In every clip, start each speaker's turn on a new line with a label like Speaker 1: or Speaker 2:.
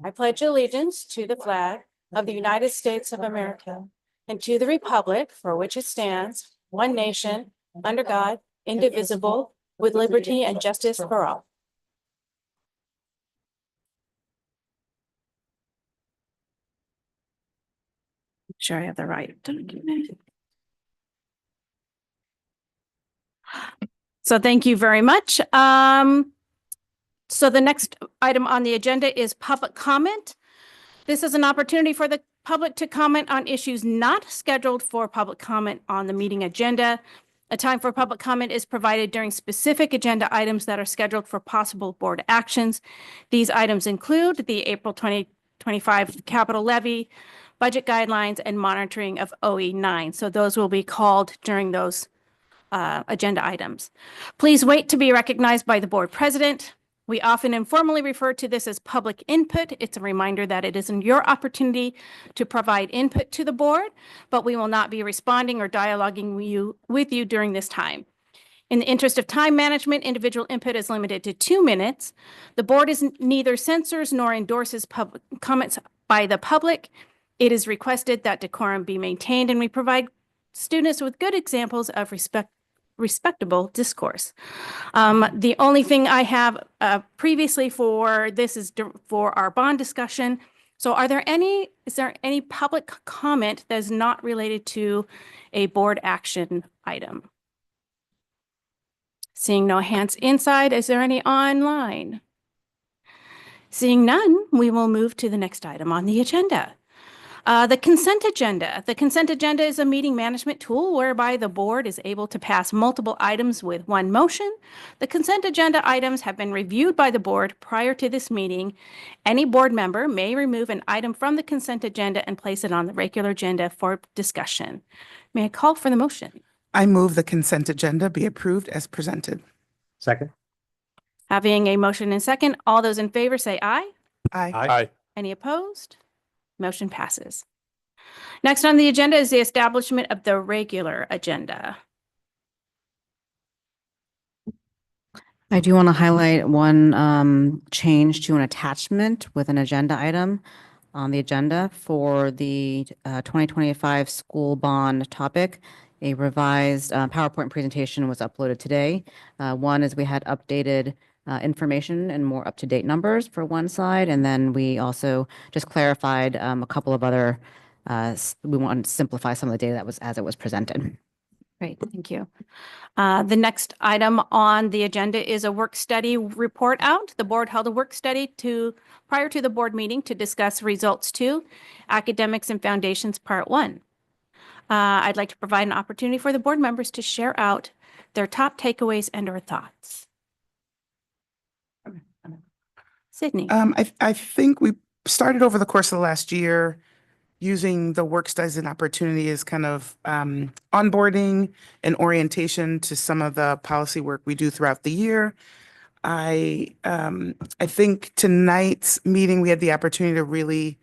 Speaker 1: I pledge allegiance to the flag of the United States of America and to the republic for which it stands, one nation, under God, indivisible, with liberty and justice for all. Make sure I have the right document. So thank you very much. So the next item on the agenda is public comment. This is an opportunity for the public to comment on issues not scheduled for public comment on the meeting agenda. A time for public comment is provided during specific agenda items that are scheduled for possible board actions. These items include the April 2025 capital levy, budget guidelines, and monitoring of OE9. So those will be called during those agenda items. Please wait to be recognized by the board president. We often informally refer to this as public input. It's a reminder that it isn't your opportunity to provide input to the board, but we will not be responding or dialoguing with you during this time. In the interest of time management, individual input is limited to 2 minutes. The board neither censors nor endorses public comments by the public. It is requested that decorum be maintained, and we provide students with good examples of respectable discourse. The only thing I have previously for this is for our bond discussion. So is there any public comment that is not related to a board action item? Seeing no hands inside, is there any online? Seeing none, we will move to the next item on the agenda. The consent agenda. The consent agenda is a meeting management tool whereby the board is able to pass multiple items with one motion. The consent agenda items have been reviewed by the board prior to this meeting. Any board member may remove an item from the consent agenda and place it on the regular agenda for discussion. May I call for the motion?
Speaker 2: I move the consent agenda be approved as presented.
Speaker 3: Second.
Speaker 1: Having a motion and second, all those in favor say aye.
Speaker 2: Aye.
Speaker 3: Aye.
Speaker 1: Any opposed? Motion passes. Next on the agenda is the establishment of the regular agenda.
Speaker 4: I do want to highlight one change to an attachment with an agenda item on the agenda for the 2025 school bond topic. A revised PowerPoint presentation was uploaded today. One is we had updated information and more up-to-date numbers for one side, and then we also just clarified a couple of other, we wanted to simplify some of the data that was as it was presented.
Speaker 1: Great, thank you. The next item on the agenda is a work study report out. The board held a work study prior to the board meeting to discuss results 2, academics and foundations part 1. I'd like to provide an opportunity for the board members to share out their top takeaways and or thoughts. Sydney.
Speaker 2: I think we started over the course of the last year using the work study as an opportunity as kind of onboarding and orientation to some of the policy work we do throughout the year. I think tonight's meeting, we had the opportunity to really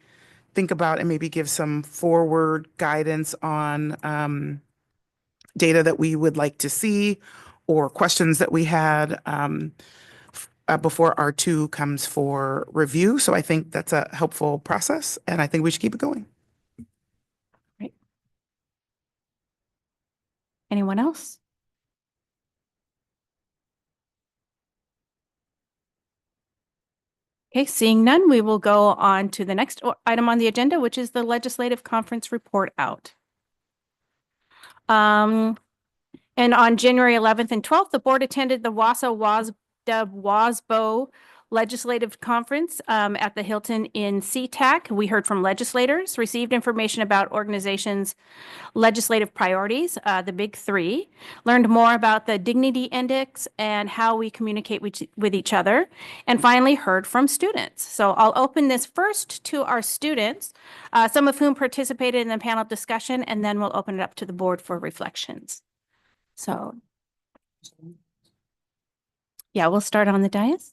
Speaker 2: think about and maybe give some forward guidance on data that we would like to see or questions that we had before R2 comes for review. So I think that's a helpful process, and I think we should keep it going.
Speaker 1: Right. Anyone else? Okay, seeing none, we will go on to the next item on the agenda, which is the legislative conference report out. And on January 11th and 12th, the board attended the WASBO Legislative Conference at the Hilton in SeaTac. We heard from legislators, received information about organizations' legislative priorities, the big 3, learned more about the Dignity Index and how we communicate with each other, and finally heard from students. So I'll open this first to our students, some of whom participated in the panel discussion, and then we'll open it up to the board for reflections. So yeah, we'll start on the dais.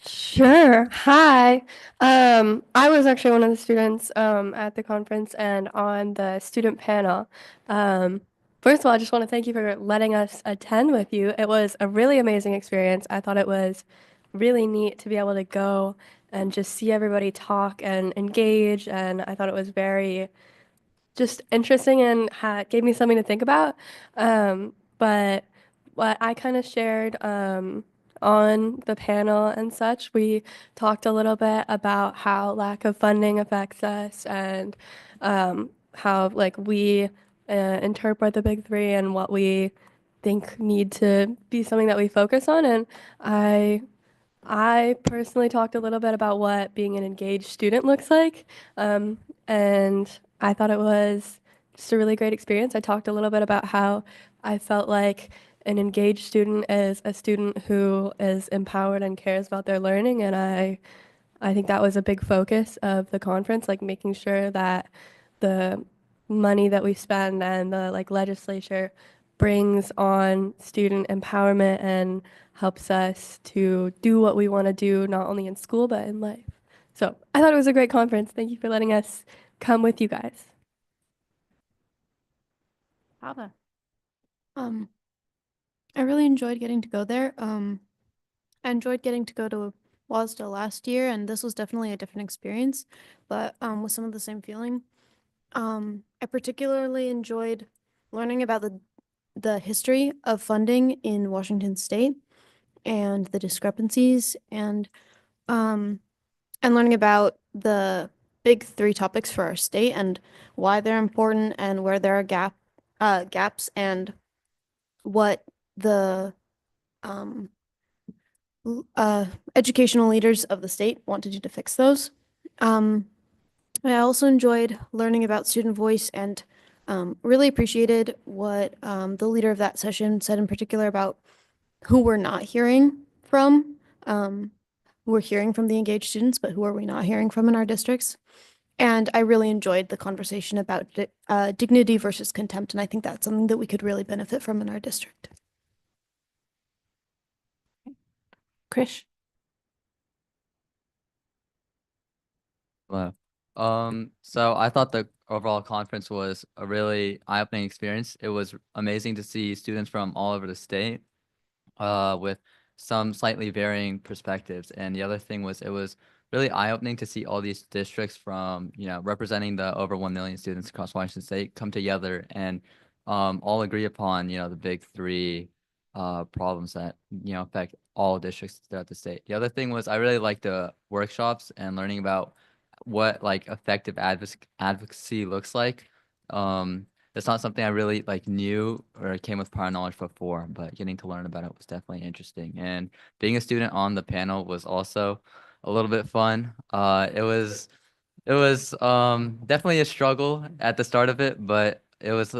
Speaker 5: Sure. Hi. I was actually one of the students at the conference and on the student panel. First of all, I just want to thank you for letting us attend with you. It was a really amazing experience. I thought it was really neat to be able to go and just see everybody talk and engage. And I thought it was very just interesting and gave me something to think about. But what I kind of shared on the panel and such, we talked a little bit about how lack of funding affects us and how like we interpret the big three and what we think need to be something that we focus on. And I personally talked a little bit about what being an engaged student looks like. And I thought it was just a really great experience. I talked a little bit about how I felt like an engaged student is a student who is empowered and cares about their learning. And I think that was a big focus of the conference, like making sure that the money that we spend and the like legislature brings on student empowerment and helps us to do what we want to do, not only in school, but in life. So I thought it was a great conference. Thank you for letting us come with you guys.
Speaker 1: Alva.
Speaker 3: I really enjoyed getting to go there. I enjoyed getting to go to WASDA last year, and this was definitely a different experience, but with some of the same feeling. I particularly enjoyed learning about the history of funding in Washington State and the discrepancies and learning about the big three topics for our state and why they're important and where there are gaps and what the educational leaders of the state want to do to fix those. I also enjoyed learning about student voice and really appreciated what the leader of that session said in particular about who we're not hearing from. We're hearing from the engaged students, but who are we not hearing from in our districts? And I really enjoyed the conversation about dignity versus contempt, and I think that's something that we could really benefit from in our district.
Speaker 1: Krish.
Speaker 6: Hello. So I thought the overall conference was a really eye-opening experience. It was amazing to see students from all over the state, with some slightly varying perspectives. And the other thing was it was really eye-opening to see all these districts from, representing the over 1 million students across Washington State come together and all agree upon, the big three problems that, affect all districts throughout the state. The other thing was I really liked the workshops and learning about what like effective advocacy looks like. It's not something I really like knew or came with prior knowledge before, but getting to learn about it was definitely interesting. And being a student on the panel was also a little bit fun. It was definitely a struggle at the start of it, but it was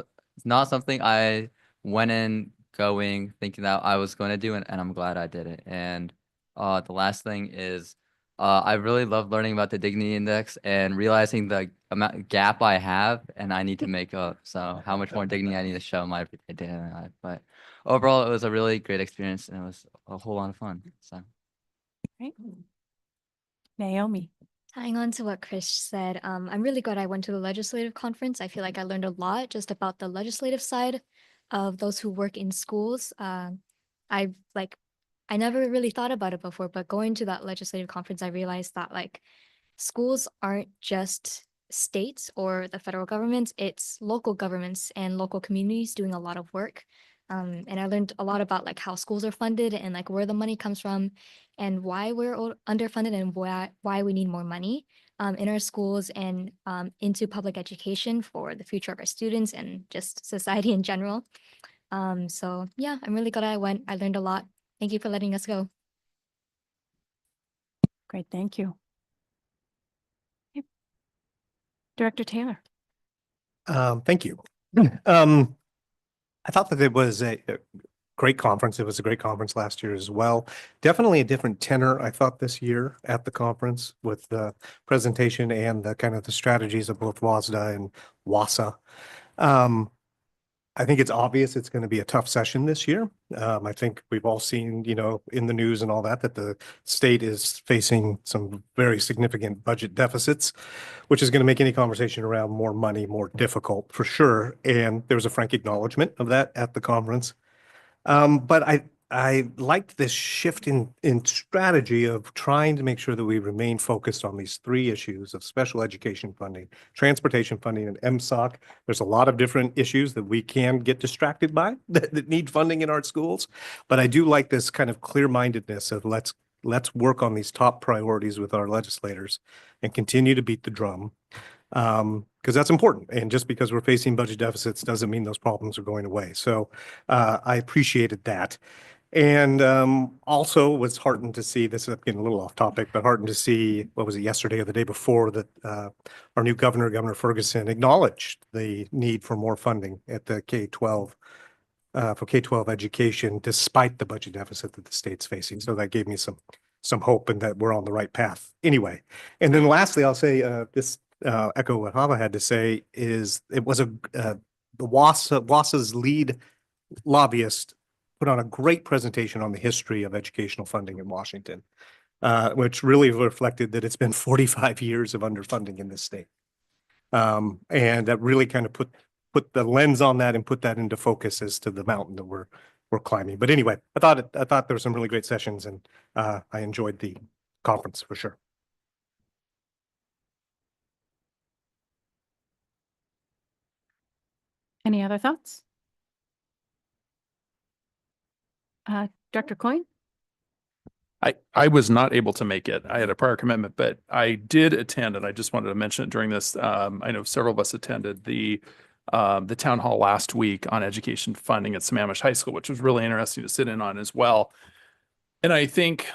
Speaker 6: not something I went in going thinking that I was going to do, and I'm glad I did it. And the last thing is I really love learning about the dignity index and realizing the gap I have and I need to make up. So how much more dignity I need to show my everyday daily life. But overall, it was a really great experience and it was a whole lot of fun. So.
Speaker 1: Right. Naomi.
Speaker 7: Tying on to what Chris said, I'm really glad I went to the legislative conference. I feel like I learned a lot just about the legislative side of those who work in schools. I never really thought about it before, but going to that legislative conference, I realized that like schools aren't just states or the federal government, it's local governments and local communities doing a lot of work. And I learned a lot about like how schools are funded and like where the money comes from and why we're underfunded and why we need more money in our schools and into public education for the future of our students and just society in general. So yeah, I'm really glad I went. I learned a lot. Thank you for letting us go.
Speaker 1: Great, thank you. Okay. Director Taylor.
Speaker 8: Thank you. I thought that it was a great conference. It was a great conference last year as well. Definitely a different tenor, I thought, this year at the conference with the presentation and the kind of the strategies of both WASDA and WASA. I think it's obvious it's going to be a tough session this year. I think we've all seen, in the news and all that the state is facing some very significant budget deficits, which is going to make any conversation around more money more difficult for sure. And there was a frank acknowledgement of that at the conference. But I liked this shift in strategy of trying to make sure that we remain focused on these three issues of special education funding, transportation funding, and MSOC. There's a lot of different issues that we can get distracted by that need funding in our schools. But I do like this kind of clear-mindedness of let's work on these top priorities with our legislators and continue to beat the drum. Because that's important. And just because we're facing budget deficits doesn't mean those problems are going away. So I appreciated that. And also was heartened to see, this is getting a little off topic, but heartened to see, what was it, yesterday or the day before, that our new governor, Governor Ferguson, acknowledged the need for more funding at the K-12 for K-12 education, despite the budget deficit that the state's facing. So that gave me some hope and that we're on the right path anyway. And then lastly, I'll say echo what Hava had to say is it was the WASA's lead lobbyist put on a great presentation on the history of educational funding in Washington, which really reflected that it's been 45 years of underfunding in this state. And that really kind of put the lens on that and put that into focus as to the mountain that we're climbing. But anyway, I thought there were some really great sessions, and I enjoyed the conference for sure.
Speaker 1: Any other thoughts? Dr. Coyne?
Speaker 9: I was not able to make it. I had a prior commitment, but I did attend, and I just wanted to mention it during this. I know several of us attended the town hall last week on education funding at Sammamish High School, which was really interesting to sit in on as well. And I think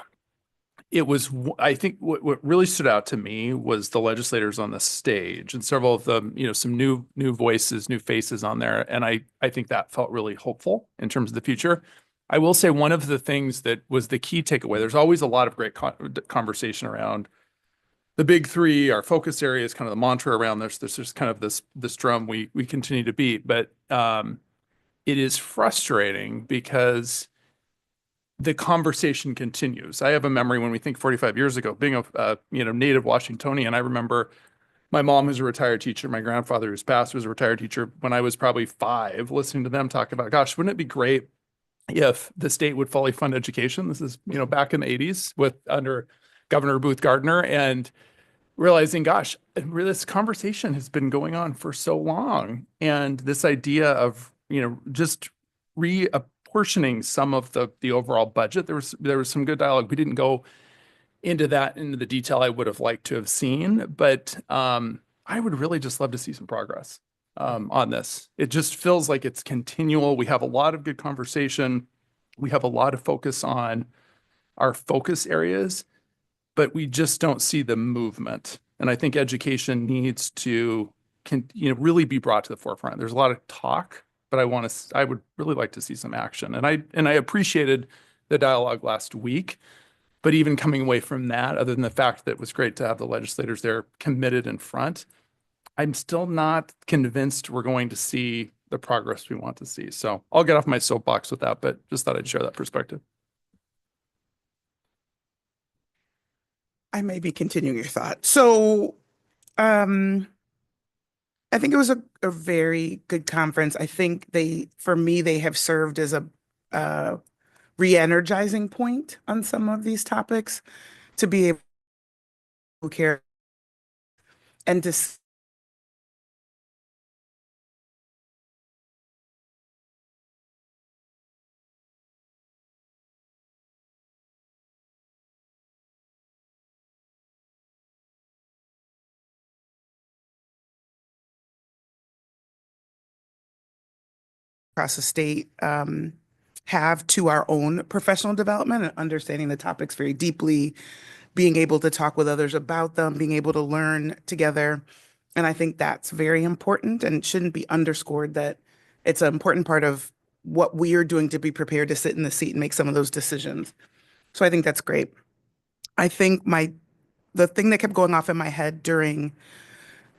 Speaker 9: what really stood out to me was the legislators on the stage, and several of them, some new voices, new faces on there. And I think that felt really hopeful in terms of the future. I will say one of the things that was the key takeaway, there's always a lot of great conversation around the big three, our focus areas, kind of the mantra around this. There's just kind of this drum we continue to beat. But it is frustrating because the conversation continues. I have a memory when we think 45 years ago, being a native Washingtonian. I remember my mom, who's a retired teacher, my grandfather, who's passed, was a retired teacher when I was probably 5, listening to them talk about, gosh, wouldn't it be great if the state would fully fund education? This is, back in the 80s under Governor Booth Gardner, and realizing, gosh, this conversation has been going on for so long. And this idea of, just reapportioning some of the overall budget, there was some good dialogue. We didn't go into the detail I would have liked to have seen, but I would really just love to see some progress on this. It just feels like it's continual. We have a lot of good conversation. We have a lot of focus on our focus areas, but we just don't see the movement. And I think education needs to really be brought to the forefront. There's a lot of talk, but I would really like to see some action. And I appreciated the dialogue last week, but even coming away from that, other than the fact that it was great to have the legislators there committed in front, I'm still not convinced we're going to see the progress we want to see. So I'll get off my soapbox with that, but just thought I'd share that perspective.
Speaker 2: I may be continuing your thought. So I think it was a very good conference. I think for me, they have served as a re-energizing point on some of these topics to be able to care and to across the state have to our own professional development and understanding the topics very deeply, being able to talk with others about them, being able to learn together. And I think that's very important and shouldn't be underscored, that it's an important part of what we are doing to be prepared to sit in the seat and make some of those decisions. So I think that's great. I think the thing that kept going off in my head during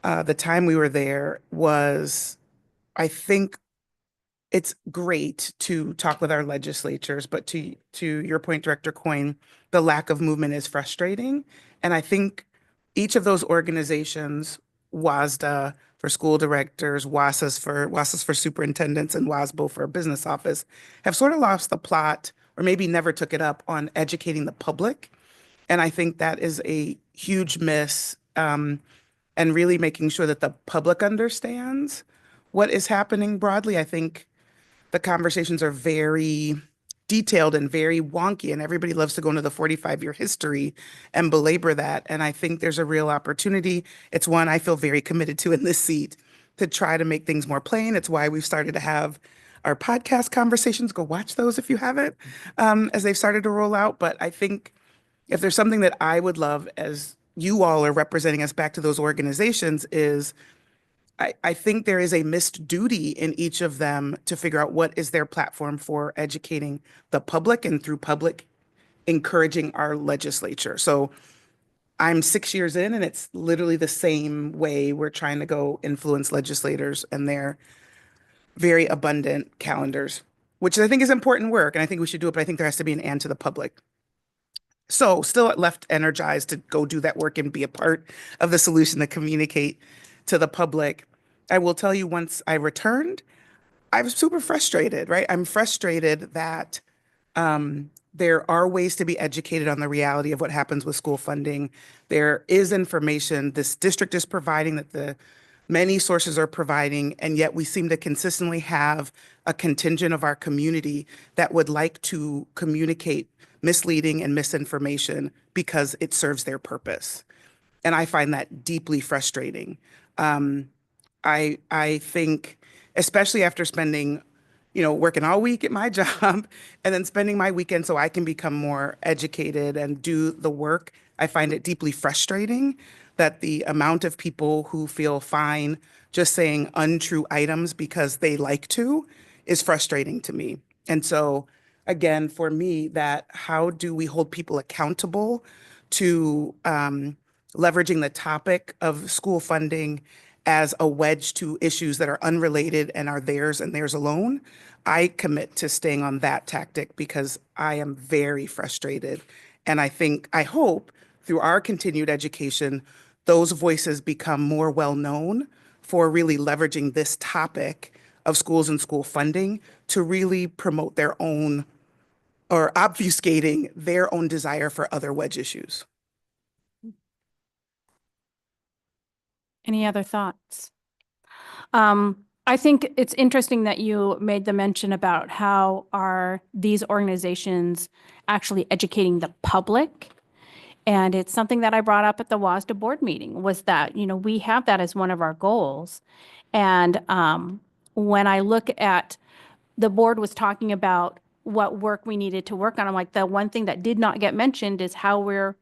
Speaker 2: the time we were there was, I think it's great to talk with our legislatures, but to your point, Director Coyne, the lack of movement is frustrating. And I think each of those organizations, WASDA for school directors, WASA's for superintendents, and WASBO for business office, have sort of lost the plot or maybe never took it up on educating the public. And I think that is a huge miss, and really making sure that the public understands what is happening broadly. I think the conversations are very detailed and very wonky, and everybody loves to go into the 45-year history and belabor that. And I think there's a real opportunity. It's one I feel very committed to in this seat, to try to make things more plain. It's why we've started to have our podcast conversations. Go watch those if you haven't, as they've started to roll out. But I think if there's something that I would love, as you all are representing us back to those organizations, is I think there is a missed duty in each of them to figure out what is their platform for educating the public, and through public, encouraging our legislature. So I'm 6 years in, and it's literally the same way we're trying to go influence legislators and their very abundant calendars, which I think is important work, and I think we should do it, but I think there has to be an and to the public. So still left energized to go do that work and be a part of the solution to communicate to the public. I will tell you, once I returned, I was super frustrated, right? I'm frustrated that there are ways to be educated on the reality of what happens with school funding. There is information this district is providing, that the many sources are providing, and yet we seem to consistently have a contingent of our community that would like to communicate misleading and misinformation because it serves their purpose. And I find that deeply frustrating. I think, especially after spending, working all week at my job and then spending my weekend so I can become more educated and do the work, I find it deeply frustrating that the amount of people who feel fine just saying untrue items because they like to is frustrating to me. And so, again, for me, that how do we hold people accountable to leveraging the topic of school funding as a wedge to issues that are unrelated and are theirs and theirs alone? I commit to staying on that tactic because I am very frustrated. And I hope through our continued education, those voices become more well-known for really leveraging this topic of schools and school funding to really promote their own, or obfuscating their own desire for other wedge issues.
Speaker 1: Any other thoughts? I think it's interesting that you made the mention about how are these organizations actually educating the public. And it's something that I brought up at the WASDA board meeting, was that, we have that as one of our goals. And when I look at, the board was talking about what work we needed to work on, I'm like, the one thing that did not get mentioned is how we're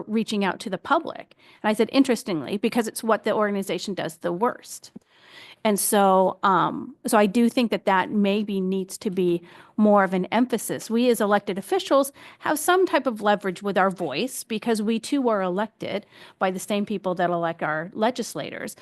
Speaker 1: reaching out to the public. And I said, interestingly, because it's what the organization does the worst. And so, so I do think that maybe needs to be more of an emphasis. We as elected officials have some type of leverage with our voice because we too are elected by the same people that elect our legislators.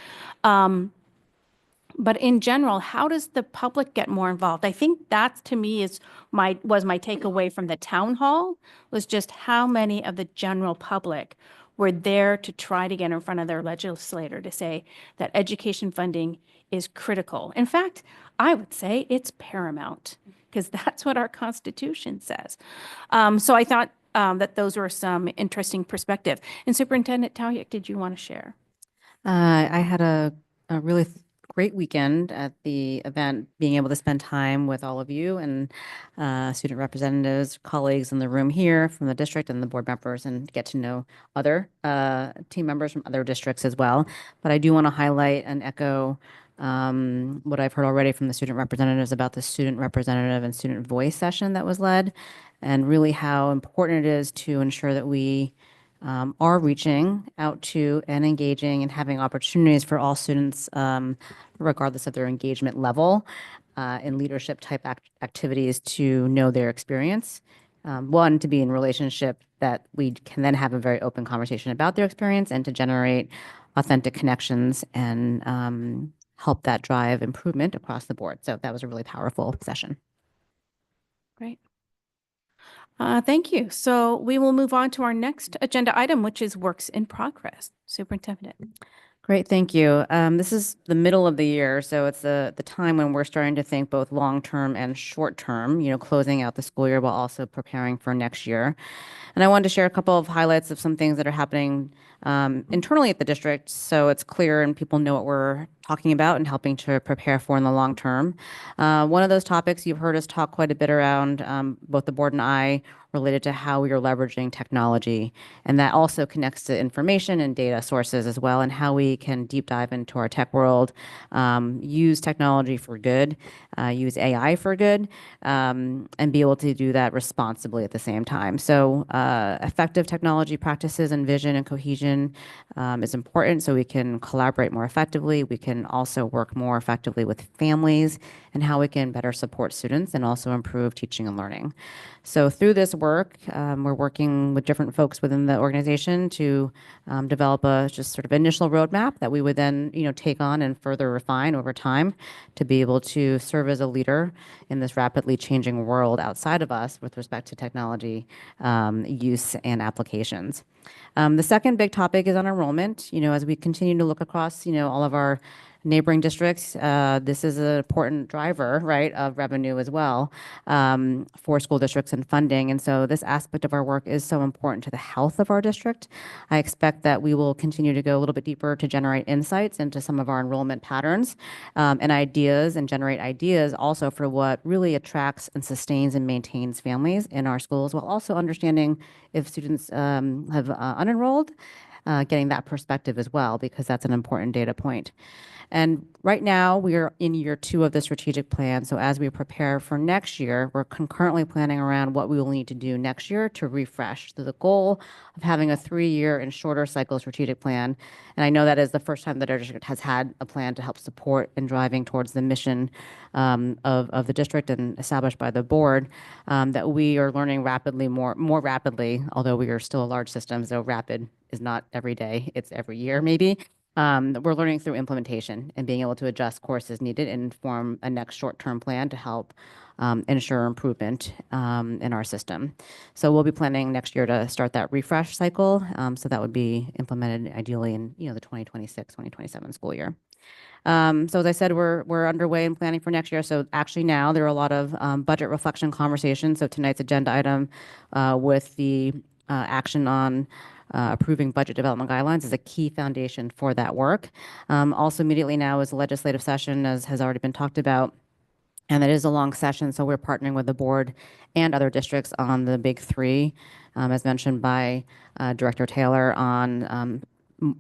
Speaker 1: But in general, how does the public get more involved? I think that, to me, was my takeaway from the town hall, was just how many of the general public were there to try to get in front of their legislator to say that education funding is critical. In fact, I would say it's paramount, because that's what our Constitution says. So I thought that those were some interesting perspective. And Superintendent Tauyik, did you want to share?
Speaker 4: I had a really great weekend at the event, being able to spend time with all of you and student representatives, colleagues in the room here from the district and the board members, and get to know other team members from other districts as well. But I do want to highlight and echo what I've heard already from the student representatives about the student representative and student voice session that was led, and really how important it is to ensure that we are reaching out to and engaging and having opportunities for all students, regardless of their engagement level, in leadership type activities, to know their experience. One, to be in relationship that we can then have a very open conversation about their experience, and to generate authentic connections and help that drive improvement across the board. So that was a really powerful session.
Speaker 1: Great. Thank you. So we will move on to our next agenda item, which is works in progress. Superintendent.
Speaker 4: Great, thank you. This is the middle of the year, so it's the time when we're starting to think both long-term and short-term, closing out the school year while also preparing for next year. And I wanted to share a couple of highlights of some things that are happening internally at the district, so it's clear and people know what we're talking about and helping to prepare for in the long term. One of those topics you've heard us talk quite a bit around, both the board and I, related to how we are leveraging technology. And that also connects to information and data sources as well, and how we can deep dive into our tech world, use technology for good, use AI for good, and be able to do that responsibly at the same time. So effective technology practices and vision and cohesion is important so we can collaborate more effectively. We can also work more effectively with families and how we can better support students and also improve teaching and learning. So through this work, we're working with different folks within the organization to develop a just sort of initial roadmap that we would then, take on and further refine over time to be able to serve as a leader in this rapidly changing world outside of us with respect to technology use and applications. The second big topic is on enrollment. As we continue to look across, all of our neighboring districts, this is an important driver, right, of revenue as well for school districts and funding. And so this aspect of our work is so important to the health of our district. I expect that we will continue to go a little bit deeper to generate insights into some of our enrollment patterns and ideas, and generate ideas also for what really attracts and sustains and maintains families in our schools, while also understanding if students have unenrolled, getting that perspective as well, because that's an important data point. And right now, we are in year 2 of the strategic plan. So as we prepare for next year, we're concurrently planning around what we will need to do next year to refresh. So the goal of having a 3-year and shorter cycle strategic plan, and I know that is the first time that our district has had a plan to help support and driving towards the mission of the district and established by the board, that we are learning rapidly, more rapidly, although we are still a large system, so rapid is not every day, it's every year maybe. We're learning through implementation and being able to adjust courses needed and form a next short-term plan to help ensure improvement in our system. So we'll be planning next year to start that refresh cycle. So that would be implemented ideally in the 2026-2027 school year. So as I said, we're underway in planning for next year. So actually now there are a lot of budget reflection conversations. So tonight's agenda item with the action on approving budget development guidelines is a key foundation for that work. Also immediately now is a legislative session, as has already been talked about. And that is a long session, so we're partnering with the board and other districts on the big 3, as mentioned by Director Taylor, on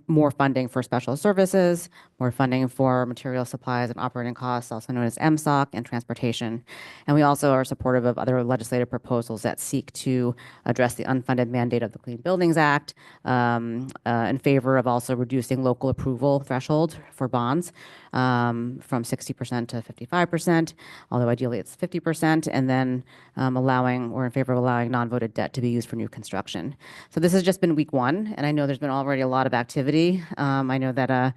Speaker 4: more funding for special services, more funding for material supplies and operating costs, also known as MSOC, and transportation. And we also are supportive of other legislative proposals that seek to address the unfunded mandate of the Clean Buildings Act, in favor of also reducing local approval threshold for bonds from 60% to 55%, although ideally it's 50%, and then we're in favor of allowing non-voted debt to be used for new construction. So this has just been week 1, and I know there's been already a lot of activity. I know that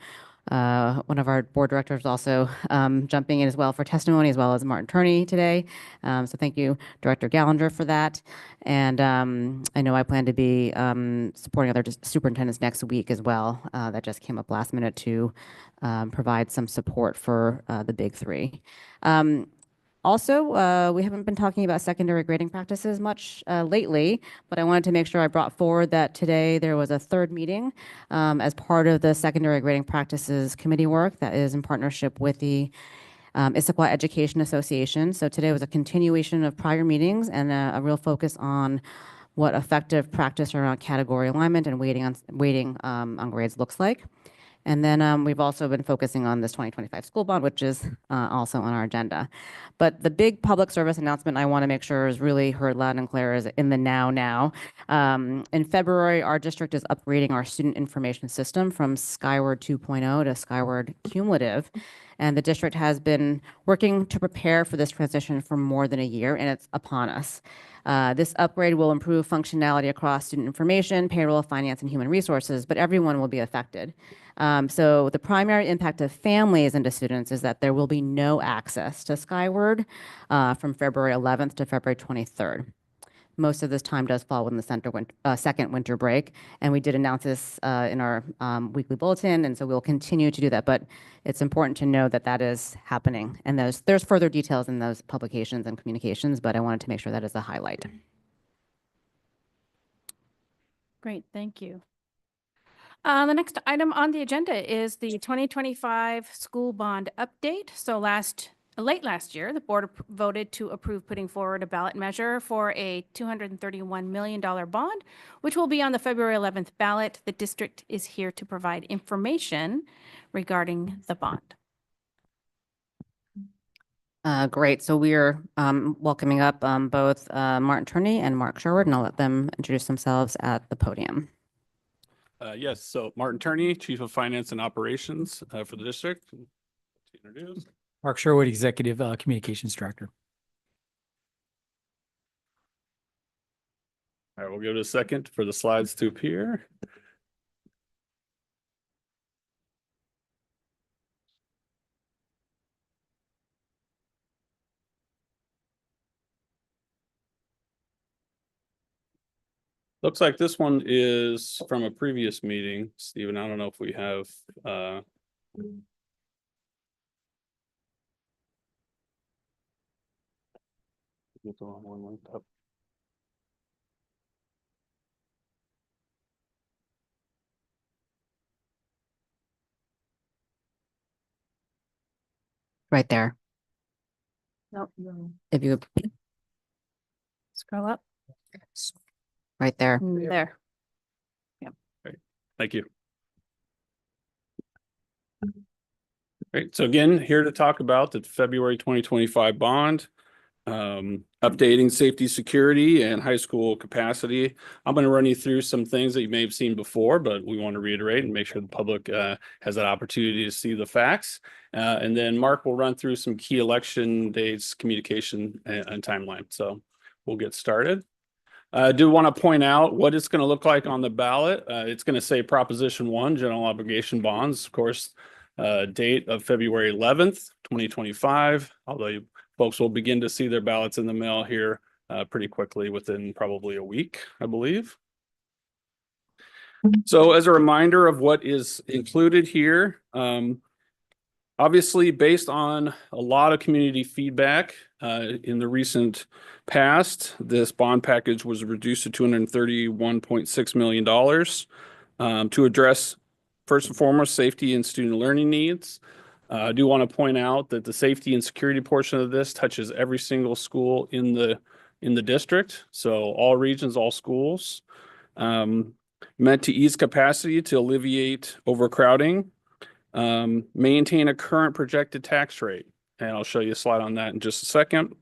Speaker 4: one of our board directors also jumping in as well for testimony, as well as Martin Turney today. So thank you, Director Gallinger, for that. And I know I plan to be supporting other superintendents next week as well. That just came up last minute to provide some support for the big 3. Also, we haven't been talking about secondary grading practices much lately, but I wanted to make sure I brought forward that today there was a 3rd meeting as part of the secondary grading practices committee work that is in partnership with the Issaquah Education Association. So today was a continuation of prior meetings and a real focus on what effective practice around category alignment and weighting on grades looks like. And then we've also been focusing on this 2025 school bond, which is also on our agenda. But the big public service announcement I want to make sure is really heard loud and clear is in the now. In February, our district is upgrading our student information system from Skyward 2.0 to Skyward Cumulative. And the district has been working to prepare for this transition for more than a year, and it's upon us. This upgrade will improve functionality across student information, payroll, finance, and human resources, but everyone will be affected. So the primary impact of families and to students is that there will be no access to Skyward from February 11th to February 23rd. most of this time does fall within the second winter break. And we did announce this in our weekly bulletin, and so we'll continue to do that. But it's important to know that that is happening. And there's further details in those publications and communications, but I wanted to make sure that is a highlight.
Speaker 1: Great, thank you. The next item on the agenda is the 2025 school bond update. So late last year, the board voted to approve putting forward a ballot measure for a $231 million bond, which will be on the February 11th ballot. The district is here to provide information regarding the bond.
Speaker 4: Great. So we're welcoming up both Martin Turney and Mark Sherwood, and I'll let them introduce themselves at the podium.
Speaker 10: Yes, so Martin Turney, Chief of Finance and Operations for the district. Introduce.
Speaker 11: Mark Sherwood, Executive Communications Director.
Speaker 10: All right, we'll give it a second for the slides to appear. Looks like this one is from a previous meeting. Stephen, I don't know if we have get the wrong one linked up.
Speaker 4: Right there.
Speaker 1: Nope.
Speaker 4: If you
Speaker 1: Scroll up.
Speaker 4: right there.
Speaker 1: There.
Speaker 10: Thank you. Great. So again, here to talk about the February 2025 bond, updating safety, security, and high school capacity. I'm going to run you through some things that you may have seen before, but we want to reiterate and make sure the public has that opportunity to see the facts. And then Mark will run through some key election dates, communication, and timeline. So we'll get started. I do want to point out what it's going to look like on the ballot. It's going to say Proposition 1, General Obligation Bonds, of course, date of February 11th, 2025, although folks will begin to see their ballots in the mail here pretty quickly within probably a week, I believe. So as a reminder of what is included here, obviously based on a lot of community feedback in the recent past, this bond package was reduced to $231.6 million to address first and foremost safety and student learning needs. I do want to point out that the safety and security portion of this touches every single school in the district. So all regions, all schools, meant to ease capacity to alleviate overcrowding, maintain a current projected tax rate. And I'll show you a slide on that in just a second.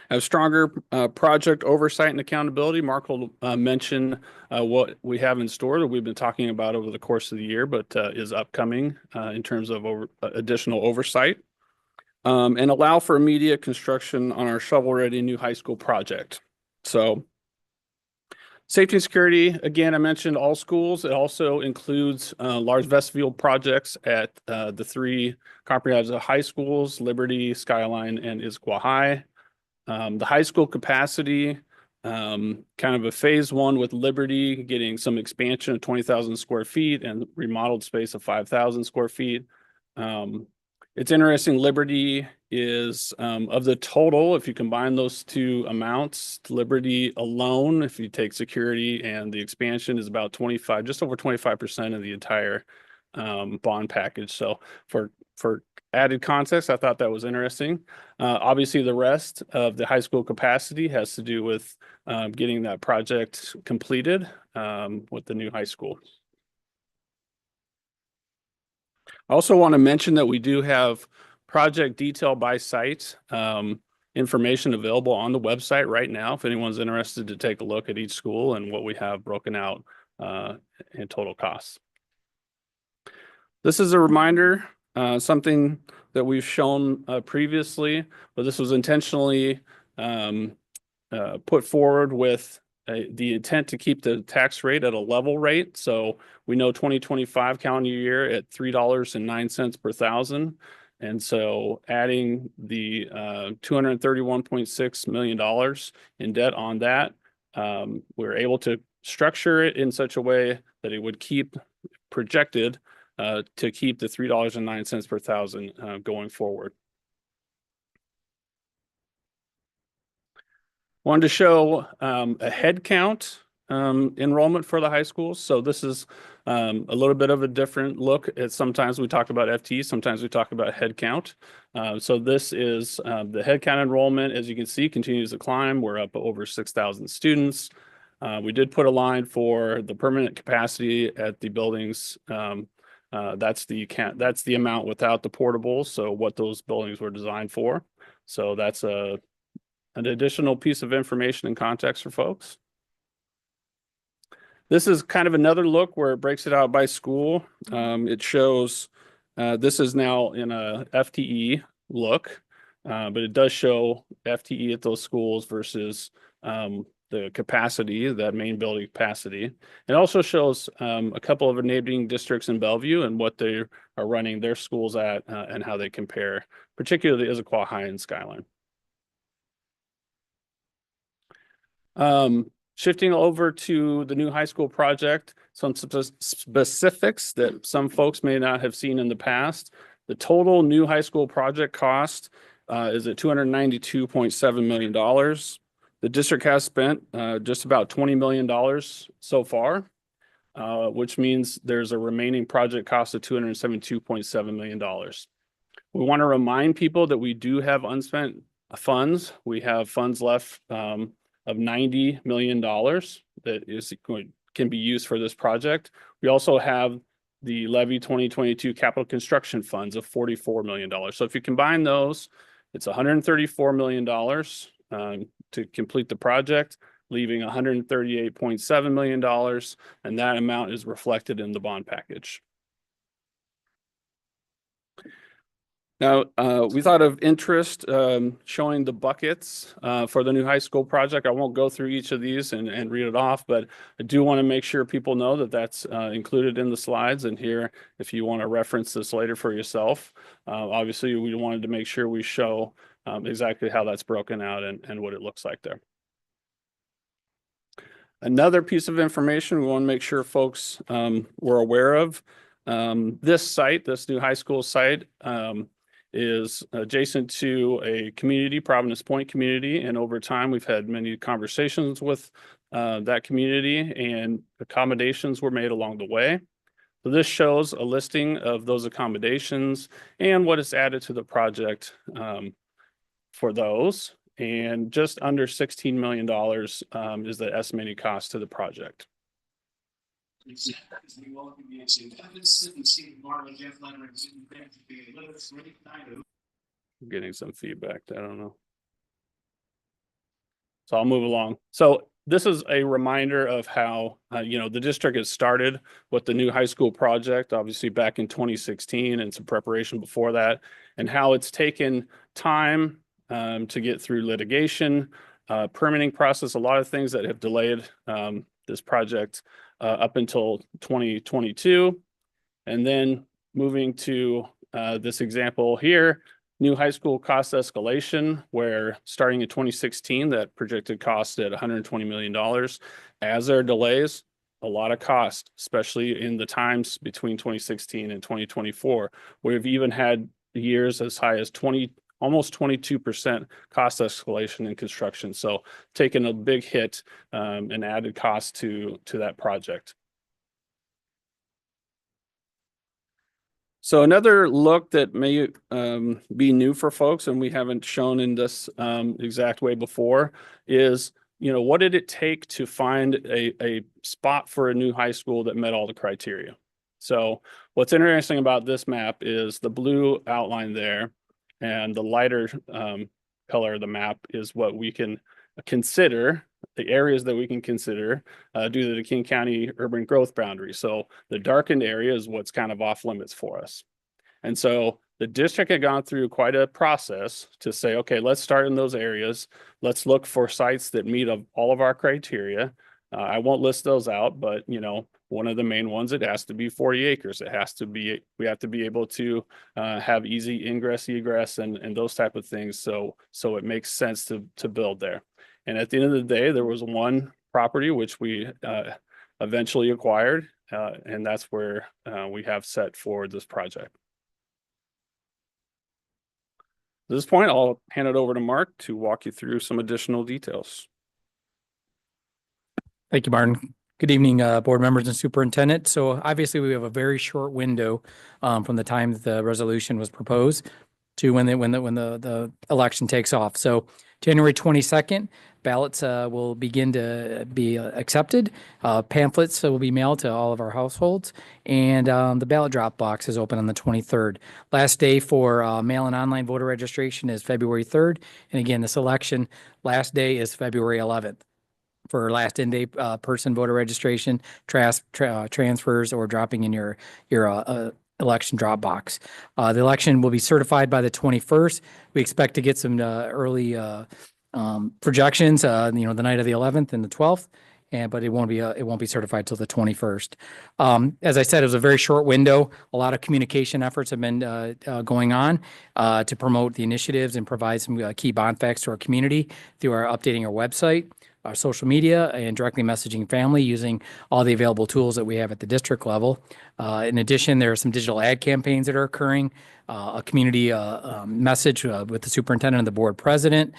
Speaker 10: Have stronger project oversight and accountability. Mark will mention what we have in store that we've been talking about over the course of the year, but is upcoming in terms of additional oversight. And allow for immediate construction on our shovel-ready new high school project. So safety and security, again, I mentioned all schools. It also includes large vestibule projects at the three comprehensive high schools, Liberty, Skyline, and Issaquah High. The high school capacity, kind of a phase one with Liberty getting some expansion of 20,000 square feet and remodeled space of 5,000 square feet. It's interesting, Liberty is of the total, if you combine those two amounts, Liberty alone, if you take security and the expansion, is about 25, just over 25% of the entire bond package. So for added context, I thought that was interesting. Obviously, the rest of the high school capacity has to do with getting that project completed with the new high school. I also want to mention that we do have project detail by site information available on the website right now if anyone's interested to take a look at each school and what we have broken out in total costs. This is a reminder, something that we've shown previously, but this was intentionally put forward with the intent to keep the tax rate at a level rate. So we know 2025 calendar year at $3.09 per thousand. And so adding the $231.6 million in debt on that, we're able to structure it in such a way that it would keep projected to keep the $3.09 per thousand going forward. Wanted to show a head count enrollment for the high schools. So this is a little bit of a different look. Sometimes we talk about FTE, sometimes we talk about head count. So this is the head count enrollment, as you can see, continues to climb. We're up over 6,000 students. We did put a line for the permanent capacity at the buildings. That's the amount without the portables. So what those buildings were designed for. So that's an additional piece of information and context for folks. This is kind of another look where it breaks it out by school. It shows, this is now in a FTE look, but it does show FTE at those schools versus the capacity, that main building capacity. It also shows a couple of neighboring districts in Bellevue and what they are running their schools at and how they compare, particularly Issaquah High and Skyline. Shifting over to the new high school project, some specifics that some folks may not have seen in the past. The total new high school project cost is at $292.7 million. The district has spent just about $20 million so far, which means there's a remaining project cost of $272.7 million. We want to remind people that we do have unspent funds. We have funds left of $90 million that can be used for this project. We also have the levy 2022 capital construction funds of $44 million. So if you combine those, it's $134 million to complete the project, leaving $138.7 million, and that amount is reflected in the bond package. Now, we thought of interest showing the buckets for the new high school project. I won't go through each of these and read it off, but I do want to make sure people know that that's included in the slides and here if you want to reference this later for yourself. Obviously, we wanted to make sure we show exactly how that's broken out and what it looks like there. Another piece of information we want to make sure folks were aware of. This site, this new high school site, is adjacent to a community, Providence Point community. And over time, we've had many conversations with that community and accommodations were made along the way. So this shows a listing of those accommodations and what is added to the project for those. And just under $16 million is the estimated cost to the project. I'm getting some feedback. I don't know. So I'll move along. So this is a reminder of how, the district has started with the new high school project, obviously back in 2016 and some preparation before that, and how it's taken time to get through litigation, permitting process, a lot of things that have delayed this project up until 2022. And then moving to this example here, new high school cost escalation, where starting in 2016, that projected cost at $120 million. As there are delays, a lot of cost, especially in the times between 2016 and 2024. We've even had years as high as almost 22% cost escalation in construction. So taking a big hit and added cost to that project. So another look that may be new for folks and we haven't shown in this exact way before is, what did it take to find a spot for a new high school that met all the criteria? So what's interesting about this map is the blue outline there and the lighter color of the map is what we can consider, the areas that we can consider due to the King County urban growth boundary. So the darkened area is what's kind of off limits for us. And so the district had gone through quite a process to say, okay, let's start in those areas. Let's look for sites that meet all of our criteria. I won't list those out, but one of the main ones, it has to be 40 acres. It has to be, we have to be able to have easy ingress, egress, and those type of things. So it makes sense to build there. And at the end of the day, there was one property which we eventually acquired, and that's where we have set for this project. At this point, I'll hand it over to Mark to walk you through some additional details.
Speaker 11: Thank you, Martin. Good evening, board members and superintendent. So obviously we have a very short window from the time that the resolution was proposed to when the election takes off. So January 22nd, ballots will begin to be accepted. Pamphlets will be mailed to all of our households, and the ballot drop box is open on the 23rd. Last day for mail and online voter registration is February 3rd. And again, this election, last day is February 11th. For last in-day person voter registration, transfers, or dropping in your election drop box. The election will be certified by the 21st. We expect to get some early projections, the night of the 11th and the 12th, but it won't be certified till the 21st. As I said, it was a very short window. A lot of communication efforts have been going on to promote the initiatives and provide some key bond facts to our community through updating our website, our social media, and directly messaging family using all the available tools that we have at the district level. In addition, there are some digital ad campaigns that are occurring, a community message with the superintendent and the board president.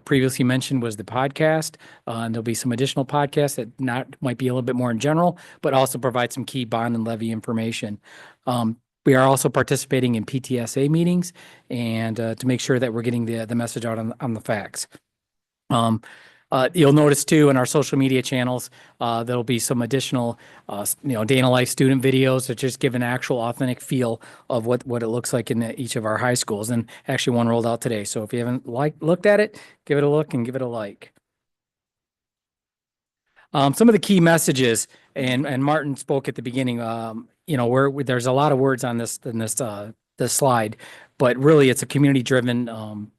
Speaker 11: Previously mentioned was the podcast, and there'll be some additional podcasts that might be a little bit more in general, but also provide some key bond and levy information. We are also participating in PTSA meetings and to make sure that we're getting the message out on the facts. You'll notice too in our social media channels, there'll be some additional, day in a life student videos that just give an actual authentic feel of what it looks like in each of our high schools. And actually one rolled out today. So if you haven't looked at it, give it a look and give it a like. Some of the key messages, and Martin spoke at the beginning, there's a lot of words on this slide, but really it's a community-driven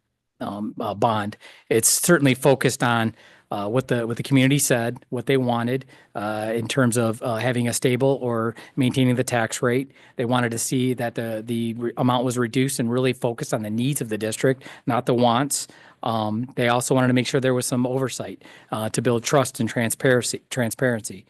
Speaker 11: bond. It's certainly focused on what the community said, what they wanted in terms of having a stable or maintaining the tax rate. They wanted to see that the amount was reduced and really focused on the needs of the district, not the wants. They also wanted to make sure there was some oversight to build trust and transparency.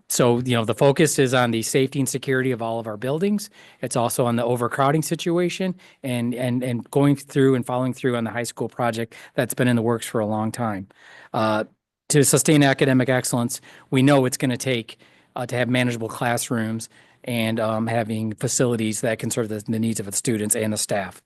Speaker 11: So the focus is on the safety and security of all of our buildings. It's also on the overcrowding situation and going through and following through on the high school project that's been in the works for a long time. To sustain academic excellence, we know it's going to take to have manageable classrooms and having facilities that can serve the needs of the students and the staff.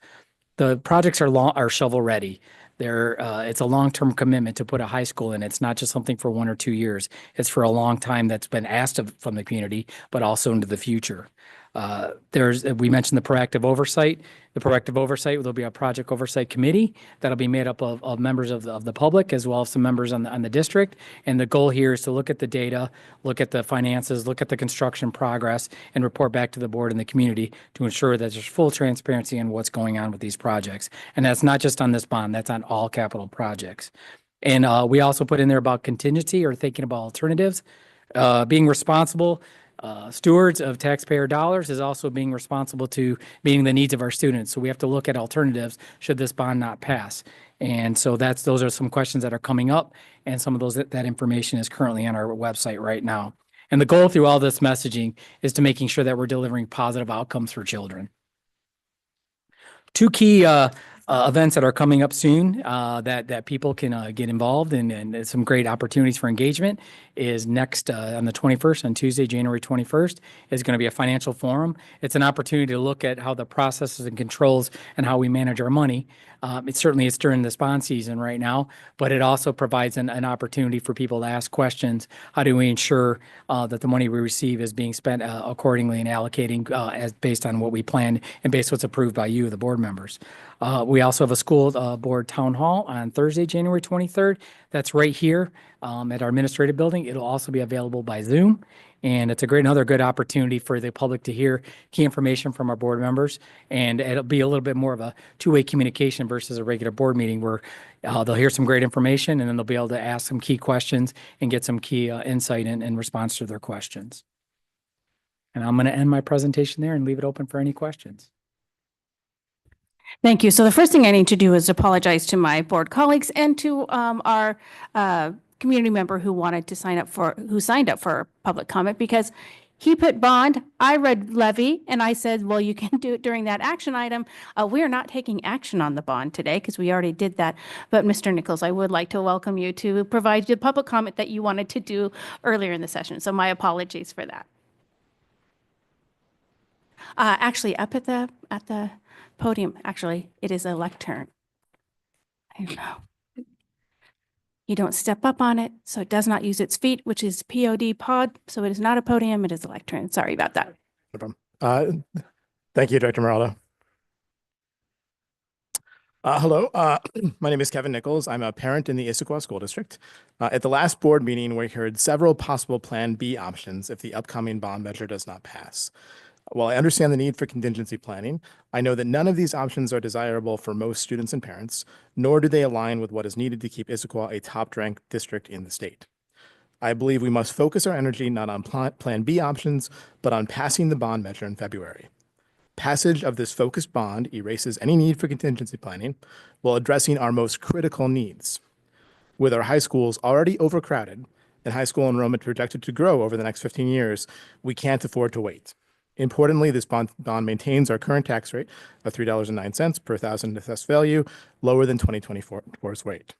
Speaker 11: The projects are shovel ready. It's a long-term commitment to put a high school in. It's not just something for 1 or 2 years. It's for a long time that's been asked from the community, but also into the future. We mentioned the proactive oversight. The proactive oversight, there'll be a project oversight committee that'll be made up of members of the public as well as some members on the district. And the goal here is to look at the data, look at the finances, look at the construction progress, and report back to the board and the community to ensure that there's full transparency on what's going on with these projects. And that's not just on this bond, that's on all capital projects. And we also put in there about contingency or thinking about alternatives, being responsible. Stewards of taxpayer dollars is also being responsible to meeting the needs of our students. So we have to look at alternatives should this bond not pass. And so those are some questions that are coming up, and some of that information is currently on our website right now. And the goal through all this messaging is to making sure that we're delivering positive outcomes for children. Two key events that are coming up soon that people can get involved in, and some great opportunities for engagement is next on the 21st, on Tuesday, January 21st, is going to be a financial forum. It's an opportunity to look at how the processes and controls and how we manage our money. It's during this bond season right now, but it also provides an opportunity for people to ask questions. How do we ensure that the money we receive is being spent accordingly and allocating based on what we plan and based on what's approved by you, the board members? We also have a school board town hall on Thursday, January 23rd. That's right here at our administrative building. It'll also be available by Zoom. And it's another good opportunity for the public to hear key information from our board members. And it'll be a little bit more of a two-way communication versus a regular board meeting where they'll hear some great information and then they'll be able to ask some key questions and get some key insight and response to their questions. And I'm going to end my presentation there and leave it open for any questions.
Speaker 1: Thank you. So the first thing I need to do is apologize to my board colleagues and to our community member who signed up for public comment, because he put bond, I read levy, and I said, well, you can do it during that action item. We are not taking action on the bond today because we already did that. But Mr. Nichols, I would like to welcome you to provide the public comment that you wanted to do earlier in the session. So my apologies for that. Actually, up at the podium, actually, it is a lectern. I don't know. You don't step up on it, so it does not use its feet, which is pod. So it is not a podium, it is a lectern. Sorry about that.
Speaker 12: No problem. Thank you, Director Morello. Hello, my name is Kevin Nichols. I'm a parent in the Issaquah School District. At the last board meeting, we heard several possible Plan B options if the upcoming bond measure does not pass. While I understand the need for contingency planning, I know that none of these options are desirable for most students and parents, nor do they align with what is needed to keep Issaquah a top-ranked district in the state. I believe we must focus our energy not on Plan B options, but on passing the bond measure in February. Passage of this focused bond erases any need for contingency planning while addressing our most critical needs. With our high schools already overcrowded and high school enrollment projected to grow over the next 15 years, we can't afford to wait. Importantly, this bond maintains our current tax rate of $3.09 per 1,000 assessed value, lower than 2024's rate.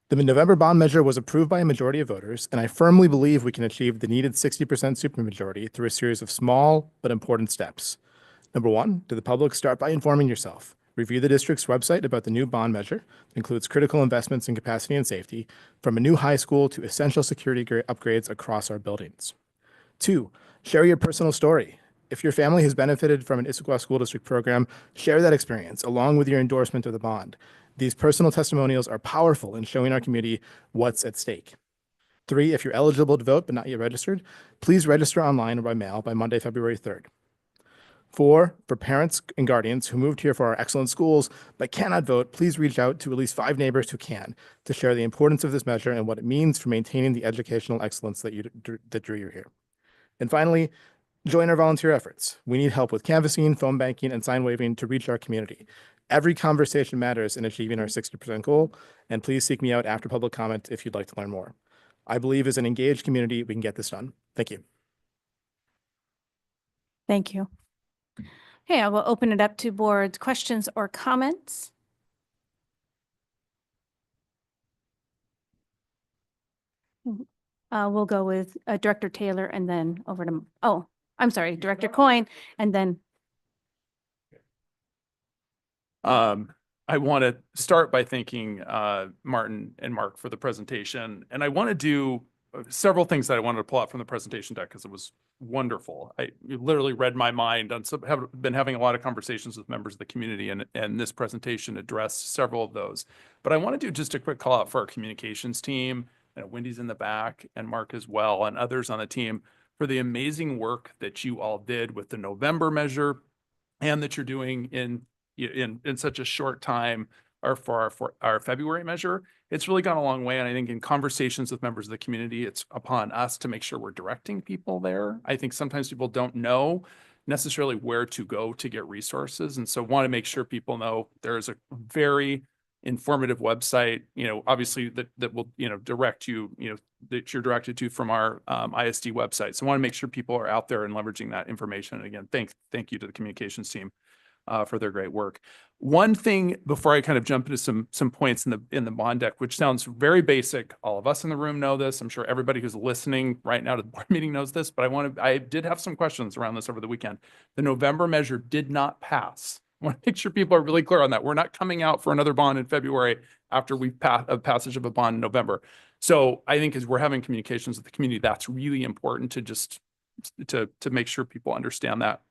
Speaker 12: The November bond measure was approved by a majority of voters, and I firmly believe we can achieve the needed 60% supermajority through a series of small but important steps. Number one, to the public, start by informing yourself. Review the district's website about the new bond measure. It includes critical investments in capacity and safety, from a new high school to essential security upgrades across our buildings. Two, share your personal story. If your family has benefited from an Issaquah School District program, share that experience along with your endorsement of the bond. These personal testimonials are powerful in showing our community what's at stake. Three, if you're eligible to vote but not yet registered, please register online or by mail by Monday, February 3rd. Four, for parents and guardians who moved here for our excellent schools but cannot vote, please reach out to at least 5 neighbors who can to share the importance of this measure and what it means for maintaining the educational excellence that drew you here. And finally, join our volunteer efforts. We need help with canvassing, phone banking, and sign waving to reach our community. Every conversation matters in achieving our 60% goal, and please seek me out after public comment if you'd like to learn more. I believe as an engaged community, we can get this done. Thank you.
Speaker 1: Thank you. Okay, I will open it up to board's questions or comments. We'll go with Director Taylor and then over to, I'm sorry, Director Coyne, and then.
Speaker 9: I want to start by thanking Martin and Mark for the presentation. And I want to do several things that I wanted to pull out from the presentation deck because it was wonderful. You literally read my mind on have been having a lot of conversations with members of the community, and this presentation addressed several of those. But I want to do just a quick call out for our communications team. Wendy's in the back and Mark as well, and others on the team for the amazing work that you all did with the November measure and that you're doing in such a short time or for our February measure. It's really gone a long way. And I think in conversations with members of the community, it's upon us to make sure we're directing people there. I think sometimes people don't know necessarily where to go to get resources. And so want to make sure people know there is a very informative website, obviously that will, direct you, that you're directed to from our ISD website. So I want to make sure people are out there and leveraging that information. And again, thank you to the communications team for their great work. One thing before I kind of jump into some points in the bond deck, which sounds very basic. All of us in the room know this. I'm sure everybody who's listening right now to the board meeting knows this, but I did have some questions around this over the weekend. The November measure did not pass. I want to make sure people are really clear on that. We're not coming out for another bond in February after we've passed a passage of a bond in November. So I think as we're having communications with the community, that's really important to just to make sure people understand that.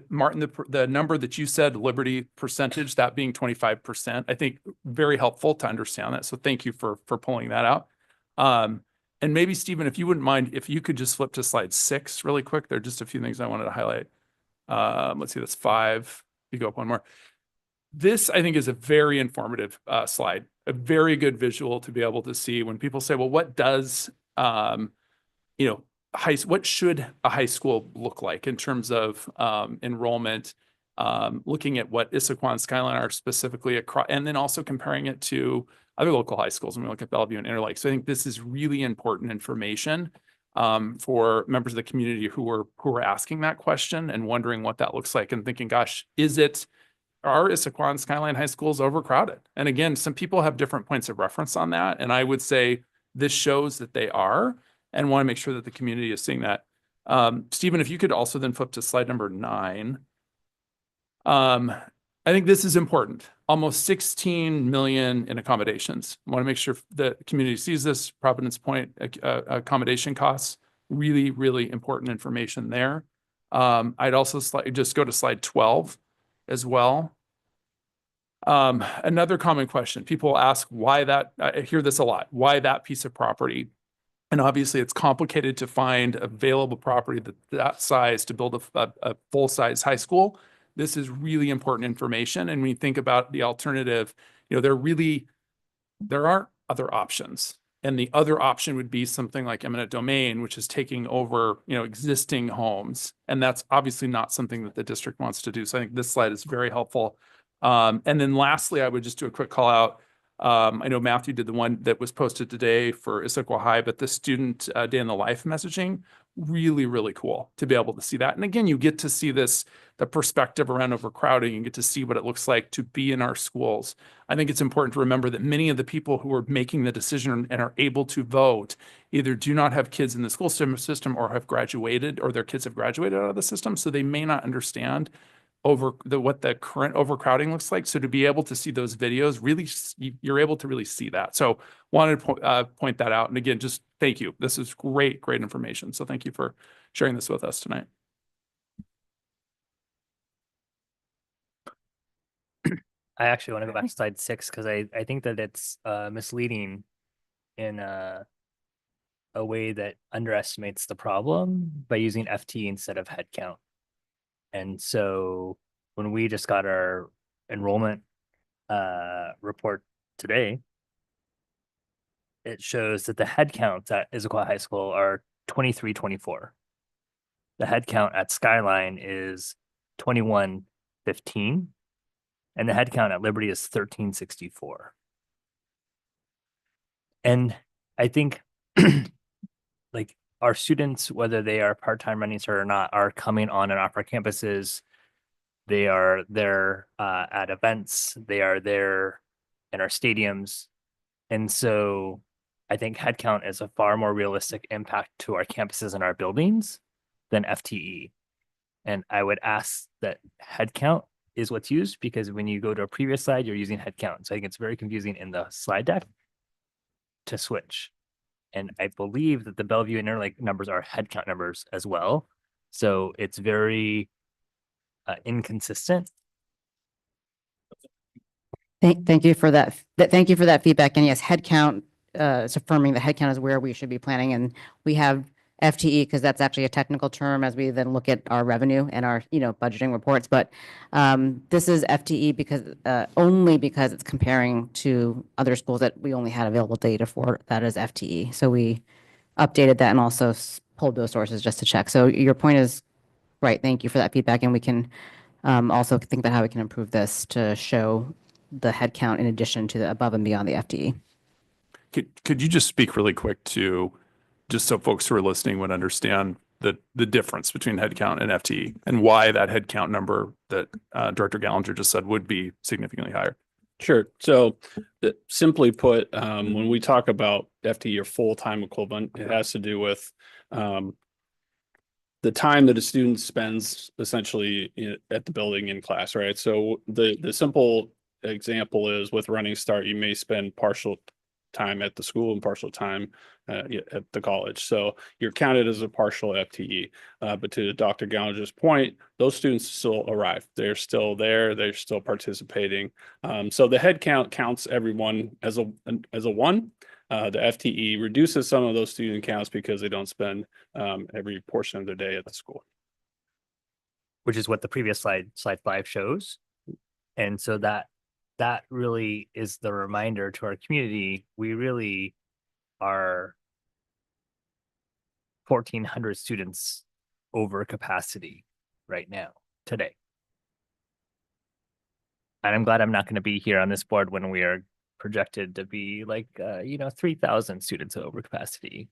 Speaker 9: Martin, the number that you said, Liberty percentage, that being 25%, I think very helpful to understand that. So thank you for pulling that out. And maybe Stephen, if you wouldn't mind, if you could just flip to slide 6 really quick. There are just a few things I wanted to highlight. Let's see, that's 5. You go up one more. This, I think, is a very informative slide, a very good visual to be able to see when people say, well, what does, what should a high school look like in terms of enrollment, looking at what Issaquah and Skyline are specifically across, and then also comparing it to other local high schools. When we look at Bellevue and Interlake. So I think this is really important information for members of the community who are asking that question and wondering what that looks like and thinking, gosh, are Issaquah and Skyline high schools overcrowded? And again, some people have different points of reference on that. And I would say this shows that they are, and want to make sure that the community is seeing that. Stephen, if you could also then flip to slide number 9. I think this is important. Almost 16 million in accommodations. I want to make sure the community sees this. Providence Point accommodation costs, really, really important information there. I'd also just go to slide 12 as well. Another common question, people ask why that, I hear this a lot, why that piece of property? And obviously it's complicated to find available property that size to build a full-size high school. This is really important information. And when you think about the alternative, there aren't other options. And the other option would be something like eminent domain, which is taking over, existing homes. And that's obviously not something that the district wants to do. So I think this slide is very helpful. And then lastly, I would just do a quick call out. I know Matthew did the one that was posted today for Issaquah High, but the student day in the life messaging, really, really cool to be able to see that. And again, you get to see the perspective around overcrowding, and get to see what it looks like to be in our schools. I think it's important to remember that many of the people who are making the decision and are able to vote either do not have kids in the school system or have graduated, or their kids have graduated out of the system. So they may not understand what the current overcrowding looks like. So to be able to see those videos, really, you're able to really see that. So wanted to point that out. And again, just thank you. This is great information. So thank you for sharing this with us tonight.
Speaker 13: I actually want to go back to slide 6 because I think that it's misleading in a way that underestimates the problem by using FTE instead of headcount. And so when we just got our enrollment report today, it shows that the head counts at Issaquah High School are 2324. The head count at Skyline is 2115. And the head count at Liberty is 1364. And I think like our students, whether they are part-time running or not, are coming on and off our campuses. They are there at events. They are there in our stadiums. And so I think headcount is a far more realistic impact to our campuses and our buildings than FTE. And I would ask that headcount is what's used, because when you go to a previous slide, you're using headcount. So I think it's very confusing in the slide deck to switch. And I believe that the Bellevue and Interlake numbers are headcount numbers as well. So it's very inconsistent.
Speaker 4: Thank you for that. Thank you for that feedback. And yes, headcount is affirming the headcount is where we should be planning. And we have FTE because that's actually a technical term as we then look at our revenue and our, budgeting reports. But this is FTE because only because it's comparing to other schools that we only had available data for. That is FTE. So we updated that and also pulled those sources just to check. So your point is right. Thank you for that feedback. And we can also think about how we can improve this to show the headcount in addition to the above and beyond the FTE.
Speaker 9: Could you just speak really quick to, just so folks who are listening would understand the difference between headcount and FTE and why that headcount number that Director Gallinger just said would be significantly higher?
Speaker 10: Sure. So simply put, when we talk about FTE or full-time equivalent, it has to do with the time that a student spends essentially at the building in class, right? So the simple example is with Running Start, you may spend partial time at the school and partial time at the college. So you're counted as a partial FTE. But to Dr. Gallinger's point, those students still arrive. They're still there. They're still participating. So the head count counts everyone as a one. The FTE reduces some of those student counts because they don't spend every portion of their day at the school.
Speaker 13: Which is what the previous slide 5 shows. And so that really is the reminder to our community. We really are 1,400 students over capacity right now, today. And I'm glad I'm not going to be here on this board when we are projected to be like, 3,000 students over capacity.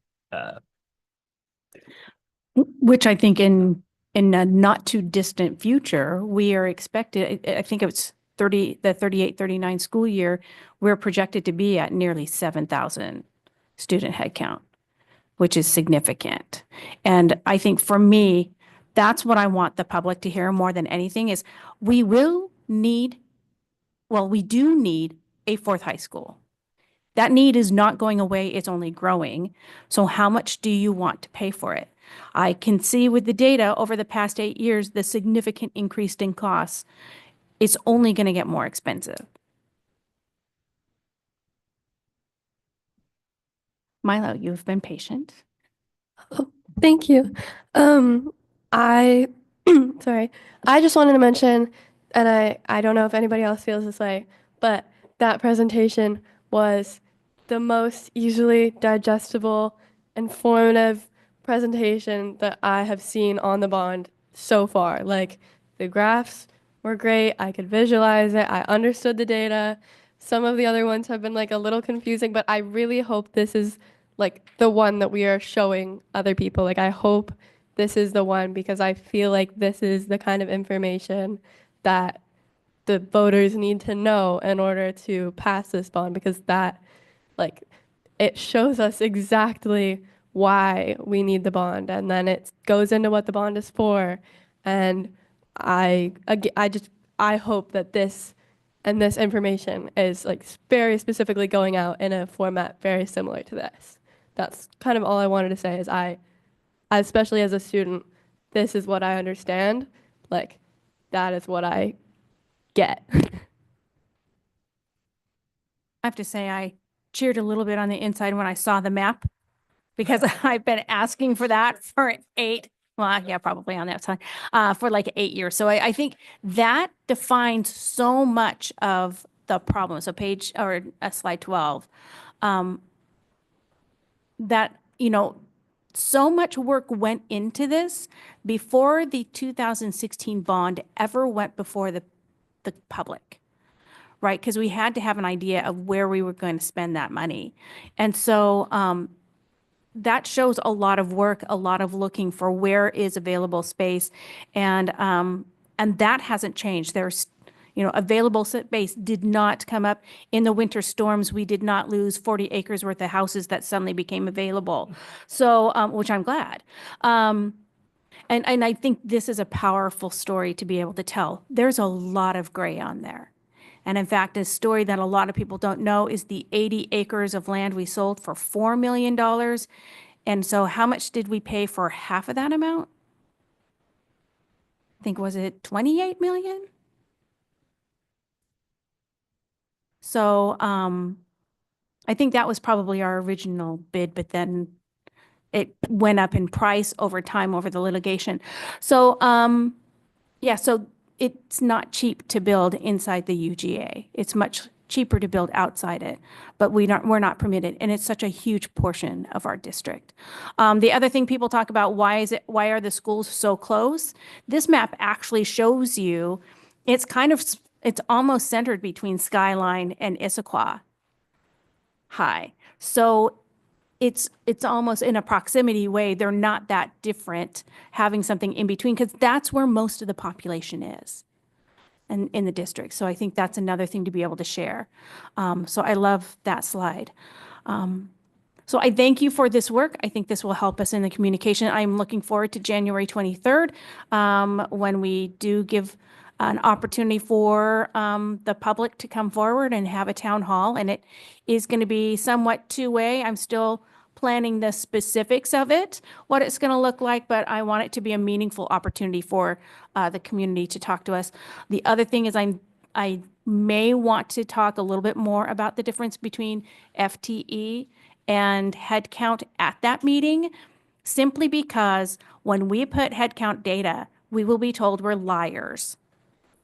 Speaker 1: Which I think in a not too distant future, we are expected, I think it's the 38-39 school year, we're projected to be at nearly 7,000 student headcount, which is significant. And I think for me, that's what I want the public to hear more than anything is we do need a fourth high school. That need is not going away, it's only growing. So how much do you want to pay for it? I can see with the data over the past 8 years, the significant increase in costs. It's only going to get more expensive. Milo, you've been patient.
Speaker 5: Oh, thank you. I sorry. I just wanted to mention, and I don't know if anybody else feels this way, but that presentation was the most easily digestible, informative presentation that I have seen on the bond so far. Like the graphs were great. I could visualize it. I understood the data. Some of the other ones have been like a little confusing, but I really hope this is like the one that we are showing other people. Like I hope this is the one because I feel like this is the kind of information that the voters need to know in order to pass this bond because that like it shows us exactly why we need the bond and then it goes into what the bond is for and I hope that this information is like very specifically going out in a format very similar to this. That's kind of all I wanted to say is especially as a student, this is what I understand. Like that is what I get.
Speaker 1: I have to say I cheered a little bit on the inside when I saw the map because I've been asking for that for probably on that side, for like 8 years. So I think that defines so much of the problem. So slide 12, that, so much work went into this before the 2016 bond ever went before the public. Right, because we had to have an idea of where we were going to spend that money. And so that shows a lot of work, a lot of looking for where is available space. And that hasn't changed. There's, available space did not come up in the winter storms. We did not lose 40 acres worth of houses that suddenly became available. So, which I'm glad. And I think this is a powerful story to be able to tell. There's a lot of gray on there. And in fact, a story that a lot of people don't know is the 80 acres of land we sold for $4 million. And so how much did we pay for half of that amount? I think, was it 28 million? So I think that was probably our original bid, but then it went up in price over time over the litigation. So so it's not cheap to build inside the UGA. It's much cheaper to build outside it, but we're not permitted, and it's such a huge portion of our district. The other thing people talk about, why are the schools so close? This map actually shows you, it's almost centered between Skyline and Issaquah High. So it's almost in a proximity way. They're not that different having something in between because that's where most of the population is and in the district. So I think that's another thing to be able to share. So I love that slide. So I thank you for this work. I think this will help us in the communication. I'm looking forward to January 23rd when we do give an opportunity for the public to come forward and have a town hall. And it is going to be somewhat two-way. I'm still planning the specifics of it, what it's going to look like, but I want it to be a meaningful opportunity for the community to talk to us. The other thing is I may want to talk a little bit more about the difference between FTE and headcount at that meeting, simply because when we put headcount data, we will be told we're liars.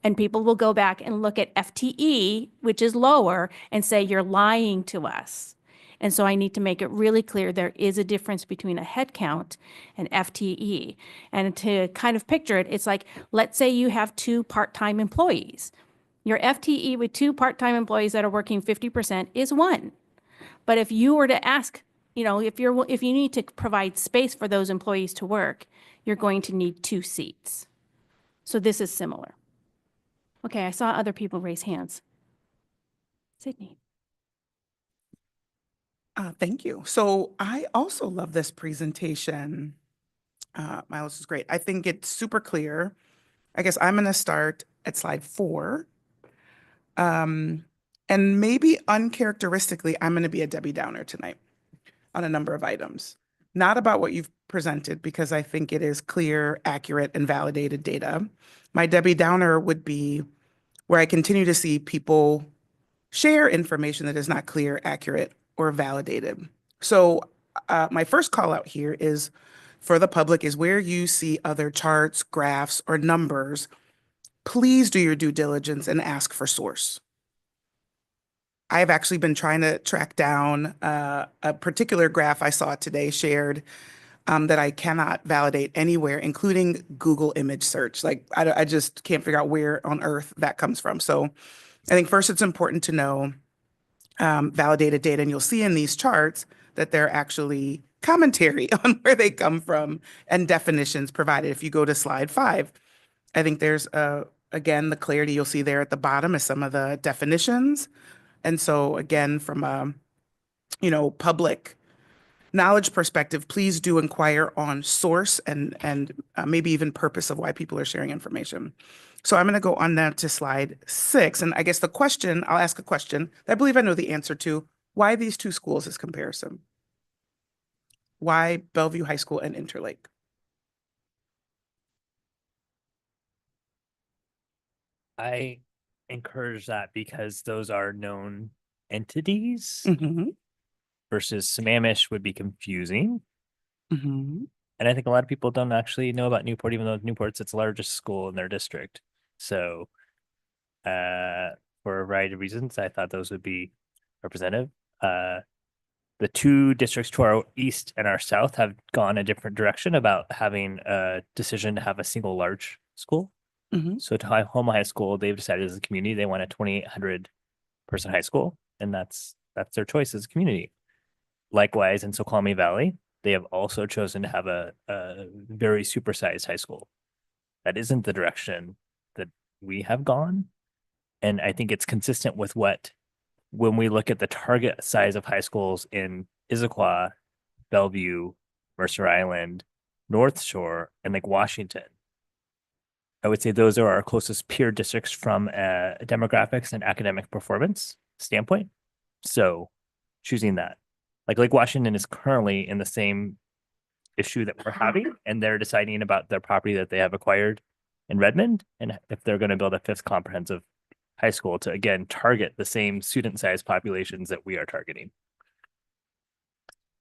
Speaker 1: And people will go back and look at FTE, which is lower, and say, you're lying to us. And so I need to make it really clear there is a difference between a head count and FTE. And to kind of picture it, it's like, let's say you have 2 part-time employees. Your FTE with 2 part-time employees that are working 50% is 1. But if you were to ask, if you need to provide space for those employees to work, you're going to need 2 seats. So this is similar. Okay, I saw other people raise hands. Sydney.
Speaker 2: Thank you. So I also love this presentation. Miles, is great. I think it's super clear. I guess I'm going to start at slide 4. And maybe uncharacteristically, I'm going to be a Debbie Downer tonight on a number of items. Not about what you've presented, because I think it is clear, accurate, and validated data. My Debbie Downer would be where I continue to see people share information that is not clear, accurate, or validated. So my first call out here is for the public is where you see other charts, graphs, or numbers, please do your due diligence and ask for source. I've actually been trying to track down a particular graph I saw today shared that I cannot validate anywhere, including Google image search. Like, I just can't figure out where on earth that comes from. So I think first it's important to know validated data, and you'll see in these charts that they're actually commentary on where they come from and definitions provided. If you go to slide 5, I think there's, again, the clarity you'll see there at the bottom is some of the definitions. And so again, from a, public knowledge perspective, please do inquire on source and maybe even purpose of why people are sharing information. So I'm going to go on now to slide 6. And I guess I'll ask a question that I believe I know the answer to. Why these 2 schools as comparison? Why Bellevue High School and Interlake?
Speaker 13: I encourage that because those are known entities
Speaker 2: Mm-hmm.
Speaker 13: versus Sammamish would be confusing.
Speaker 2: Mm-hmm.
Speaker 13: And I think a lot of people don't actually know about Newport, even though Newport's its largest school in their district. So for a variety of reasons, I thought those would be representative. The 2 districts to our east and our south have gone a different direction about having a decision to have a single large school.
Speaker 2: Mm-hmm.
Speaker 13: So to Homa High School, they've decided as a community they want a 2,800 person high school, and that's their choice as a community. Likewise, in Snoqualmie Valley, they have also chosen to have a very supersized high school. That isn't the direction that we have gone, and I think it's consistent with when we look at the target size of high schools in Issaquah, Bellevue, Mercer Island, North Shore, and Lake Washington. I would say those are our closest peer districts from a demographics and academic performance standpoint. So choosing that, like Lake Washington is currently in the same issue that we're having, and they're deciding about their property that they have acquired in Redmond, and if they're going to build a 5th comprehensive high school to, again, target the same student size populations that we are targeting.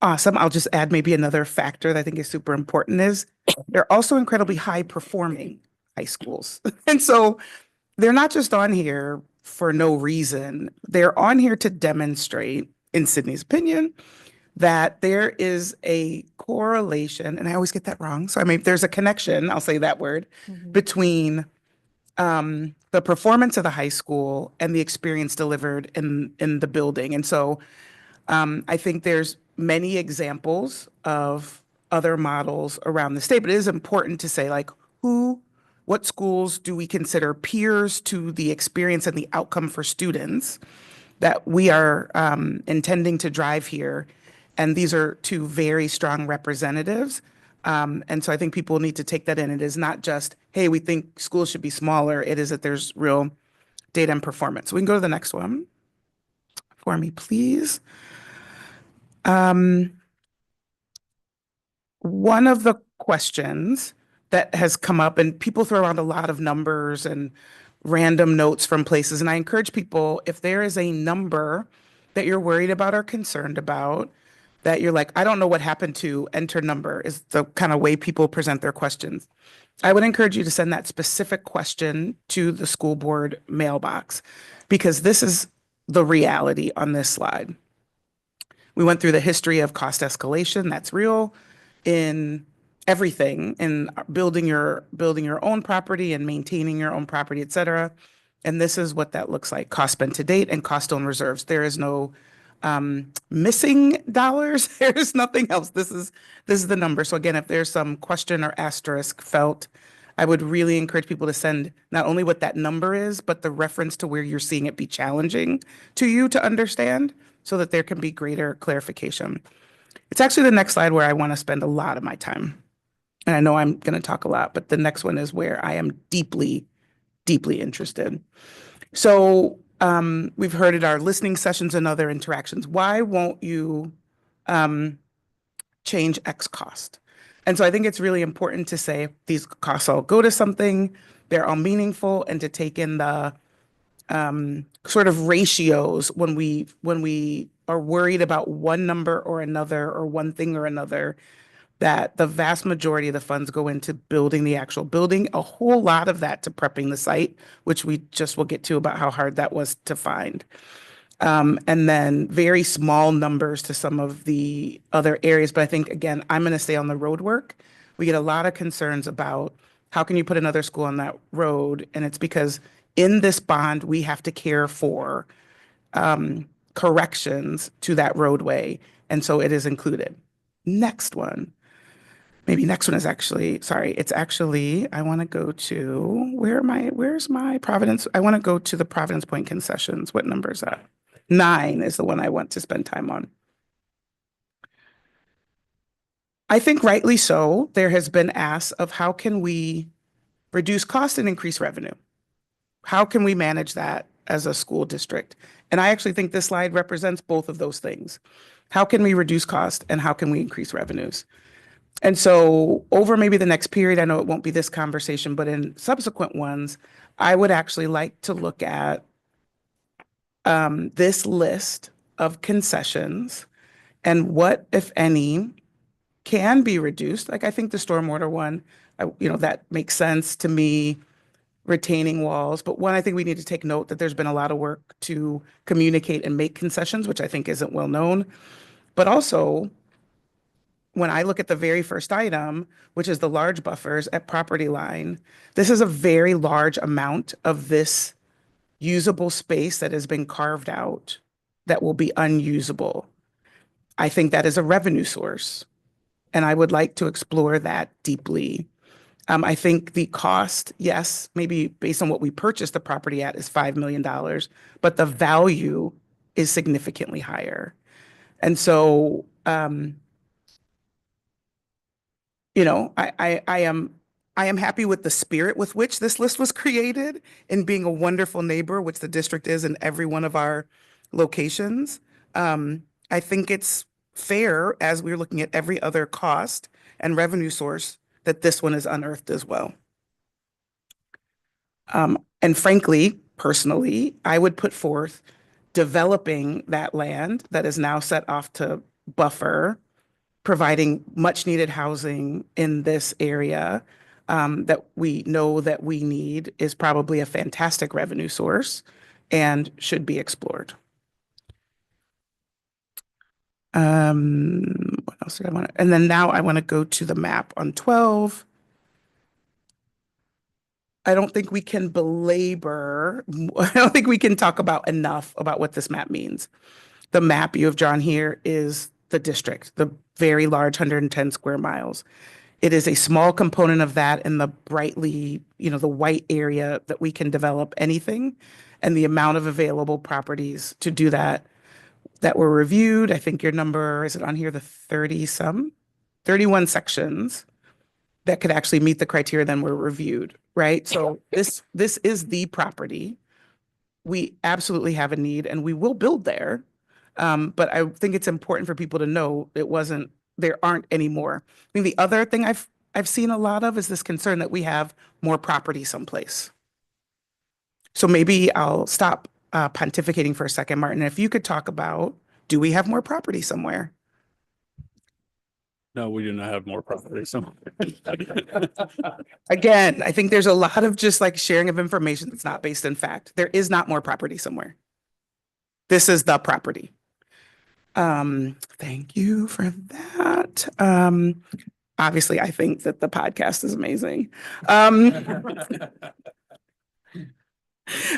Speaker 2: Awesome. I'll just add maybe another factor that I think is super important is they're also incredibly high performing high schools. And so they're not just on here for no reason. They're on here to demonstrate, in Sydney's opinion, that there is a correlation, and I always get that wrong. So there's a connection, I'll say that word, between the performance of the high school and the experience delivered in the building. And so I think there's many examples of other models around the state, but it is important to say, like, what schools do we consider peers to the experience and the outcome for students that we are intending to drive here? And these are 2 very strong representatives. And so I think people need to take that in. It is not just, hey, we think schools should be smaller. It is that there's real data and performance. So we can go to the next one for me, please. One of the questions that has come up, and people throw around a lot of numbers and random notes from places, and I encourage people, if there is a number that you're worried about or concerned about, that you're like, I don't know what happened to, enter number is the kind of way people present their questions. I would encourage you to send that specific question to the school board mailbox, because this is the reality on this slide. We went through the history of cost escalation, that's real, in everything, in building your own property and maintaining your own property, et cetera. And this is what that looks like: cost spent to date and cost owned reserves. There is no missing dollars. There's nothing else. This is the number. So again, if there's some question or asterisk felt, I would really encourage people to send not only what that number is, but the reference to where you're seeing it be challenging to you to understand, so that there can be greater clarification. It's actually the next slide where I want to spend a lot of my time. And I know I'm going to talk a lot, but the next one is where I am deeply, deeply interested. So we've heard at our listening sessions and other interactions, why won't you change X cost? And so I think it's really important to say these costs all go to something, they're all meaningful, and to take in the sort of ratios when we are worried about one number or another, or one thing or another, that the vast majority of the funds go into building the actual building, a whole lot of that to prepping the site, which we just will get to about how hard that was to find. And then very small numbers to some of the other areas. But I think, again, I'm going to stay on the road work. We get a lot of concerns about how can you put another school on that road? And it's because in this bond, we have to care for corrections to that roadway. And so it is included. Next one. Maybe next one is actually, sorry, it's actually, I want to go to, where's my Providence? I want to go to the Providence Point concessions. What number is that? 9 is the one I want to spend time on. I think rightly so, there has been asks of how can we reduce cost and increase revenue? How can we manage that as a school district? And I actually think this slide represents both of those things. How can we reduce cost and how can we increase revenues? And so over maybe the next period, I know it won't be this conversation, but in subsequent ones, I would actually like to look at this list of concessions and what, if any, can be reduced. Like I think the stormwater one, that makes sense to me, retaining walls. But one, I think we need to take note that there's been a lot of work to communicate and make concessions, which I think isn't well known. But also, when I look at the very first item, which is the large buffers at property line, this is a very large amount of this usable space that has been carved out that will be unusable. I think that is a revenue source, and I would like to explore that deeply. I think the cost, yes, maybe based on what we purchased the property at, is $5 million, but the value is significantly higher. And so, I am happy with the spirit with which this list was created, in being a wonderful neighbor, which the district is in every one of our locations. I think it's fair, as we're looking at every other cost and revenue source, that this one is unearthed as well. And frankly, personally, I would put forth developing that land that is now set off to buffer, providing much needed housing in this area that we know that we need, is probably a fantastic revenue source and should be explored. What else did I want to, and then now I want to go to the map on 12. I don't think we can belabor, I don't think we can talk about enough about what this map means. The map you have drawn here is the district, the very large 110 square miles. It is a small component of that in the brightly, the white area that we can develop anything, and the amount of available properties to do that were reviewed. I think your number, is it on here, the 31 sections that could actually meet the criteria then were reviewed, right? So this is the property. We absolutely have a need and we will build there. But I think it's important for people to know there aren't any more. I think the other thing I've seen a lot of is this concern that we have more property someplace. So maybe I'll stop pontificating for a second, Martin. If you could talk about, do we have more property somewhere?
Speaker 10: No, we do not have more property. So
Speaker 2: again, I think there's a lot of just like sharing of information that's not based in fact. There is not more property somewhere. This is the property. Thank you for that. Obviously, I think that the podcast is amazing.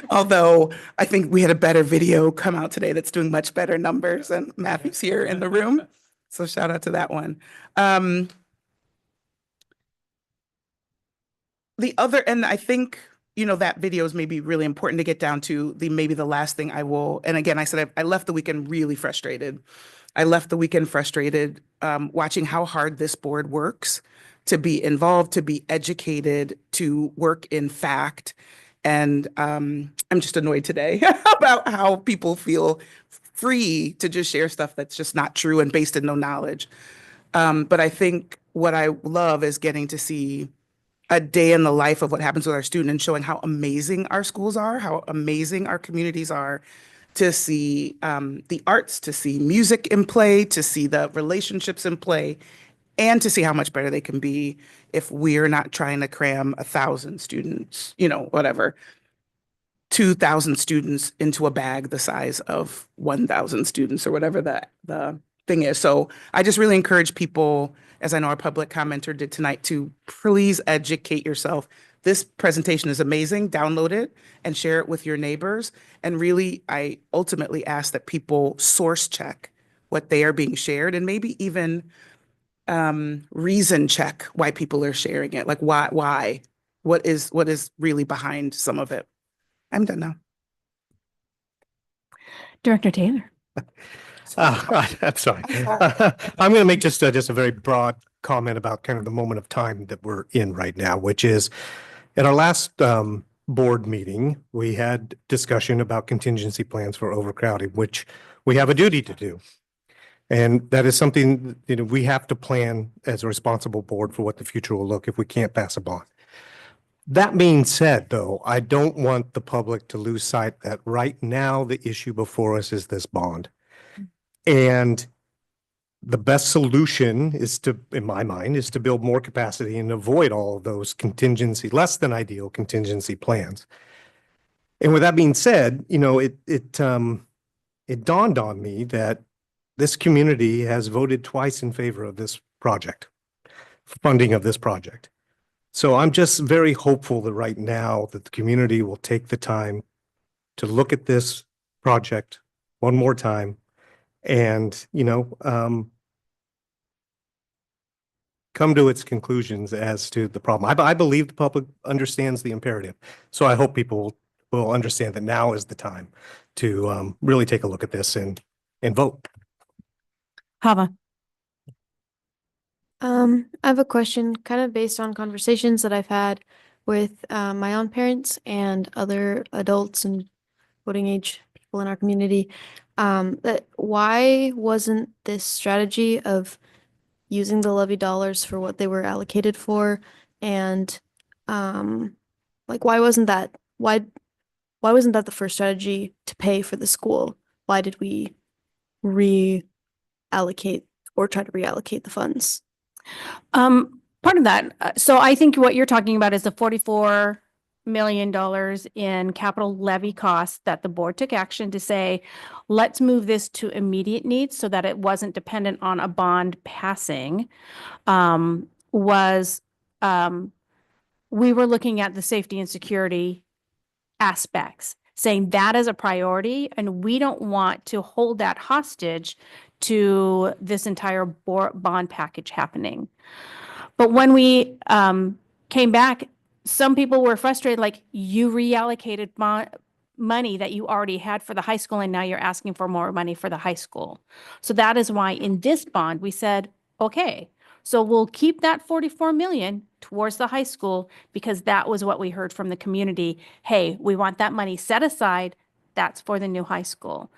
Speaker 2: Although I think we had a better video come out today that's doing much better numbers, and Matthew's here in the room. So shout out to that one. The other, and I think, you know, that video is maybe really important to get down to maybe the last thing I will, and again, I said I left the weekend really frustrated. I left the weekend frustrated watching how hard this board works to be involved, to be educated, to work in fact. And I'm just annoyed today about how people feel free to just share stuff that's just not true and based in no knowledge. But I think what I love is getting to see a day in the life of what happens with our student and showing how amazing our schools are, how amazing our communities are, to see the arts, to see music in play, to see the relationships in play, and to see how much better they can be if we're not trying to cram 1,000 students, you know, whatever, 2,000 students into a bag the size of 1,000 students or whatever the thing is. So I just really encourage people, as I know our public commenter did tonight, to please educate yourself. This presentation is amazing. Download it and share it with your neighbors. And really, I ultimately ask that people source check what they are being shared, and maybe even reason check why people are sharing it. Like why? What is really behind some of it? I'm done now.
Speaker 1: Director Taylor.
Speaker 8: I'm sorry. I'm going to make just a very broad comment about kind of the moment of time that we're in right now, which is at our last board meeting, we had discussion about contingency plans for overcrowding, which we have a duty to do. And that is something, you know, we have to plan as a responsible board for what the future will look if we can't pass a bond. That being said, though, I don't want the public to lose sight that right now the issue before us is this bond. And the best solution is to, in my mind, is to build more capacity and avoid all of those contingency, less than ideal contingency plans. And with that being said, you know, it dawned on me that this community has voted twice in favor of this project, funding of this project. So I'm just very hopeful that right now that the community will take the time to look at this project one more time and, you know, come to its conclusions as to the problem. I believe the public understands the imperative. So I hope people will understand that now is the time to really take a look at this and vote.
Speaker 1: Hava.
Speaker 3: I have a question kind of based on conversations that I've had with my own parents and other adults and voting age people in our community. That why wasn't this strategy of using the levy dollars for what they were allocated for, and like why wasn't that the first strategy to pay for the school? Why did we reallocate or try to reallocate the funds?
Speaker 1: Part of that. So I think what you're talking about is the $44 million in capital levy costs that the board took action to say, let's move this to immediate needs so that it wasn't dependent on a bond passing. We were looking at the safety and security aspects, saying that is a priority, and we don't want to hold that hostage to this entire bond package happening. But when we came back, some people were frustrated, like, you reallocated money that you already had for the high school, and now you're asking for more money for the high school. So that is why in this bond, we said, okay, so we'll keep that 44 million towards the high school, because that was what we heard from the community. Hey, we want that money set aside. That's for the new high school.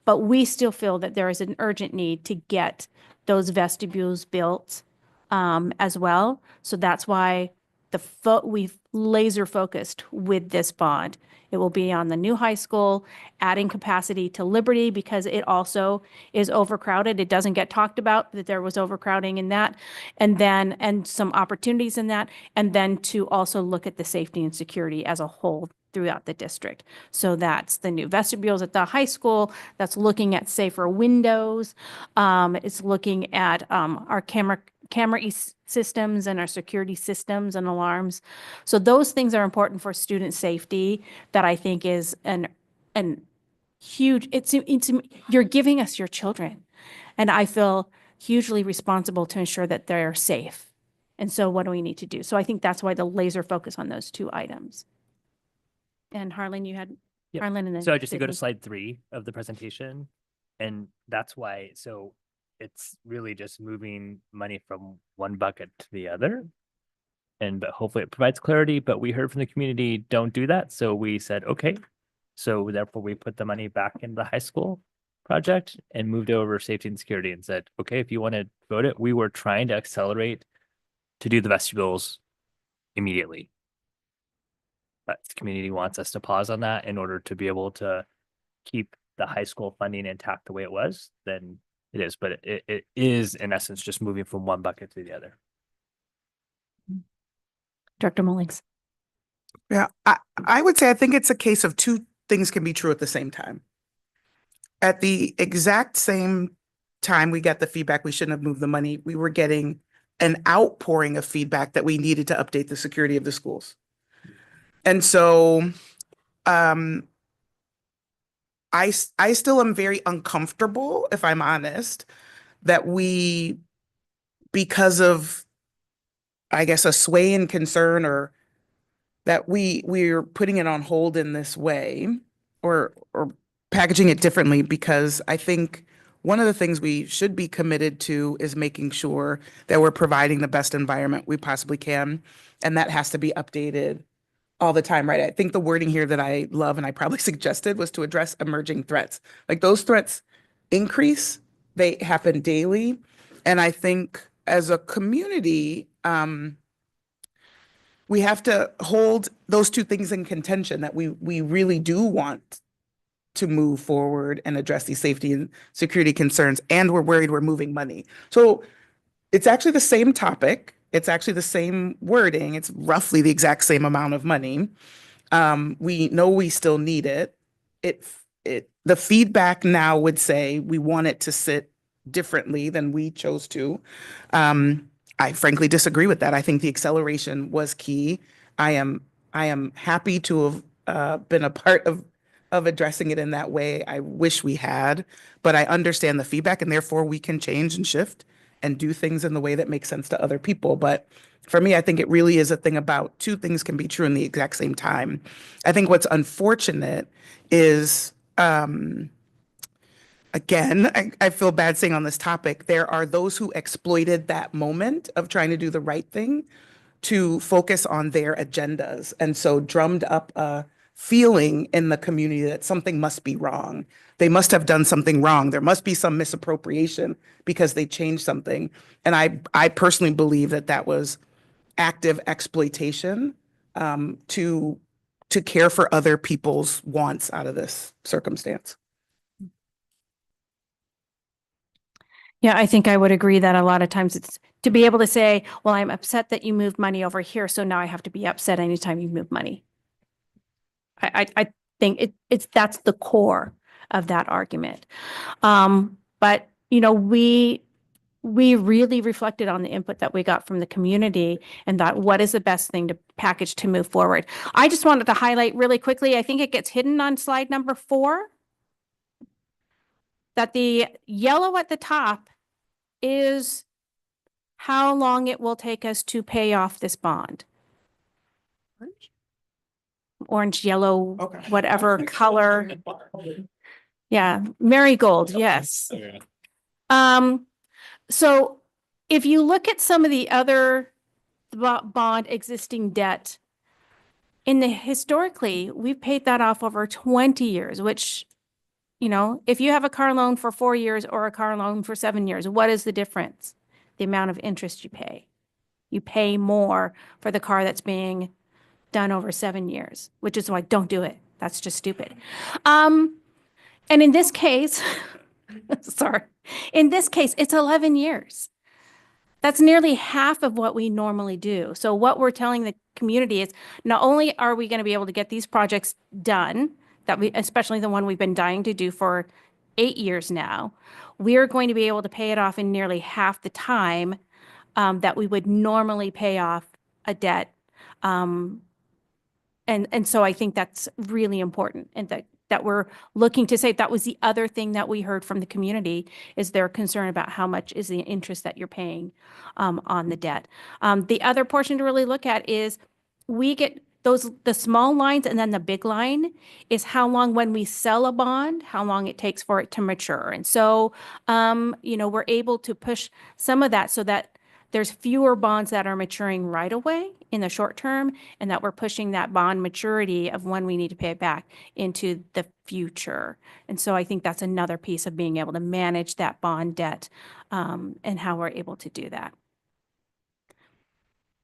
Speaker 1: But we still feel that there is an urgent need to get those vestibules built as well. So that's why we've laser focused with this bond. It will be on the new high school, adding capacity to Liberty because it also is overcrowded. It doesn't get talked about that there was overcrowding in that, and some opportunities in that, and then to also look at the safety and security as a whole throughout the district. So that's the new vestibules at the high school. That's looking at safer windows. It's looking at our camera systems and our security systems and alarms. So those things are important for student safety. That I think is an huge. It's you're giving us your children, and I feel hugely responsible to ensure that they're safe. And so what do we need to do? So I think that's why the laser focus on those two items. And Harlan, you had
Speaker 13: Yep.
Speaker 1: Harlan and then
Speaker 13: So just to go to
Speaker 1: Sydney.
Speaker 13: slide 3 of the presentation, and that's why, so it's really just moving money from one bucket to the other. But hopefully it provides clarity, but we heard from the community, don't do that. So we said, okay. So therefore we put the money back into the high school project and moved over safety and security and said, okay, if you want to vote it, we were trying to accelerate to do the vestibules immediately. But the community wants us to pause on that in order to be able to keep the high school funding intact the way it was, then it is. But it is in essence just moving from one bucket to the other.
Speaker 1: Dr. Mullings.
Speaker 2: Yeah, I would say I think it's a case of two things can be true at the same time. At the exact same time we got the feedback we shouldn't have moved the money, we were getting an outpouring of feedback that we needed to update the security of the schools. And so I still am very uncomfortable, if I'm honest, that we, because of, I guess, a sway in concern, or that we're putting it on hold in this way, or packaging it differently, because I think one of the things we should be committed to is making sure that we're providing the best environment we possibly can. And that has to be updated all the time, right? I think the wording here that I love and I probably suggested was to address emerging threats. Like, those threats increase, they happen daily. And I think as a community, we have to hold those two things in contention, that we really do want to move forward and address these safety and security concerns, and we're worried we're moving money. So it's actually the same topic. It's actually the same wording. It's roughly the exact same amount of money. We know we still need it. The feedback now would say we want it to sit differently than we chose to. I frankly disagree with that. I think the acceleration was key. I am happy to have been a part of addressing it in that way. I wish we had, but I understand the feedback, and therefore we can change and shift and do things in the way that makes sense to other people. But for me, I think it really is a thing about two things can be true in the exact same time. I think what's unfortunate is, again, I feel bad saying on this topic, there are those who exploited that moment of trying to do the right thing to focus on their agendas. And so drummed up a feeling in the community that something must be wrong. They must have done something wrong. There must be some misappropriation because they changed something. And I personally believe that that was active exploitation to care for other people's wants out of this circumstance.
Speaker 1: Yeah, I think I would agree that a lot of times it's to be able to say, well, I'm upset that you moved money over here, so now I have to be upset anytime you move money. I think that's the core of that argument. But we really reflected on the input that we got from the community and thought, what is the best thing to package to move forward? I just wanted to highlight really quickly, I think it gets hidden on slide number 4, that the yellow at the top is how long it will take us to pay off this bond. Orange, yellow,
Speaker 2: Okay.
Speaker 1: whatever color. Yeah, marigold, yes. So if you look at some of the other bond existing debt, historically, we've paid that off over 20 years, which, if you have a car loan for 4 years or a car loan for 7 years, what is the difference? The amount of interest you pay. You pay more for the car that's being done over 7 years, which is why don't do it. That's just stupid. And in this case, sorry, in this case, it's 11 years. That's nearly half of what we normally do. So what we're telling the community is not only are we going to be able to get these projects done, especially the one we've been dying to do for 8 years now, we're going to be able to pay it off in nearly half the time that we would normally pay off a debt. And so I think that's really important, and that we're looking to save. That was the other thing that we heard from the community, is their concern about how much is the interest that you're paying on the debt. The other portion to really look at is we get the small lines, and then the big line is how long, when we sell a bond, how long it takes for it to mature. And so, we're able to push some of that so that there's fewer bonds that are maturing right away in the short term, and that we're pushing that bond maturity of when we need to pay it back into the future. And so I think that's another piece of being able to manage that bond debt and how we're able to do that.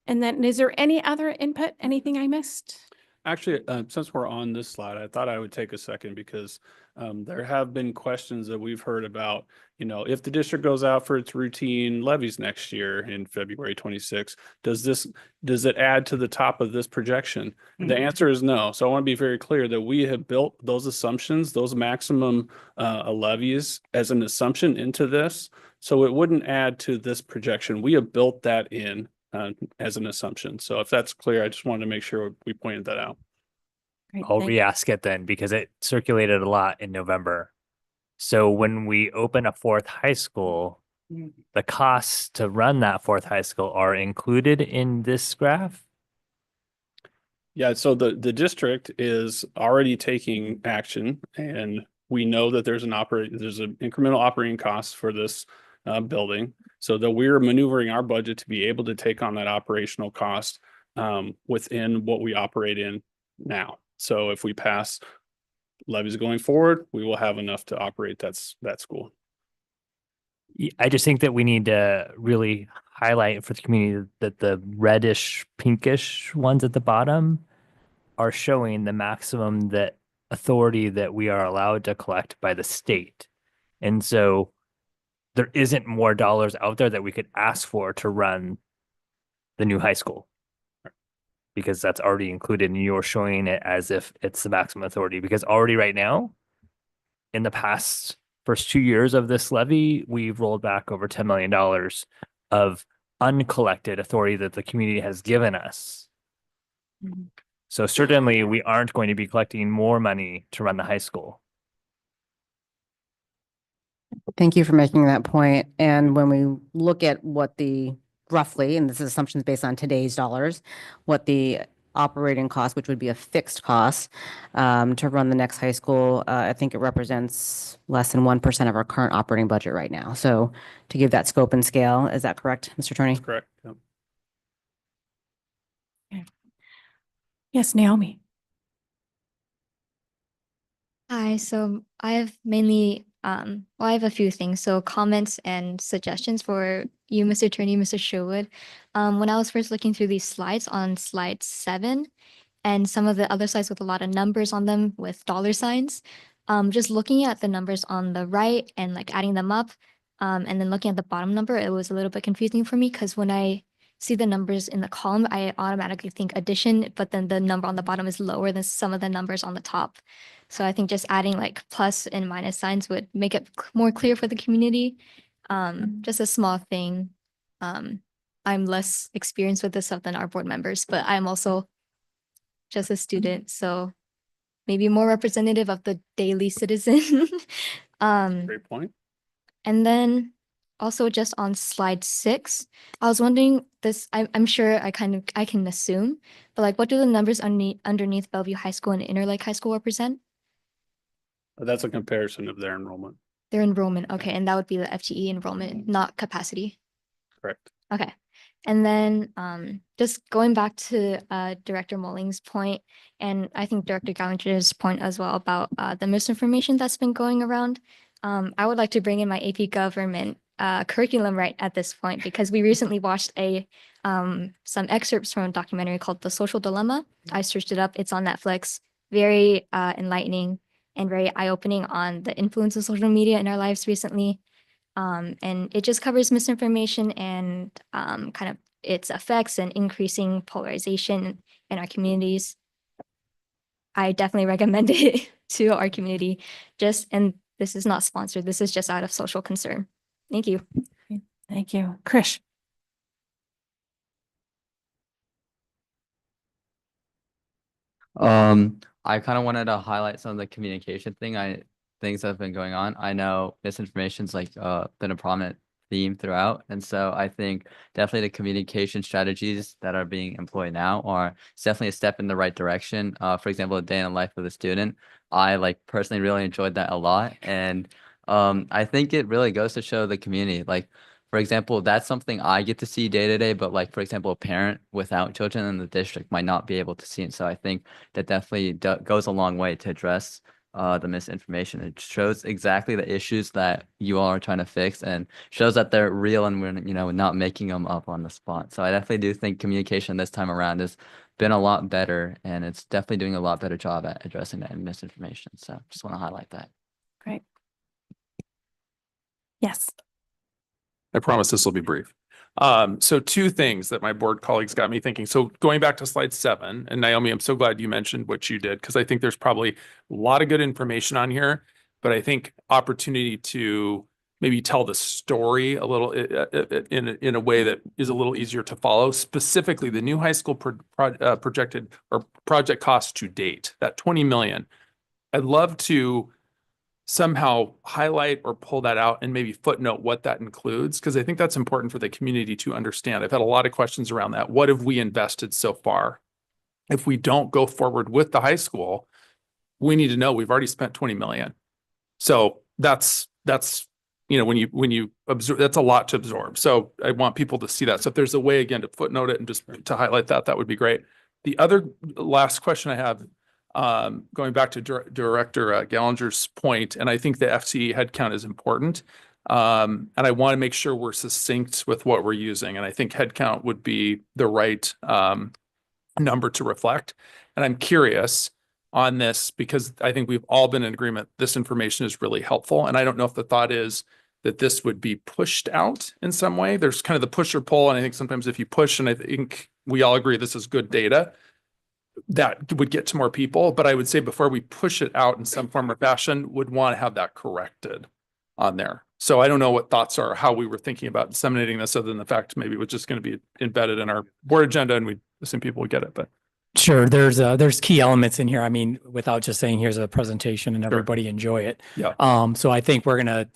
Speaker 1: And then is there any other input? Anything I missed?
Speaker 10: Actually, since we're on this slide, I thought I would take a second because there have been questions that we've heard about, if the district goes out for its routine levies next year in February 26, does it add to the top of this projection? The answer is no. So I want to be very clear that we have built those assumptions, those maximum levies as an assumption into this. So it wouldn't add to this projection. We have built that in as an assumption. So if that's clear, I just wanted to make sure we pointed that out.
Speaker 1: Great,
Speaker 13: I'll
Speaker 1: thank-
Speaker 13: re-ask it then because it circulated a lot in November. So when we open a fourth high school, the costs to run that fourth high school are included in this graph?
Speaker 10: Yeah, so the district is already taking action, and we know that there's an incremental operating cost for this building, so that we're maneuvering our budget to be able to take on that operational cost within what we operate in now. So if we pass levies going forward, we will have enough to operate that school.
Speaker 13: I just think that we need to really highlight for the community that the reddish, pinkish ones at the bottom are showing the maximum authority that we are allowed to collect by the state. And so there isn't more dollars out there that we could ask for to run the new high school, because that's already included, and you're showing it as if it's the maximum authority. Because already right now, in the past first 2 years of this levy, we've rolled back over $10 million of uncollected authority that the community has given us. So certainly we aren't going to be collecting more money to run the high school.
Speaker 4: Thank you for making that point. And when we look at what roughly, and this is assumptions based on today's dollars, what the operating cost, which would be a fixed cost to run the next high school, I think it represents less than 1% of our current operating budget right now. So to give that scope and scale, is that correct, Mr. Attorney?
Speaker 10: That's correct. Yep.
Speaker 1: Yes, Naomi.
Speaker 7: Hi, so I have mainly, I have a few things. So comments and suggestions for you, Mr. Attorney, Mr. Sherwood. When I was first looking through these slides on slide 7 and some of the other slides with a lot of numbers on them with dollar signs, just looking at the numbers on the right and like adding them up, and then looking at the bottom number, it was a little bit confusing for me because when I see the numbers in the column, I automatically think addition, but then the number on the bottom is lower than some of the numbers on the top. So I think just adding like plus and minus signs would make it more clear for the community. Just a small thing. I'm less experienced with this stuff than our board members, but I'm also just a student, so maybe more representative of the daily citizen.
Speaker 10: Great point.
Speaker 7: And then also just on slide 6, I was wondering this, I'm sure I can assume, but like what do the numbers underneath Bellevue High School and Interlake High School represent?
Speaker 10: That's a comparison of their enrollment.
Speaker 7: Their enrollment, okay, and that would be the FTE enrollment, not capacity.
Speaker 10: Correct.
Speaker 7: Okay. And then just going back to Director Molling's point, and I think Director Gallanger's point as well about the misinformation that's been going around, I would like to bring in my AP Government curriculum right at this point, because we recently watched some excerpts from a documentary called The Social Dilemma. I searched it up. It's on Netflix. Very enlightening and very eye-opening on the influence of social media in our lives recently. And it just covers misinformation and kind of its effects and increasing polarization in our communities. I definitely recommend it to our community. And this is not sponsored. This is just out of social concern. Thank you.
Speaker 1: Thank you. Krish?
Speaker 6: I kind of wanted to highlight some of the communication things that have been going on. I know misinformation's like been a prominent theme throughout, and so I think definitely the communication strategies that are being employed now are definitely a step in the right direction. For example, a day in the life of the student. I like personally really enjoyed that a lot, and I think it really goes to show the community like. For example, that's something I get to see day to day, but like, for example, a parent without children in the district might not be able to see it. So I think that definitely goes a long way to address the misinformation. It shows exactly the issues that you all are trying to fix and shows that they're real and we're, not making them up on the spot. So I definitely do think communication this time around has been a lot better and it's definitely doing a lot better job at addressing that misinformation. So just want to highlight that.
Speaker 1: Great. Yes.
Speaker 9: I promise this will be brief. So two things that my board colleagues got me thinking. So going back to slide 7, and Naomi, I'm so glad you mentioned what you did, because I think there's probably a lot of good information on here, but I think opportunity to maybe tell the story a little in a way that is a little easier to follow. Specifically, the new high school projected or project cost to date, that 20 million. I'd love to somehow highlight or pull that out and maybe footnote what that includes, because I think that's important for the community to understand. I've had a lot of questions around that. What have we invested so far? If we don't go forward with the high school, we need to know we've already spent 20 million. So that's when you absorb, that's a lot to absorb. So I want people to see that. So if there's a way again to footnote it and just to highlight that, that would be great. The other last question I have, going back to Director Gallinger's point, and I think the FTE headcount is important. And I want to make sure we're succinct with what we're using. And I think headcount would be the right number to reflect. And I'm curious on this because I think we've all been in agreement. This information is really helpful. And I don't know if the thought is that this would be pushed out in some way. There's kind of the push or pull. And I think sometimes if you push, and I think we all agree this is good data, that would get to more people. But I would say before we push it out in some form or fashion, would want to have that corrected on there. So I don't know what thoughts are, how we were thinking about disseminating this, other than the fact maybe it was just going to be embedded in our board agenda and we assume people would get it. But
Speaker 11: Sure, there's key elements in here. I mean, without just saying here's a presentation and everybody enjoy it.
Speaker 9: Yeah.
Speaker 11: So I think we're gonna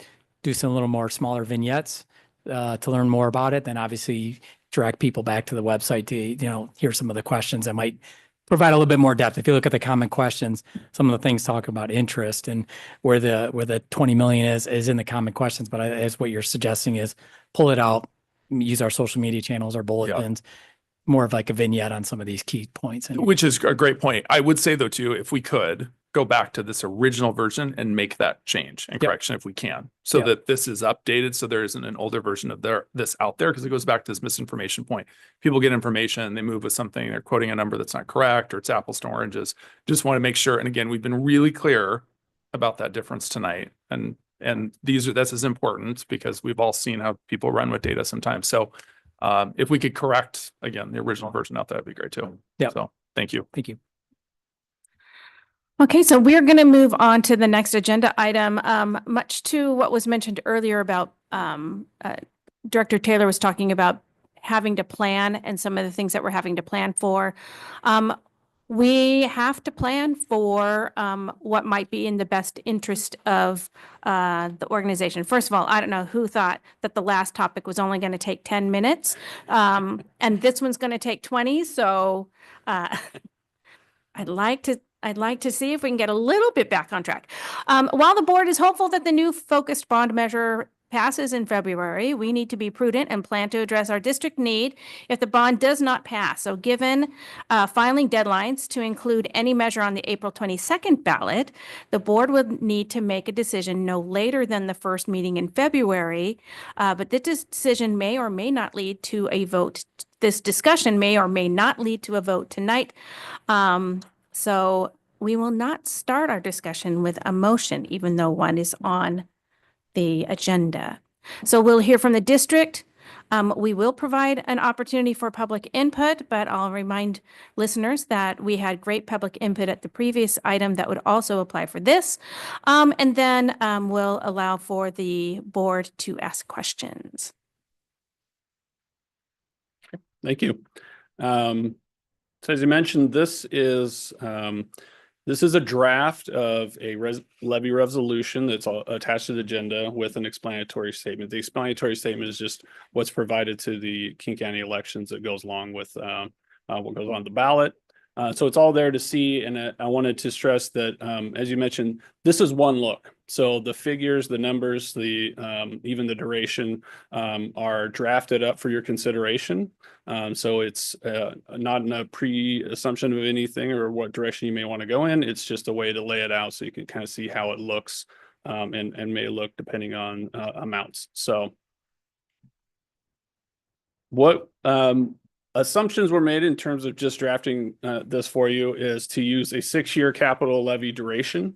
Speaker 11: do some little more smaller vignettes to learn more about it. Then obviously direct people back to the website to hear some of the questions that might provide a little bit more depth. If you look at the common questions, some of the things talk about interest and where the 20 million is in the common questions. But as what you're suggesting is pull it out, use our social media channels, our bulletins. More of like a vignette on some of these key points.
Speaker 9: Which is a great point. I would say though, too, if we could go back to this original version and make that change and correction if we can, so that this is updated. So there isn't an older version of this out there, because it goes back to this misinformation point. People get information, they move with something, they're quoting a number that's not correct, or it's apples to oranges. Just want to make sure. And again, we've been really clear about that difference tonight. And this is important because we've all seen how people run with data sometimes. So if we could correct, again, the original version out, that'd be great too.
Speaker 11: Yeah.
Speaker 9: So thank you.
Speaker 11: Thank you.
Speaker 1: Okay, so we're going to move on to the next agenda item. Much to what was mentioned earlier about Director Taylor was talking about having to plan and some of the things that we're having to plan for. We have to plan for what might be in the best interest of the organization. First of all, I don't know who thought that the last topic was only going to take 10 minutes, and this one's going to take 20. So I'd like to see if we can get a little bit back on track. While the board is hopeful that the new focused bond measure passes in February, we need to be prudent and plan to address our district need if the bond does not pass. So given filing deadlines to include any measure on the April 22nd ballot, the board would need to make a decision no later than the first meeting in February. But this decision may or may not lead to a vote. This discussion may or may not lead to a vote tonight. So we will not start our discussion with a motion, even though one is on the agenda. So we'll hear from the district. We will provide an opportunity for public input, but I'll remind listeners that we had great public input at the previous item that would also apply for this. And then we'll allow for the board to ask questions.
Speaker 10: Thank you. So as you mentioned, this is a draft of a levy resolution that's attached to the agenda with an explanatory statement. The explanatory statement is just what's provided to the King County elections that goes along with what goes on the ballot. So it's all there to see, and I wanted to stress that, as you mentioned, this is one look. So the figures, the numbers, even the duration are drafted up for your consideration. So it's not in a pre-assumption of anything or what direction you may want to go in. It's just a way to lay it out so you can kind of see how it looks and may look depending on amounts. So what assumptions were made in terms of just drafting this for you is to use a 6-year capital levy duration.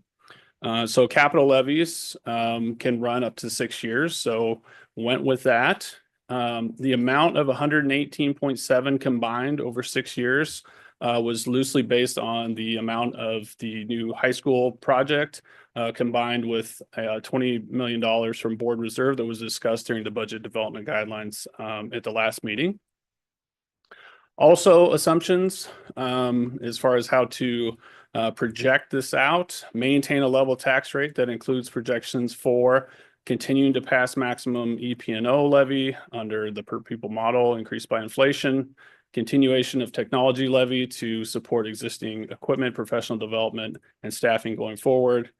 Speaker 10: So capital levies can run up to 6 years. So went with that. The amount of 118.7 combined over 6 years was loosely based on the amount of the new high school project combined with $20 million from board reserve that was discussed during the budget development guidelines at the last meeting. Also, assumptions as far as how to project this out, maintain a level tax rate that includes projections for continuing to pass maximum EP&O levy under the per pupil model increased by inflation, continuation of technology levy to support existing equipment, professional development, and staffing going forward,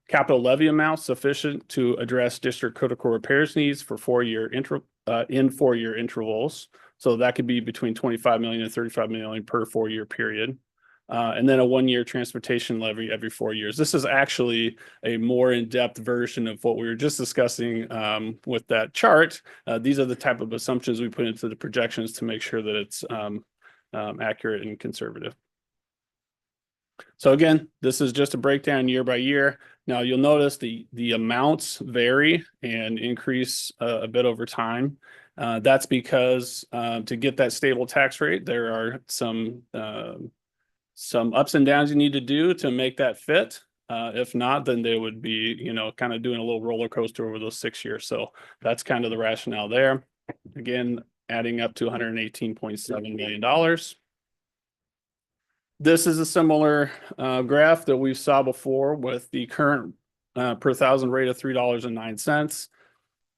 Speaker 10: capital levy amounts sufficient to address district critical repairs needs for 4-year in 4-year intervals. So that could be between 25 million and 35 million per 4-year period. And then a 1-year transportation levy every 4 years. This is actually a more in-depth version of what we were just discussing with that chart. These are the type of assumptions we put into the projections to make sure that it's accurate and conservative. So again, this is just a breakdown year by year. Now you'll notice the amounts vary and increase a bit over time. That's because to get that stable tax rate, there are some ups and downs you need to do to make that fit. If not, then they would be, kind of doing a little roller coaster over those 6 years. So that's kind of the rationale there. Again, adding up to $118.7 million. This is a similar graph that we saw before with the current per thousand rate of $3.09.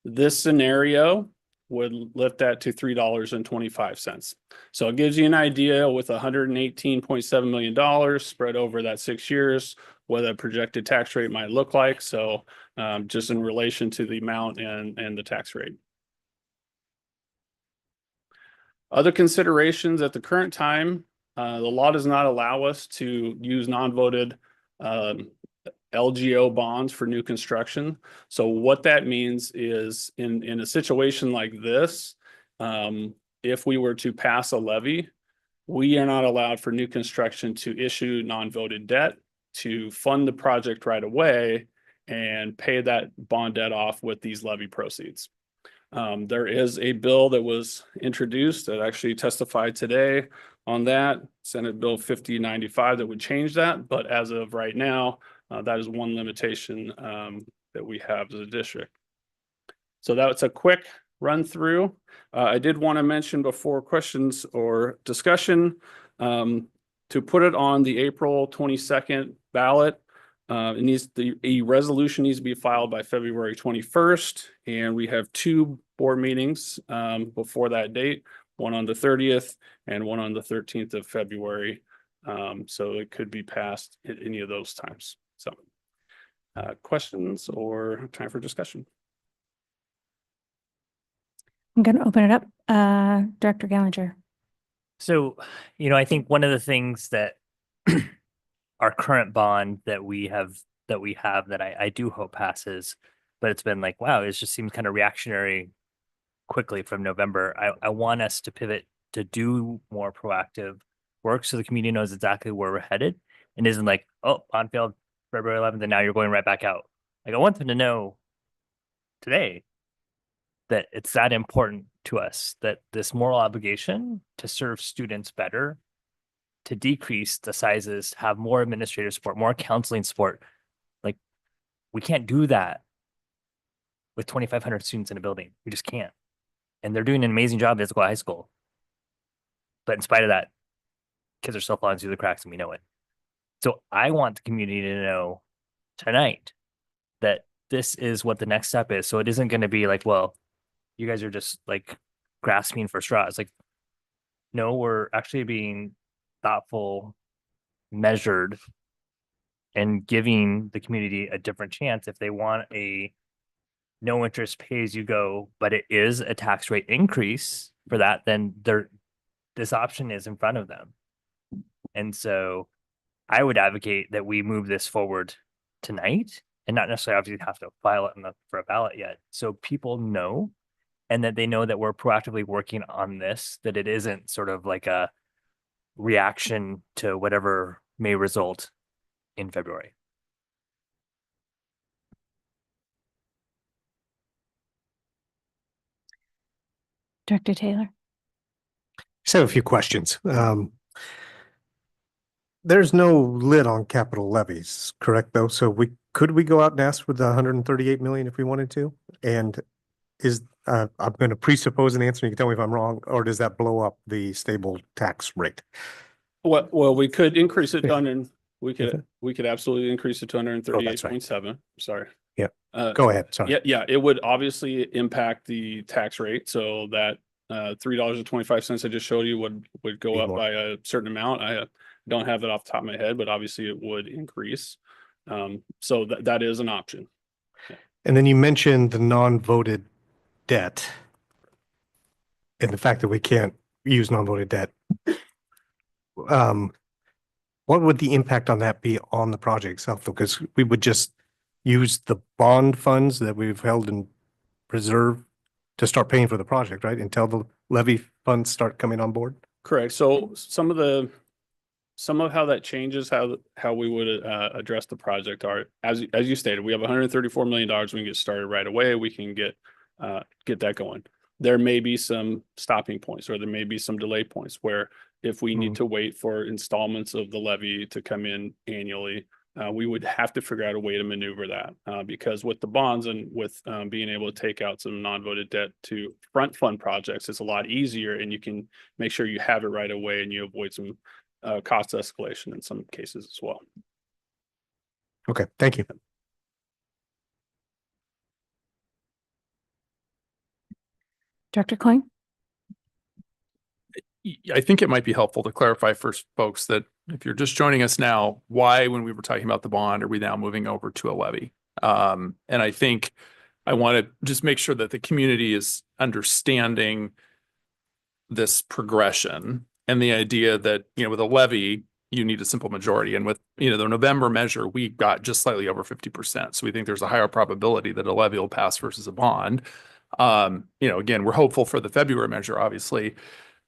Speaker 10: This scenario would lift that to $3.25. So it gives you an idea with $118.7 million spread over that 6 years, what a projected tax rate might look like. So just in relation to the amount and the tax rate. Other considerations at the current time, the law does not allow us to use non-voted LGO bonds for new construction. So what that means is in a situation like this, if we were to pass a levy, we are not allowed for new construction to issue non-voted debt to fund the project right away and pay that bond debt off with these levy proceeds. There is a bill that was introduced that actually testified today on that, Senate Bill 5095, that would change that. But as of right now, that is one limitation that we have as a district. So that's a quick run through. I did want to mention before questions or discussion to put it on the April 22nd ballot. A resolution needs to be filed by February 21st, and we have 2 board meetings before that date, one on the 30th and one on the 13th of February. So it could be passed at any of those times. So questions or time for discussion?
Speaker 1: I'm going to open it up. Director Gallinger.
Speaker 13: So, I think one of the things that our current bond that we have that I do hope passes, but it's been like, wow, it just seems kind of reactionary quickly from November. I want us to pivot to do more proactive work so the community knows exactly where we're headed and isn't like, oh, bond failed February 11th and now you're going right back out. Like I want them to know today that it's that important to us that this moral obligation to serve students better, to decrease the sizes, have more administrative support, more counseling support. Like, we can't do that with 2,500 students in a building. We just can't. And they're doing an amazing job at Issaquah High School. But in spite of that, kids are still falling through the cracks and we know it. So I want the community to know tonight that this is what the next step is. So it isn't going to be like, well, you guys are just like grasping for straws. Like, no, we're actually being thoughtful, measured, and giving the community a different chance. If they want a no interest pay as you go, but it is a tax rate increase for that, then this option is in front of them. And so I would advocate that we move this forward tonight and not necessarily obviously have to file it for a ballot yet. So people know, and that they know that we're proactively working on this, that it isn't sort of like a reaction to whatever may result in February.
Speaker 1: Director Taylor.
Speaker 8: Just have a few questions. There's no lid on capital levies, correct though? So could we go out and ask for the 138 million if we wanted to? And I'm going to presuppose an answer. You can tell me if I'm wrong, or does that blow up the stable tax rate?
Speaker 10: Well, we could increase it to we could absolutely increase it to 138.7. Sorry.
Speaker 8: Yeah. Go ahead. Sorry.
Speaker 10: Yeah. It would obviously impact the tax rate. So that $3.25 I just showed you would go up by a certain amount. I don't have that off the top of my head, but obviously it would increase. So that is an option. Yeah.
Speaker 8: And then you mentioned the non-voted debt and the fact that we can't use non-voted debt. What would the impact on that be on the project itself? Because we would just use the bond funds that we've held in reserve to start paying for the project, right? Until the levy funds start coming on board?
Speaker 10: Correct. So some of how that changes how we would address the project are, as you stated, we have $134 million. We can get started right away. We can get that going. There may be some stopping points, or there may be some delay points where if we need to wait for installments of the levy to come in annually, we would have to figure out a way to maneuver that, because with the bonds and with being able to take out some non-voted debt to front fund projects, it's a lot easier, and you can make sure you have it right away and you avoid some cost escalation in some cases as well.
Speaker 8: Okay, thank you.
Speaker 1: Dr. Coyne.
Speaker 9: I think it might be helpful to clarify first, folks, that if you're just joining us now, why, when we were talking about the bond, are we now moving over to a levy? And I think I want to just make sure that the community is understanding this progression and the idea that, with a levy, you need a simple majority. And with, the November measure, we got just slightly over 50%. So we think there's a higher probability that a levy will pass versus a bond. Again, we're hopeful for the February measure, obviously,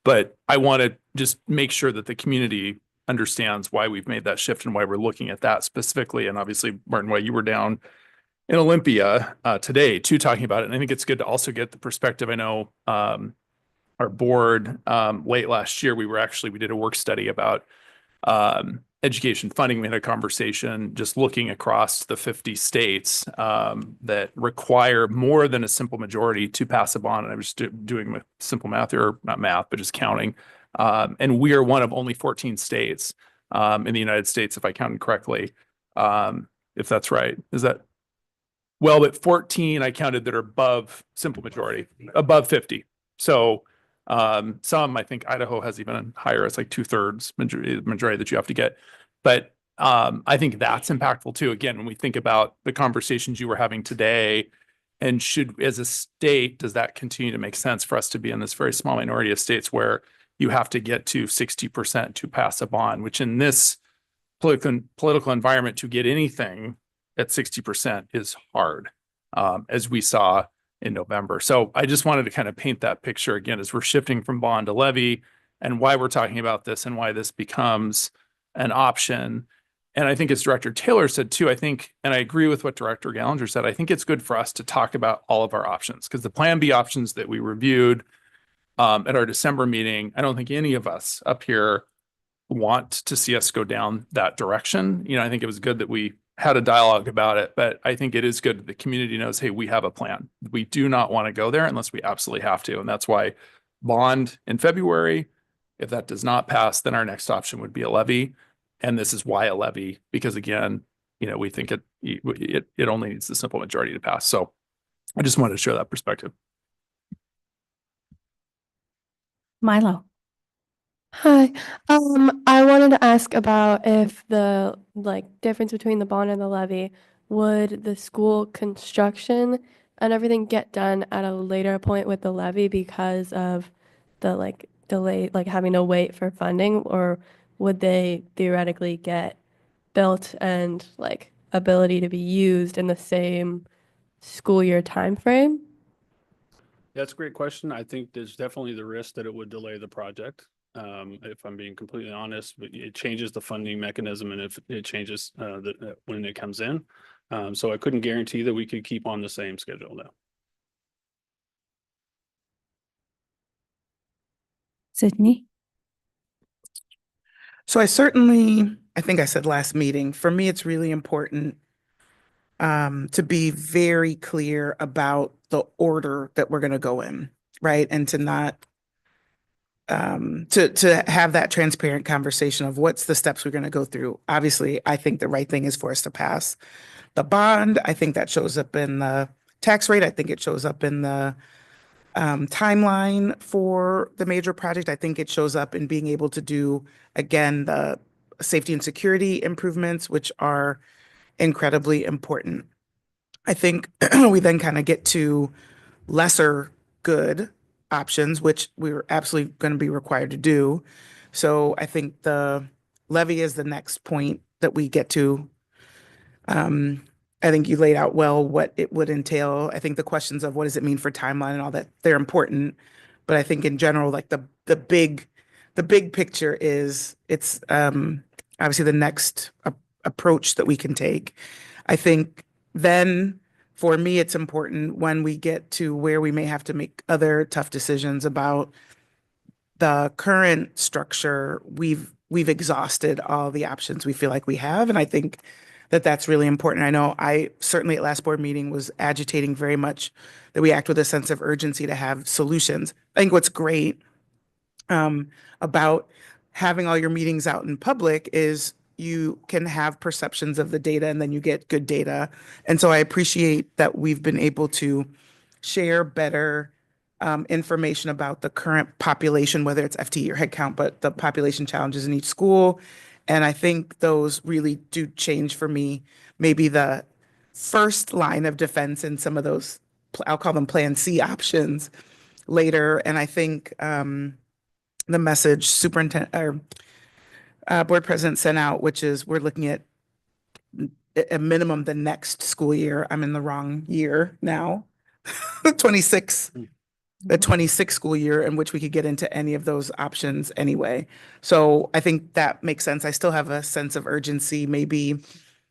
Speaker 9: but I want to just make sure that the community understands why we've made that shift and why we're looking at that specifically. And obviously, Martin, why you were down in Olympia today too, talking about it. And I think it's good to also get the perspective. I know our board late last year, we did a work study about education funding. We had a conversation just looking across the 50 states that require more than a simple majority to pass a bond. And I was doing simple math, or not math, but just counting. And we are one of only 14 states in the United States, if I counted correctly. If that's right, but 14 I counted that are above simple majority, above 50. So some, I think Idaho has even higher. It's like 2/3 majority that you have to get. But I think that's impactful too. Again, when we think about the conversations you were having today, and as a state, does that continue to make sense for us to be in this very small minority of states where you have to get to 60% to pass a bond, which in this political environment, to get anything at 60% is hard, as we saw in November. So I just wanted to kind of paint that picture again as we're shifting from bond to levy, and why we're talking about this and why this becomes an option. And I think as Director Taylor said too, I think, and I agree with what Director Gallinger said, I think it's good for us to talk about all of our options, because the Plan B options that we reviewed at our December meeting, I don't think any of us up here want to see us go down that direction. I think it was good that we had a dialogue about it, but I think it is good that the community knows, hey, we have a plan. We do not want to go there unless we absolutely have to. And that's why bond in February. If that does not pass, then our next option would be a levy. And this is why a levy, because again, we think it only needs the simple majority to pass. So I just wanted to share that perspective.
Speaker 1: Milo.
Speaker 5: Hi. I wanted to ask about if the difference between the bond and the levy, would the school construction and everything get done at a later point with the levy because of the delay, having to wait for funding, or would they theoretically get built and ability to be used in the same school year time frame?
Speaker 10: That's a great question. I think there's definitely the risk that it would delay the project. If I'm being completely honest, but it changes the funding mechanism, and if it changes when it comes in. So I couldn't guarantee that we could keep on the same schedule now.
Speaker 1: Sydney.
Speaker 2: So I think I said last meeting, for me, it's really important to be very clear about the order that we're going to go in, right? And to not, to have that transparent conversation of what's the steps we're going to go through. Obviously, I think the right thing is for us to pass the bond. I think that shows up in the tax rate. I think it shows up in the timeline for the major project. I think it shows up in being able to do, again, the safety and security improvements, which are incredibly important. I think we then kind of get to lesser good options, which we're absolutely going to be required to do. So I think the levy is the next point that we get to. I think you laid out well what it would entail. I think the questions of what does it mean for timeline and all that, they're important. But I think in general, the big picture is it's obviously the next approach that we can take. I think then for me, it's important when we get to where we may have to make other tough decisions about the current structure, we've exhausted all the options we feel like we have. And I think that that's really important. I know I certainly at last board meeting was agitating very much that we act with a sense of urgency to have solutions. I think what's great about having all your meetings out in public is you can have perceptions of the data and then you get good data. And so I appreciate that we've been able to share better information about the current population, whether it's FTE or headcount, but the population challenges in each school. And I think those really do change for me, maybe the first line of defense in some of those, I'll call them Plan C options later. And I think the message superintendent or board president sent out, which is we're looking at a minimum the next school year. I'm in the wrong year now, 26. The 26 school year in which we could get into any of those options anyway. So I think that makes sense. I still have a sense of urgency, maybe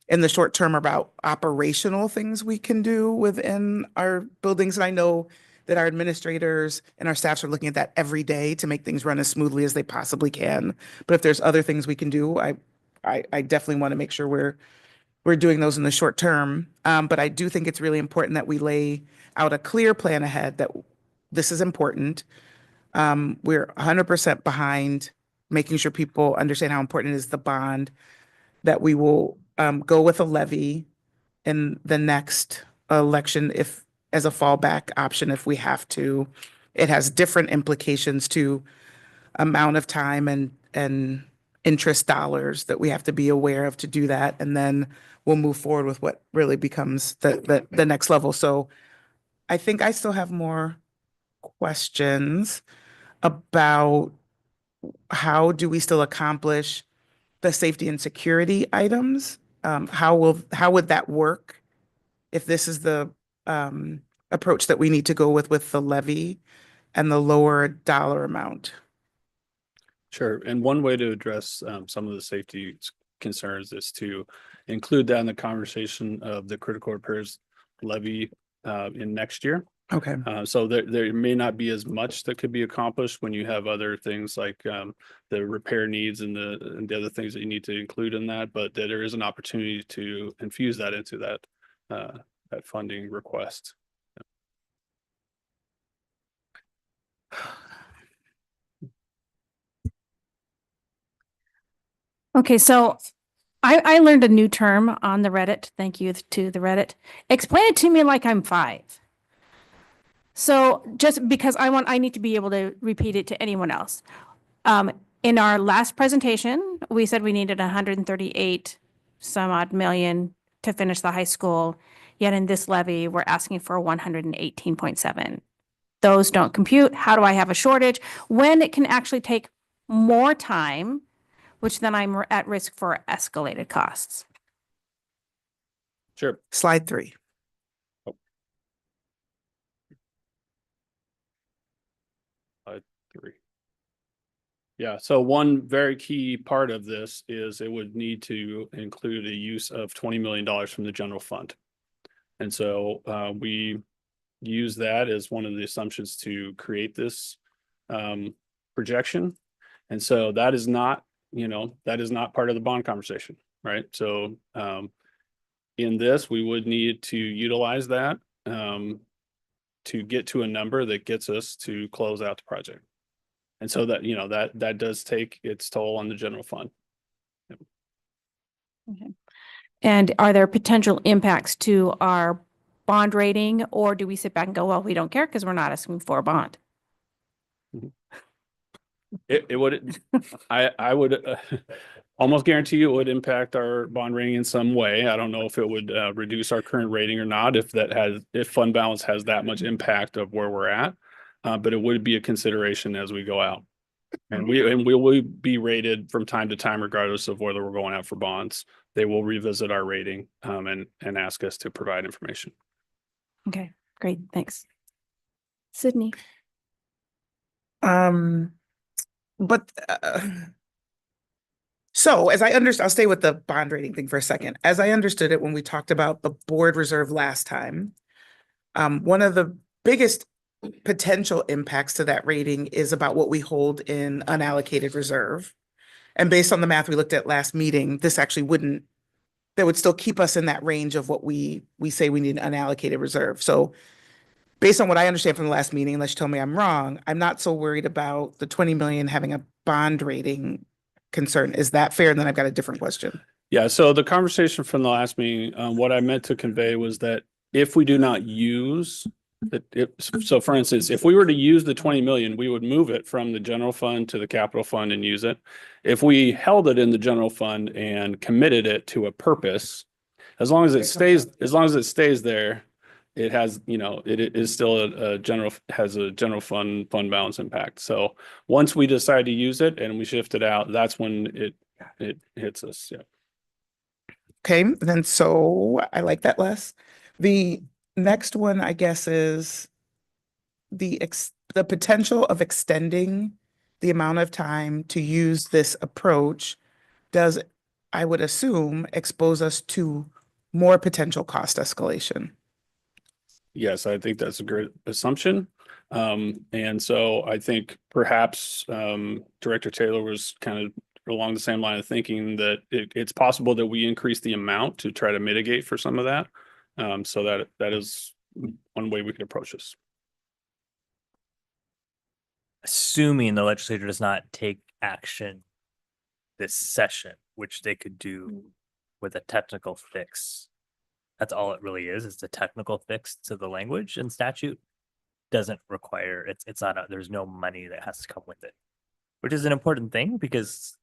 Speaker 2: in the short term, about operational things we can do within our buildings. And I know that our administrators and our staffs are looking at that every day to make things run as smoothly as they possibly can. But if there's other things we can do, I definitely want to make sure we're doing those in the short term. But I do think it's really important that we lay out a clear plan ahead that this is important. We're 100% behind making sure people understand how important it is, the bond, that we will go with a levy in the next election if as a fallback option if we have to. It has different implications to amount of time and interest dollars that we have to be aware of to do that. And then we'll move forward with what really becomes the next level. So I think I still have more questions about how do we still accomplish the safety and security items? How would that work if this is the approach that we need to go with the levy and the lower dollar amount?
Speaker 10: Sure. And one way to address some of the safety concerns is to include that in the conversation of the critical repairs levy in next year.
Speaker 2: Okay.
Speaker 10: So there may not be as much that could be accomplished when you have other things like the repair needs and the other things that you need to include in that, but that there is an opportunity to infuse that into that funding request.
Speaker 1: Okay, so I learned a new term on the Reddit. Thank you to the Reddit. Explain it to me like I'm 5. So just because I need to be able to repeat it to anyone else. In our last presentation, we said we needed 138 some odd million to finish the high school. Yet in this levy, we're asking for 118.7. Those don't compute. How do I have a shortage when it can actually take more time, which then I'm at risk for escalated costs?
Speaker 10: Sure.
Speaker 2: Slide 3.
Speaker 10: Three. Yeah, so one very key part of this is it would need to include a use of $20 million from the general fund. And so we use that as one of the assumptions to create this projection. And so that is not, that is not part of the bond conversation, right? So in this, we would need to utilize that to get to a number that gets us to close out the project. And so that, that does take its toll on the general fund. Yep.
Speaker 1: Okay. And are there potential impacts to our bond rating, or do we sit back and go, well, we don't care because we're not asking for a bond?
Speaker 10: It would, I would almost guarantee you it would impact our bond rating in some way. I don't know if it would reduce our current rating or not, if fund balance has that much impact of where we're at. But it would be a consideration as we go out. And we will be rated from time to time, regardless of whether we're going out for bonds. They will revisit our rating and ask us to provide information.
Speaker 1: Okay, great. Thanks.
Speaker 3: Sydney.
Speaker 2: But so as I understand, I'll stay with the bond rating thing for a second. As I understood it, when we talked about the board reserve last time, one of the biggest potential impacts to that rating is about what we hold in unallocated reserve. And based on the math we looked at last meeting, this actually that would still keep us in that range of what we say we need an unallocated reserve. So based on what I understand from the last meeting, unless you tell me I'm wrong, I'm not so worried about the 20 million having a bond rating concern. Is that fair? And then I've got a different question.
Speaker 10: Yeah, so the conversation from the last meeting, what I meant to convey was that if we do not use so for instance, if we were to use the 20 million, we would move it from the general fund to the capital fund and use it. If we held it in the general fund and committed it to a purpose, as long as it stays there, it has, it is still a general fund balance impact. So once we decide to use it and we shift it out, that's when it hits us. Yeah.
Speaker 2: Okay, then so I like that less. The next one, I guess, is the potential of extending the amount of time to use this approach does, I would assume, expose us to more potential cost escalation.
Speaker 10: Yes, I think that's a great assumption. And so I think perhaps Director Taylor was kind of along the same line of thinking that it's possible that we increase the amount to try to mitigate for some of that. So that is one way we could approach this.
Speaker 13: Assuming the legislature does not take action this session, which they could do with a technical fix. That's all it really is. It's a technical fix to the language, and statute doesn't require it's not there's no money that has to come with it, which is an important thing because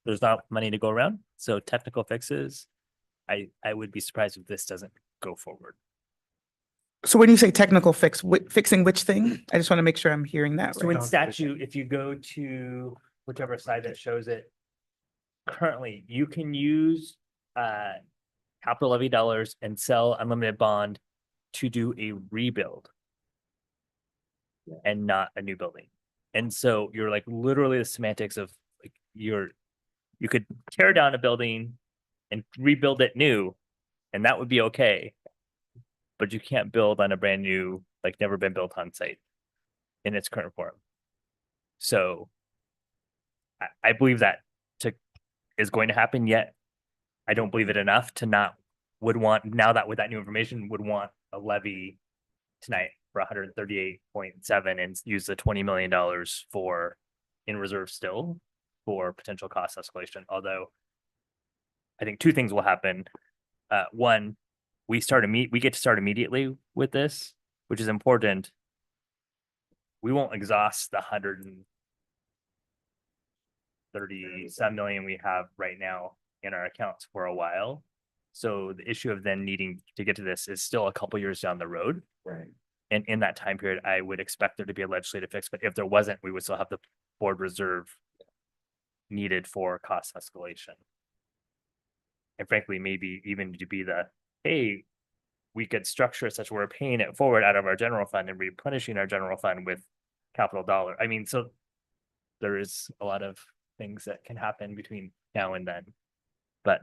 Speaker 13: there's not money to go around. So technical fixes, I would be surprised if this doesn't go forward.
Speaker 2: So when you say technical fix, fixing which thing? I just want to make sure I'm hearing that
Speaker 13: So
Speaker 2: right.
Speaker 13: in statute, if you go to whichever side that shows it, currently you can use capital levy dollars and sell unlimited bond to do a rebuild and not a new building. And so you're like literally the semantics of like you're You could tear down a building and rebuild it new, and that would be okay. But you can't build on a brand new, like never been built on site in its current form. So I believe that is going to happen, yet I don't believe it enough to not would want, now that with that new information, would want a levy tonight for 138.7 and use the $20 million for in reserve still for potential cost escalation. Although I think two things will happen. One, we get to start immediately with this, which is important. We won't exhaust the 137 million we have right now in our accounts for a while. So the issue of then needing to get to this is still a couple years down the road.
Speaker 2: Right.
Speaker 13: And in that time period, I would expect there to be a legislative fix, but if there wasn't, we would still have the board reserve needed for cost escalation. And frankly, maybe even to be the, hey, we could structure it such we're paying it forward out of our general fund and replenishing our general fund with capital dollar. I mean, so there is a lot of things that can happen between now and then. But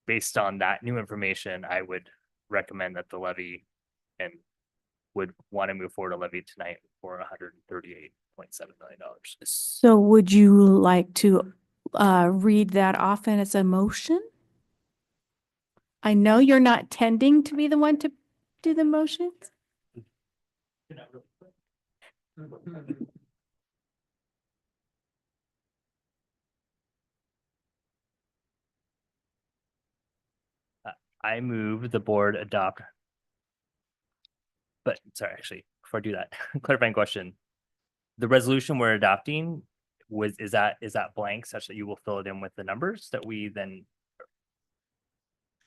Speaker 13: based on that new information, I would recommend that the levy and would want to move forward a levy tonight for $138.7 million.
Speaker 1: So would you like to read that off as a motion? I know you're not tending to be the one to do the motions.
Speaker 13: I move the board adopt. But sorry, actually, before I do that, clarifying question. The resolution we're adopting is that blank such that you will fill it in with the numbers that we then.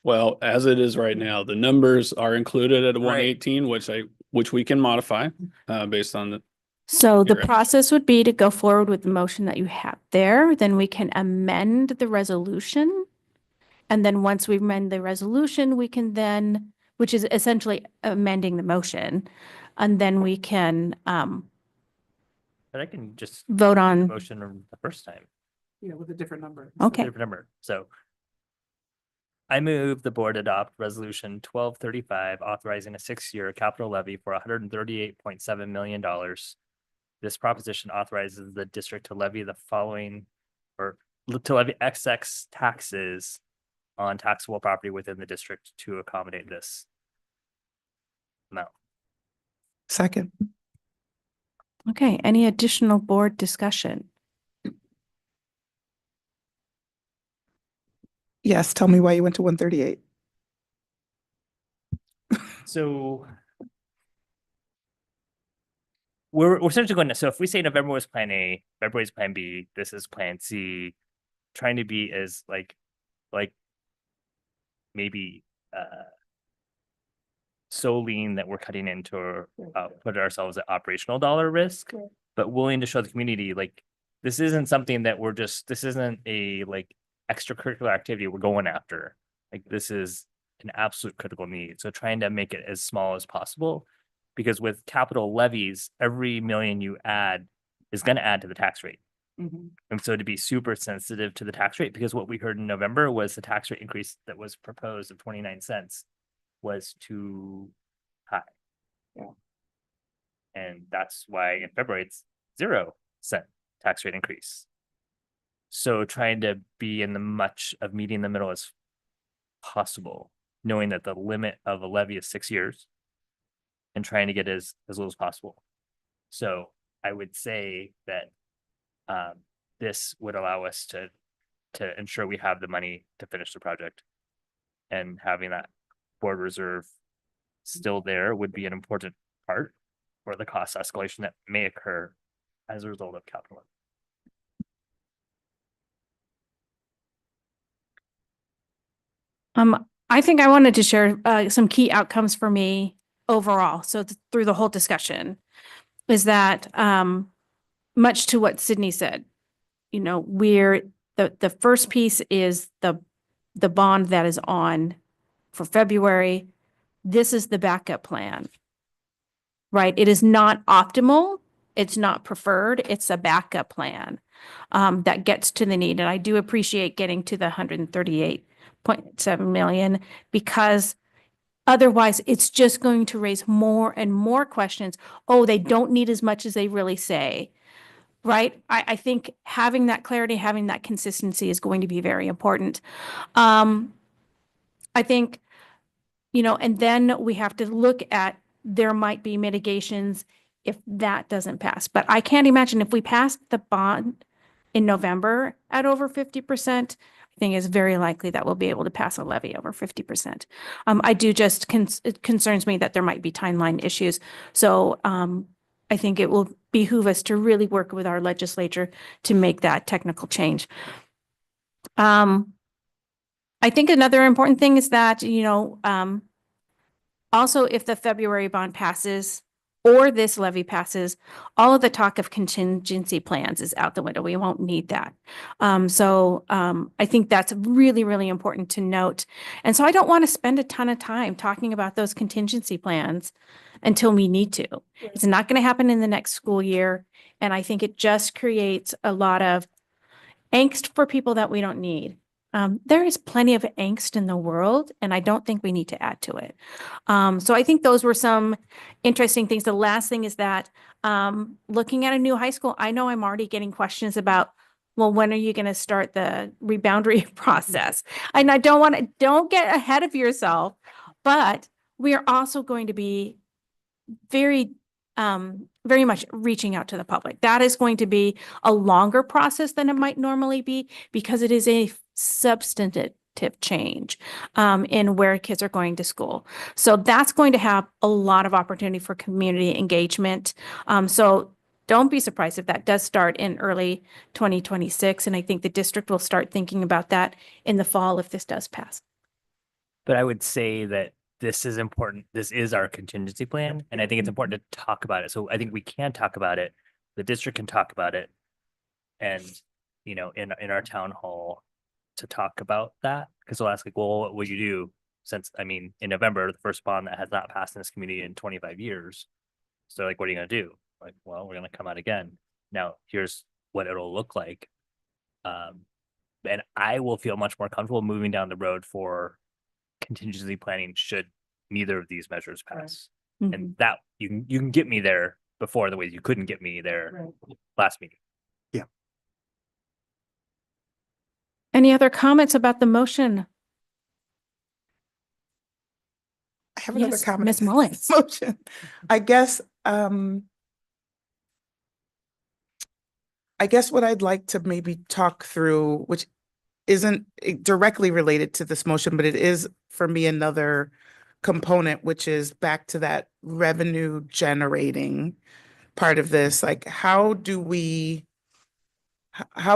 Speaker 10: Well, as it is right now, the numbers are included at 118, which we can modify based on the.
Speaker 1: So the
Speaker 10: You're right.
Speaker 1: process would be to go forward with the motion that you have there, then we can amend the resolution. And then once we amend the resolution, we can then, which is essentially amending the motion, and then we can
Speaker 13: But I can just
Speaker 1: vote on.
Speaker 13: motion the first time.
Speaker 2: Yeah, with a different number.
Speaker 1: Okay.
Speaker 13: Different number. So I move the board adopt resolution 1235 authorizing a 6-year capital levy for $138.7 million. This proposition authorizes the district to levy the following, or to levy XX taxes on taxable property within the district to accommodate this amount.
Speaker 2: Second.
Speaker 1: Okay, any additional board discussion?
Speaker 2: Yes, tell me why you went to 138.
Speaker 13: So we're essentially going to, so if we say November was plan A, February is plan B, this is plan C, trying to be as like maybe so lean that we're cutting into put ourselves at operational dollar risk, but willing to show the community like this isn't something that this isn't a like extracurricular activity we're going after. Like this is an absolute critical need. So trying to make it as small as possible, because with capital levies, every million you add is going to add to the tax rate. And so to be super sensitive to the tax rate, because what we heard in November was the tax rate increase that was proposed of 29 cents was too high.
Speaker 2: Yeah.
Speaker 13: And that's why in February it's 0 cent tax rate increase. So trying to be in the much of meeting the middle as possible, knowing that the limit of a levy is 6 years and trying to get as little as possible. So I would say that this would allow us to ensure we have the money to finish the project, and having that board reserve still there would be an important part for the cost escalation that may occur as a result of capital.
Speaker 1: I think I wanted to share some key outcomes for me overall. So through the whole discussion is that much to what Sydney said, you know, the first piece is the bond that is on for February. This is the backup plan, right? It is not optimal. It's not preferred. It's a backup plan. that gets to the need. And I do appreciate getting to the 138.7 million, because otherwise it's just going to raise more and more questions. Oh, they don't need as much as they really say. Right? I think having that clarity, having that consistency is going to be very important. I think, and then we have to look at, there might be mitigations if that doesn't pass. But I can't imagine if we pass the bond in November at over 50%, I think it's very likely that we'll be able to pass a levy over 50%. I do just, it concerns me that there might be timeline issues. So I think it will behoove us to really work with our legislature to make that technical change. I think another important thing is that, also if the February bond passes or this levy passes, all of the talk of contingency plans is out the window. We won't need that. I think that's really, really important to note. And so I don't want to spend a ton of time talking about those contingency plans until we need to. It's not going to happen in the next school year. And I think it just creates a lot of angst for people that we don't need. There is plenty of angst in the world, and I don't think we need to add to it. So I think those were some interesting things. The last thing is that looking at a new high school, I know I'm already getting questions about, well, when are you going to start the reboundary process? And I don't get ahead of yourself, but we are also going to be very much reaching out to the public. That is going to be a longer process than it might normally be, because it is a substantive change in where kids are going to school. So that's going to have a lot of opportunity for community engagement. So don't be surprised if that does start in early 2026. And I think the district will start thinking about that in the fall if this does pass.
Speaker 13: But I would say that this is important. This is our contingency plan. And I think it's important to talk about it. So I think we can talk about it. The district can talk about it. And, in our town hall to talk about that. Because they'll ask like, well, what would you do since, in November, the first bond that has not passed in this community in 25 years. So like, what are you going to do? Like, well, we're going to come out again. Now, here's what it'll look like. And I will feel much more comfortable moving down the road for contingency planning should neither of these measures pass.
Speaker 1: Mhm.
Speaker 13: And that you can get me there before the way you couldn't get me there last meeting.
Speaker 1: Any other comments about the motion?
Speaker 2: I have another
Speaker 1: Yes,
Speaker 2: comment.
Speaker 1: Ms. Mullins.
Speaker 2: Motion. I guess what I'd like to maybe talk through, which isn't directly related to this motion, but it is for me another component, which is back to that revenue generating part of this. Like, how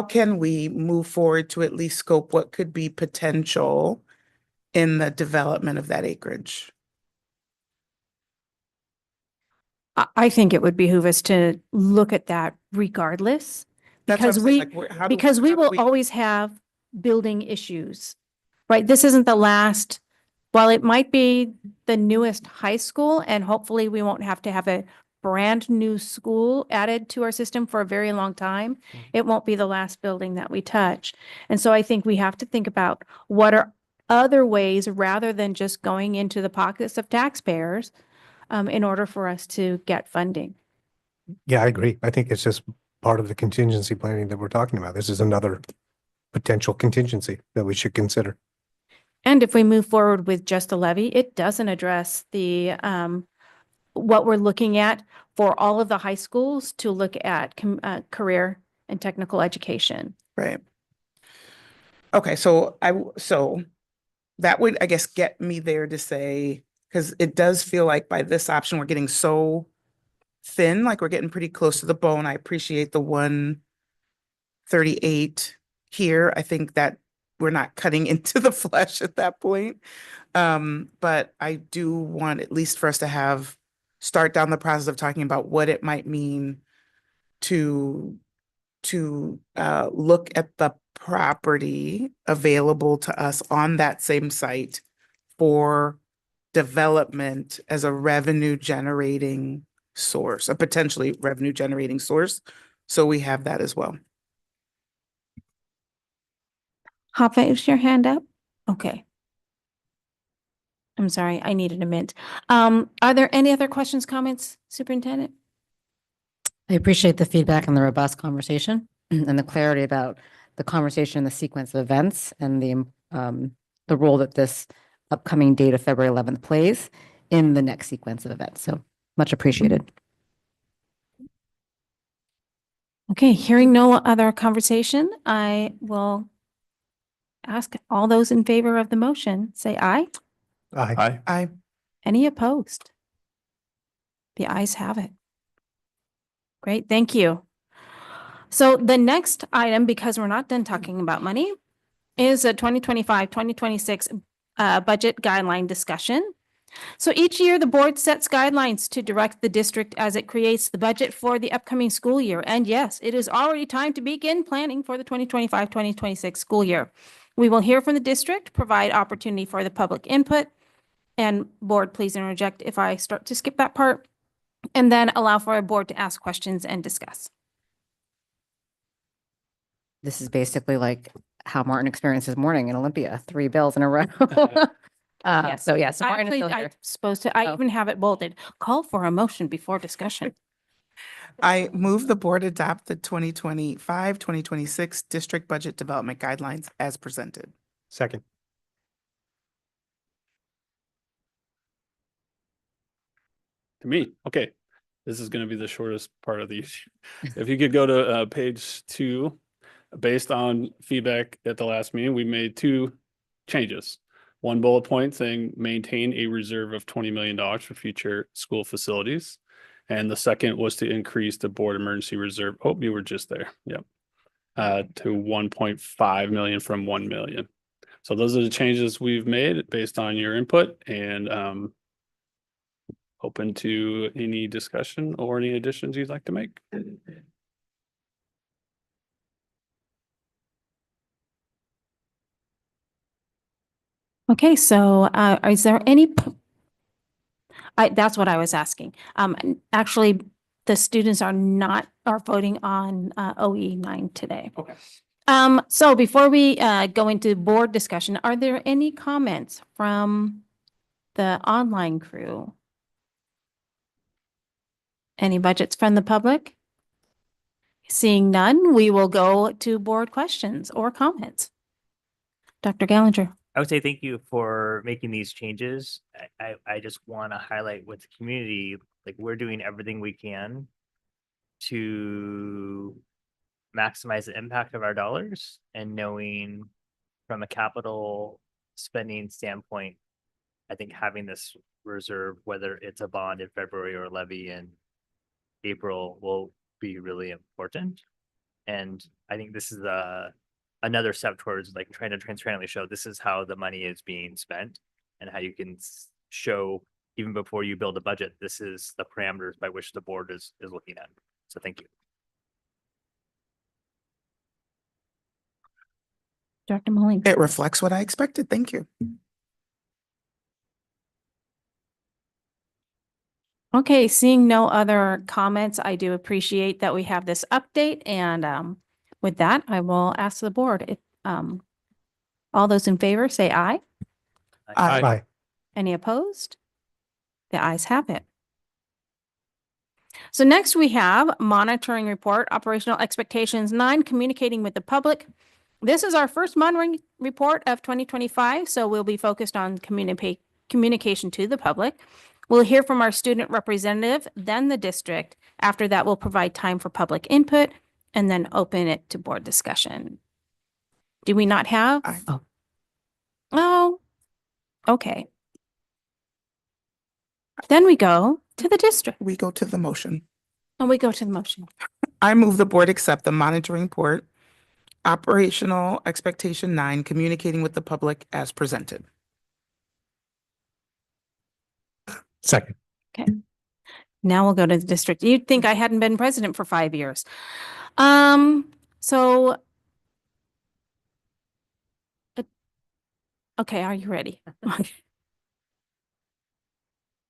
Speaker 2: can we move forward to at least scope what could be potential in the development of that acreage?
Speaker 1: I think it would behoove us to look at that regardless,
Speaker 2: That's what I'm
Speaker 1: because
Speaker 2: saying, like, how do
Speaker 1: we
Speaker 2: how do
Speaker 1: will always have building issues, right? This isn't the last, while it might be the newest high school, and hopefully we won't have to have a brand new school added to our system for a very long time. It won't be the last building that we touch. And so I think we have to think about what are other ways, rather than just going into the pockets of taxpayers, in order for us to get funding.
Speaker 8: Yeah, I agree. I think it's just part of the contingency planning that we're talking about. This is another potential contingency that we should consider.
Speaker 1: And if we move forward with just a levy, it doesn't address the what we're looking at for all of the high schools to look at career and technical education.
Speaker 2: Right. Okay, so that would, I guess, get me there to say, because it does feel like by this option, we're getting so thin, like we're getting pretty close to the bone. I appreciate the 138 here. I think that we're not cutting into the flesh at that point. But I do want at least for us to start down the process of talking about what it might mean to look at the property available to us on that same site for development as a revenue generating source, a potentially revenue generating source. So we have that as well.
Speaker 1: Hoppa, is your hand up? Okay. I'm sorry, I needed a mint. Are there any other questions, comments, Superintendent?
Speaker 4: I appreciate the feedback and the robust conversation and the clarity about the conversation and the sequence of events and the role that this upcoming date of February 11th plays in the next sequence of events. So much appreciated.
Speaker 1: Okay, hearing no other conversation, I will ask all those in favor of the motion, say aye.
Speaker 8: Aye.
Speaker 2: I,
Speaker 1: Any opposed? The ayes have it. Great, thank you. So the next item, because we're not done talking about money, is a 2025-2026 budget guideline discussion. So each year, the board sets guidelines to direct the district as it creates the budget for the upcoming school year. And yes, it is already time to begin planning for the 2025-2026 school year. We will hear from the district, provide opportunity for the public input, and board, please interject if I start to skip that part, and then allow for a board to ask questions and discuss.
Speaker 4: This is basically like how Martin experienced his morning in Olympia, 3 bills in a row.
Speaker 1: Yes.
Speaker 4: So yes, Martin is
Speaker 1: Actually,
Speaker 4: still
Speaker 1: I'm
Speaker 4: here.
Speaker 1: supposed to, I
Speaker 4: Oh.
Speaker 1: even have it bolded. Call for a motion before discussion.
Speaker 2: I move the board adopt the 2025-2026 district budget development guidelines as presented.
Speaker 8: Second.
Speaker 10: To me, okay. This is going to be the shortest part of these. If you could go to page 2, based on feedback at the last meeting, we made 2 changes. One bullet point saying maintain a reserve of $20 million for future school facilities. And the second was to increase the board emergency reserve. Oh, you were just there. Yep. To 1.5 million from 1 million. So those are the changes we've made based on your input, and open to any discussion or any additions you'd like to make.
Speaker 1: Okay, so is there any, that's what I was asking. Actually, the students are voting on OE 9 today.
Speaker 9: Okay.
Speaker 1: So before we go into board discussion, are there any comments from the online crew? Any budgets from the public? Seeing none, we will go to board questions or comments. Dr. Gallinger.
Speaker 13: I would say thank you for making these changes. I just want to highlight with the community, like we're doing everything we can to maximize the impact of our dollars, and knowing from a capital spending standpoint, I think having this reserve, whether it's a bond in February or a levy in April, will be really important. And I think this is another step towards like trying to transparently show this is how the money is being spent, and how you can show even before you build a budget, this is the parameters by which the board is looking at. So thank you.
Speaker 1: Dr. Mullings.
Speaker 2: It reflects what I expected. Thank you.
Speaker 1: Okay, seeing no other comments, I do appreciate that we have this update, and with that, I will ask the board if all those in favor say aye.
Speaker 8: Aye.
Speaker 1: Any opposed? The ayes have it. So next we have monitoring report, operational expectations 9, communicating with the public. This is our first monitoring report of 2025, so we'll be focused on communication to the public. We'll hear from our student representative, then the district. After that, we'll provide time for public input and then open it to board discussion. Do we not have?
Speaker 2: Aye.
Speaker 1: Oh, okay. Then we go to the district
Speaker 2: We go to the motion.
Speaker 1: and we go to the motion.
Speaker 2: I move the board accept the monitoring report, operational expectation 9, communicating with the public as presented.
Speaker 8: Second.
Speaker 1: Now we'll go to the district. You'd think I hadn't been president for 5 years. So. Okay, are you ready?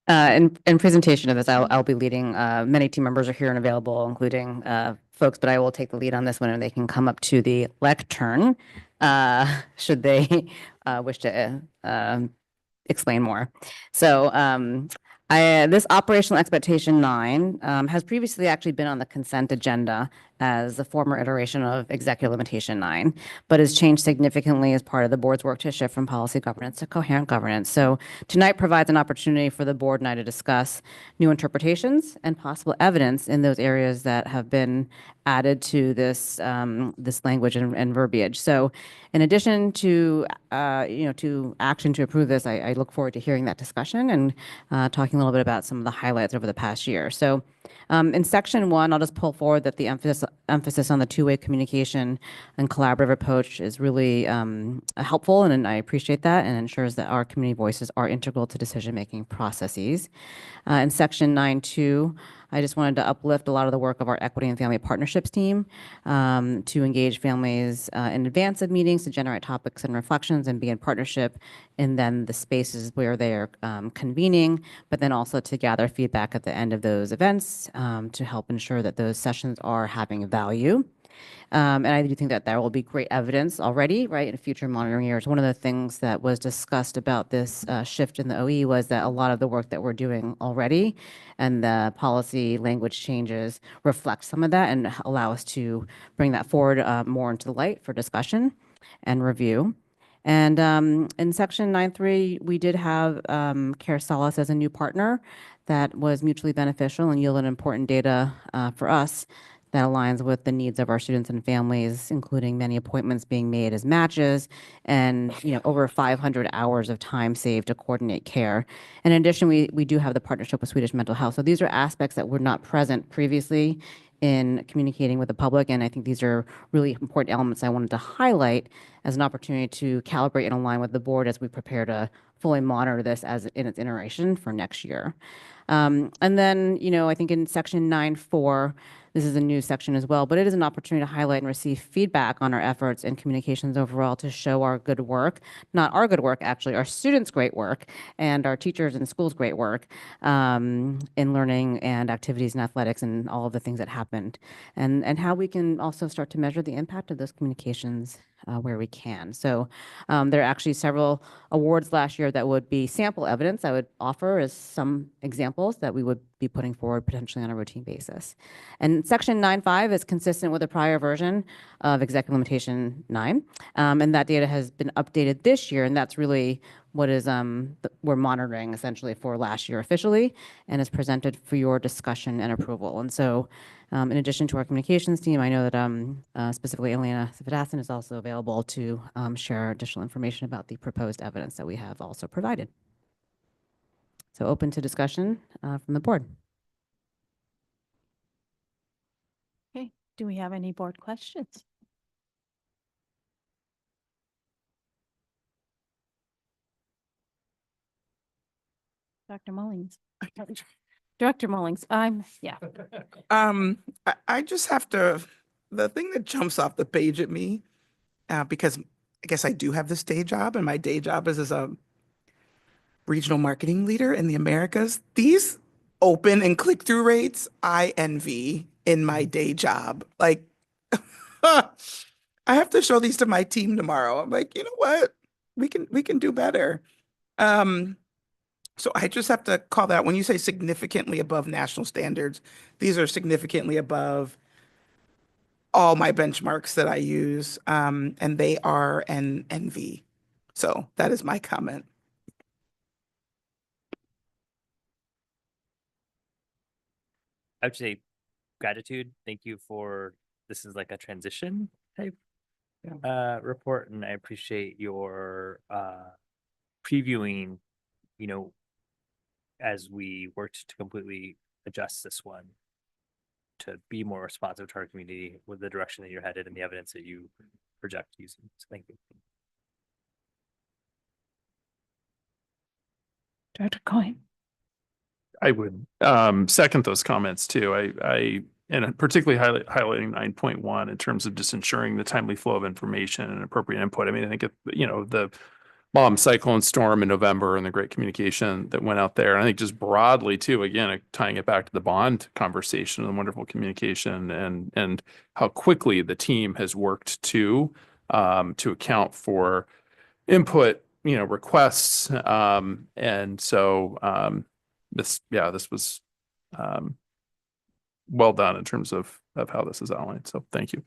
Speaker 4: In presentation of this, I'll be leading. Many team members are here and available, including folks, but I will take the lead on this one, and they can come up to the lectern. should they wish to explain more. So this operational expectation 9 has previously actually been on the consent agenda as a former iteration of executive limitation 9, but has changed significantly as part of the board's work to shift from policy governance to coherent governance. So tonight provides an opportunity for the board and I to discuss new interpretations and possible evidence in those areas that have been added to this this language and verbiage. So in addition to to action to approve this, I look forward to hearing that discussion and talking a little bit about some of the highlights over the past year. So in section 1, I'll just pull forward that the emphasis on the two-way communication and collaborative approach is really helpful, and I appreciate that, and ensures that our community voices are integral to decision-making processes. In section 9.2, I just wanted to uplift a lot of the work of our equity and family partnerships team to engage families in advance of meetings to generate topics and reflections and be in partnership in then the spaces where they are convening, but then also to gather feedback at the end of those events to help ensure that those sessions are having value. And I do think that there will be great evidence already, right, in future monitoring years. One of the things that was discussed about this shift in the OE was that a lot of the work that we're doing already and the policy language changes reflect some of that and allow us to bring that forward more into the light for discussion and review. And in section 9.3, we did have Care Solace as a new partner that was mutually beneficial and yielded important data for us that aligns with the needs of our students and families, including many appointments being made as matches and over 500 hours of time saved to coordinate care. In addition, we do have the partnership with Swedish Mental Health. So these are aspects that were not present previously in communicating with the public, and I think these are really important elements I wanted to highlight as an opportunity to calibrate and align with the board as we prepare to fully monitor this as in its iteration for next year. And then, I think in section 9.4, this is a new section as well, but it is an opportunity to highlight and receive feedback on our efforts and communications overall to show our good work, not our good work, actually, our students' great work and our teachers and schools' great work in learning and activities and athletics and all of the things that happened, and how we can also start to measure the impact of those communications where we can. So there are actually several awards last year that would be sample evidence I would offer as some examples that we would be putting forward potentially on a routine basis. And section 9.5 is consistent with the prior version of executive limitation 9. And that data has been updated this year, and that's really what is we're monitoring essentially for last year officially and is presented for your discussion and approval. And so in addition to our communications team, I know that specifically Elena Sivadasan is also available to share additional information about the proposed evidence that we have also provided. So open to discussion from the board.
Speaker 1: Okay, do we have any board questions? Dr. Mullings. Director Mullings, yeah.
Speaker 2: I just have to, the thing that jumps off the page at me, because I guess I do have this day job and my day job is as a regional marketing leader in the Americas. These open and click-through rates, I envy in my day job. Like, I have to show these to my team tomorrow. I'm like, you know what? We can do better. So I just have to call that when you say significantly above national standards, these are significantly above all my benchmarks that I use, and they are an envy. So that is my comment.
Speaker 13: I would say gratitude. Thank you for, this is like a transition type report, and I appreciate your previewing, as we worked to completely adjust this one to be more responsive to our community with the direction that you're headed and the evidence that you project using. So thank you.
Speaker 1: Dr. Coyne.
Speaker 9: I would second those comments too. I and particularly highlighting 9.1 in terms of just ensuring the timely flow of information and appropriate input. I mean, I think the bomb cyclone storm in November and the great communication that went out there. And I think just broadly too, again, tying it back to the bond conversation and the wonderful communication and how quickly the team has worked to to account for input, requests. And so this was well done in terms of how this is outlined. So thank you.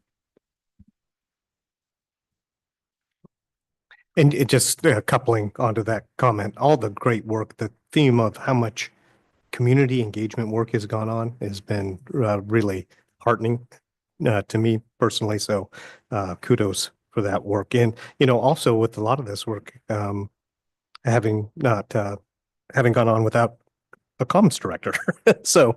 Speaker 8: And it just coupling onto that comment, all the great work, the theme of how much community engagement work has gone on has been really heartening to me personally. So kudos for that work. And, also with a lot of this work, having gone on without a comms director. So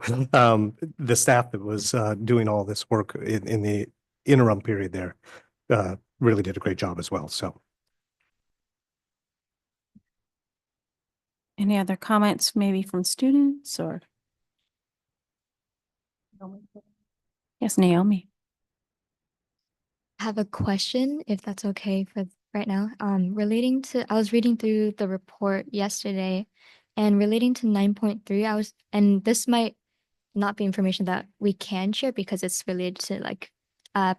Speaker 8: the staff that was doing all this work in the interim period there really did a great job as well. So.
Speaker 1: Any other comments maybe from students or? Yes, Naomi.
Speaker 7: I have a question, if that's okay for right now. Relating to, I was reading through the report yesterday and relating to 9.3, and this might not be information that we can share because it's related to like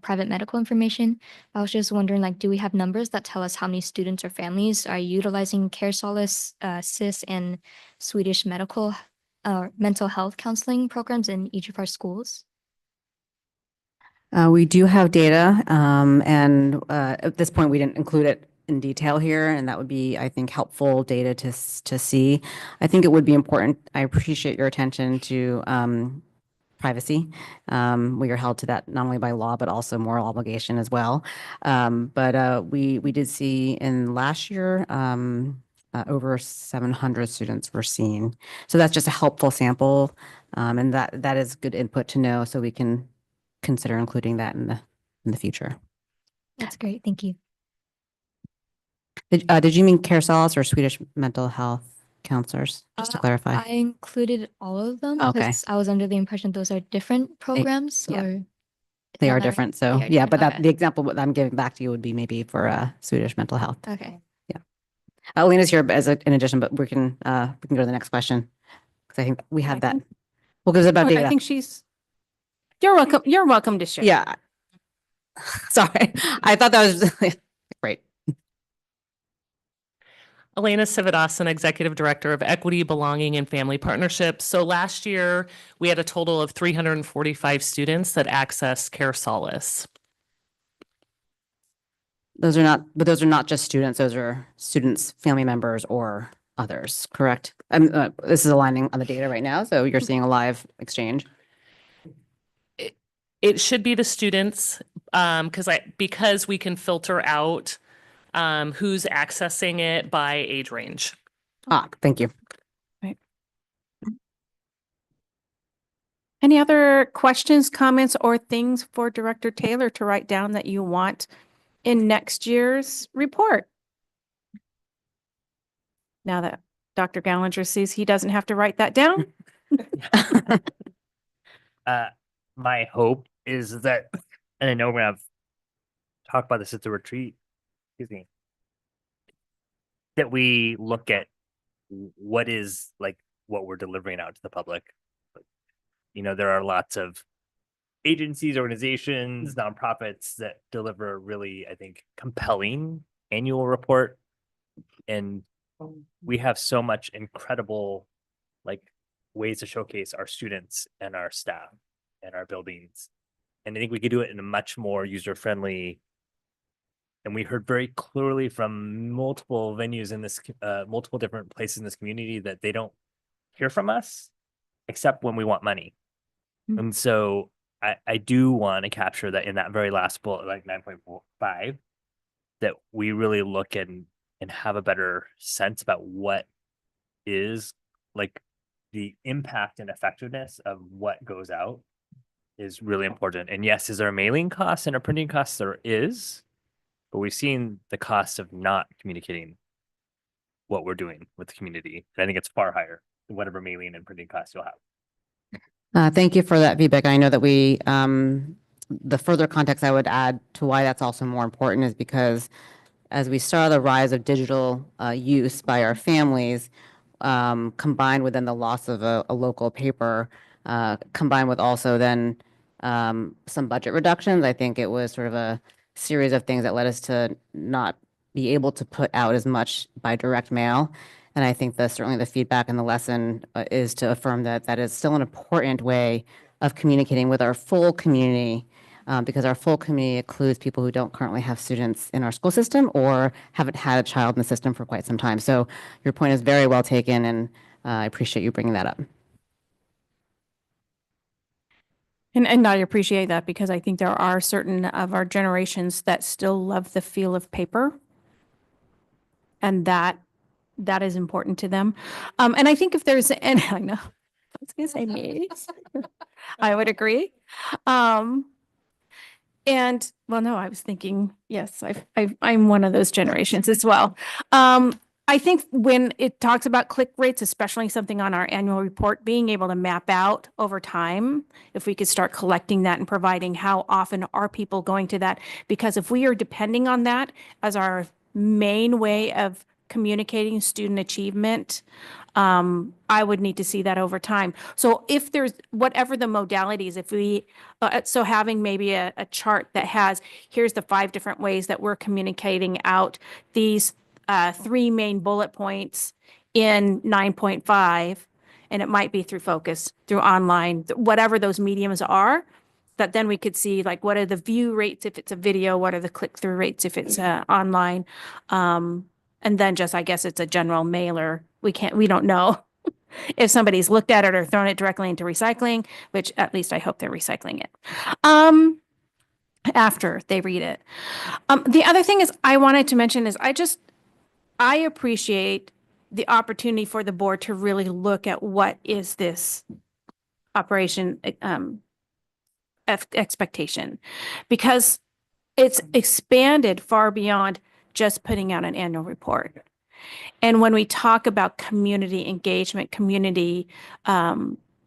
Speaker 7: private medical information. I was just wondering, like, do we have numbers that tell us how many students or families are utilizing Care Solace, SIS, and Swedish medical or mental health counseling programs in each of our schools?
Speaker 4: We do have data, and at this point, we didn't include it in detail here, and that would be, I think, helpful data to see. I think it would be important. I appreciate your attention to privacy. We are held to that not only by law, but also moral obligation as well. But we did see in last year, over 700 students were seen. So that's just a helpful sample. And that is good input to know, so we can consider including that in the future.
Speaker 7: That's great. Thank you.
Speaker 4: Did you mean Care Solace or Swedish mental health counselors, just to clarify?
Speaker 7: I included all of them
Speaker 4: Okay.
Speaker 7: because I was under the impression those are different programs
Speaker 4: yeah.
Speaker 7: or.
Speaker 4: They
Speaker 7: Am
Speaker 4: are
Speaker 7: I right?
Speaker 4: different. So
Speaker 7: They are
Speaker 4: yeah,
Speaker 7: different.
Speaker 4: but
Speaker 7: Okay.
Speaker 4: the example what I'm giving back to you would be maybe for Swedish mental health.
Speaker 7: Okay.
Speaker 4: Lena's here as in addition, but we can go to the next question because I think we have that. Well, because about data.
Speaker 1: I think you're welcome. You're welcome to share.
Speaker 4: Yeah. Sorry. I thought that was great.
Speaker 14: Elena Sividasan, Executive Director of Equity, Belonging, and Family Partnerships. So last year, we had a total of 345 students that accessed Care Solace.
Speaker 4: Those are not just students. Those are students, family members, or others, correct? This is aligning on the data right now, so you're seeing a live exchange.
Speaker 14: It should be the students, because we can filter out who's accessing it by age range.
Speaker 4: Thank you.
Speaker 1: Right. Any other questions, comments, or things for Director Taylor to write down that you want in next year's report? Now that Dr. Gallinger sees he doesn't have to write that down.
Speaker 13: My hope is that, and I know we're gonna talk about this at the retreat, excuse me, that we look at what we're delivering out to the public. There are lots of agencies, organizations, nonprofits that deliver a really, I think, compelling annual report. And we have so much incredible ways to showcase our students and our staff and our buildings. And I think we could do it in a much more user-friendly. And we heard very clearly from multiple venues in this, multiple different places in this community that they don't hear from us except when we want money. Mm-hmm. And so I do want to capture that in that very last bullet, 9.5, that we really look and have a better sense about what is the impact and effectiveness of what goes out is really important. And yes, is there a mailing cost and a printing cost? There is, but we've seen the cost of not communicating what we're doing with the community. And I think it's far higher than whatever mailing and printing costs you'll have.
Speaker 4: Thank you for that feedback. I know that the further context I would add to why that's also more important is because as we saw the rise of digital use by our families, combined with then the loss of a local paper, combined with also then some budget reductions, I think it was sort of series of things that led us to not be able to put out as much by direct mail. And I think that certainly the feedback and the lesson is to affirm that that is still an important way of communicating with our full community, because our full community includes people who don't currently have students in our school system or haven't had a child in the system for quite some time. So your point is very well taken, and I appreciate you bringing that up.
Speaker 1: And I appreciate that because I think there are certain of our generations that still love the feel of paper. And that is important to them. And I think if there's, and I know, I was gonna say me. I would agree. And well, no, I was thinking, yes, I'm one of those generations as well. I think when it talks about click rates, especially something on our annual report, being able to map out over time, if we could start collecting that and providing how often are people going to that? Because if we are depending on that as our main way of communicating student achievement, I would need to see that over time. So if there's whatever the modalities, if we, so having maybe a chart that has, here's the 5 different ways that we're communicating out these 3 main bullet points in 9.5, and it might be through focus, through online, whatever those mediums are, that then we could see like what are the view rates if it's a video, what are the click-through rates if it's online, and then just, I guess it's a general mailer. We don't know if somebody's looked at it or thrown it directly into recycling, which at least I hope they're recycling it after they read it. The other thing is I wanted to mention is I appreciate the opportunity for the board to really look at what is this operation expectation, because it's expanded far beyond just putting out an annual report. And when we talk about community engagement, community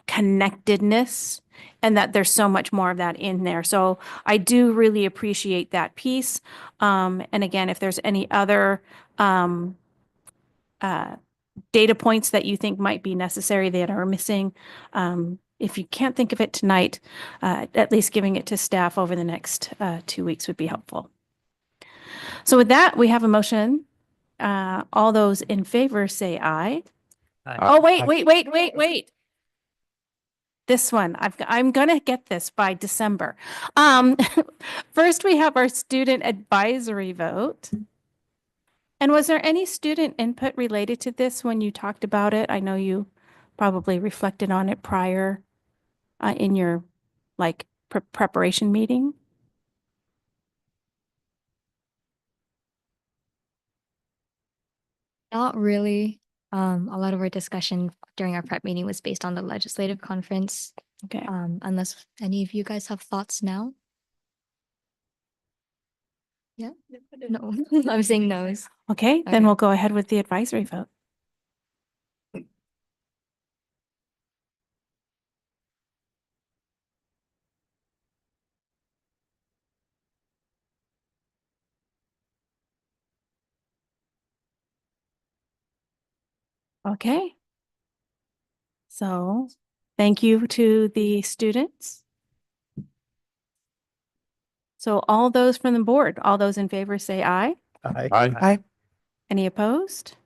Speaker 1: connectedness, and that there's so much more of that in there. So I do really appreciate that piece. And again, if there's any other data points that you think might be necessary that are missing, if you can't think of it tonight, at least giving it to staff over the next 2 weeks would be helpful. So with that, we have a motion. All those in favor say aye.
Speaker 13: Aye.
Speaker 1: Oh, wait. This one, I'm gonna get this by December. First, we have our student advisory vote. And was there any student input related to this when you talked about it? I know you probably reflected on it prior in your like preparation meeting.
Speaker 7: Not really. A lot of our discussion during our prep meeting was based on the legislative conference.
Speaker 1: Okay.
Speaker 7: Unless any of you guys have thoughts now. Yeah. No, I'm saying no's.
Speaker 1: Okay, then
Speaker 7: Okay.
Speaker 1: we'll go ahead with the advisory vote. Okay. So thank you to the students. So all those from the board, all those in favor say aye.
Speaker 2: Aye.
Speaker 1: Any opposed?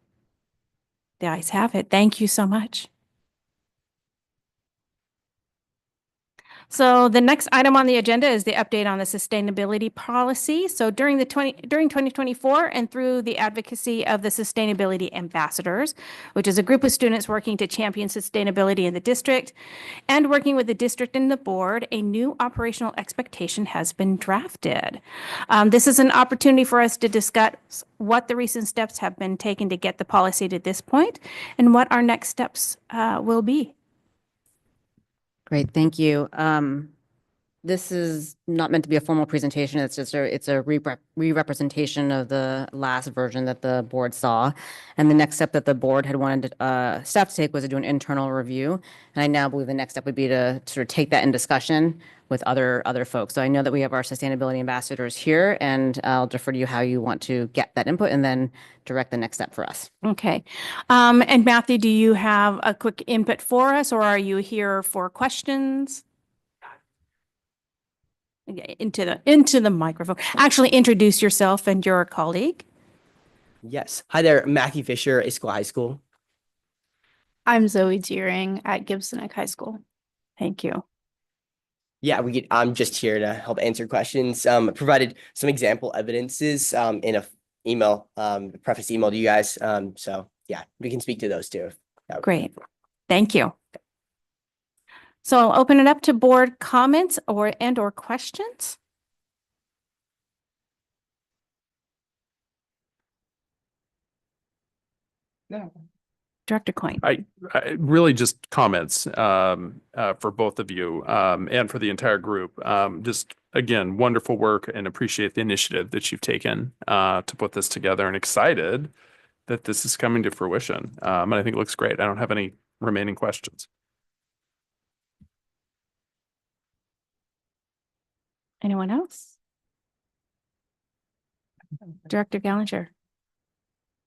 Speaker 1: The ayes have it. Thank you so much. So the next item on the agenda is the update on the sustainability policy. So during 2024 and through the advocacy of the sustainability ambassadors, which is a group of students working to champion sustainability in the district and working with the district and the board, a new operational expectation has been drafted. This is an opportunity for us to discuss what the recent steps have been taken to get the policy to this point and what our next steps will be.
Speaker 4: Great, thank you. This is not meant to be a formal presentation. It's just a re-representation of the last version that the board saw. And the next step that the board had wanted staff to take was to do an internal review. And I now believe the next step would be to sort of take that in discussion with other folks. So I know that we have our sustainability ambassadors here, and I'll defer to you how you want to get that input and then direct the next step for us.
Speaker 1: Okay. And Matthew, do you have a quick input for us, or are you here for questions? into the microphone. Actually, introduce yourself and your colleague.
Speaker 15: Yes. Hi there, Matthew Fisher, Issaquah High School.
Speaker 16: I'm Zoe Deering at Gibson High School.
Speaker 1: Thank you.
Speaker 15: Yeah, I'm just here to help answer questions. Provided some example evidences in a email, preface email to you guys. So yeah, we can speak to those too.
Speaker 1: Great. Thank you. So I'll open it up to board comments or questions.
Speaker 2: No.
Speaker 1: Director Coyne.
Speaker 9: I really just comments for both of you and for the entire group. Just again, wonderful work and appreciate the initiative that you've taken to put this together, and excited that this is coming to fruition. And I think it looks great. I don't have any remaining questions.
Speaker 1: Anyone else? Director Gallinger.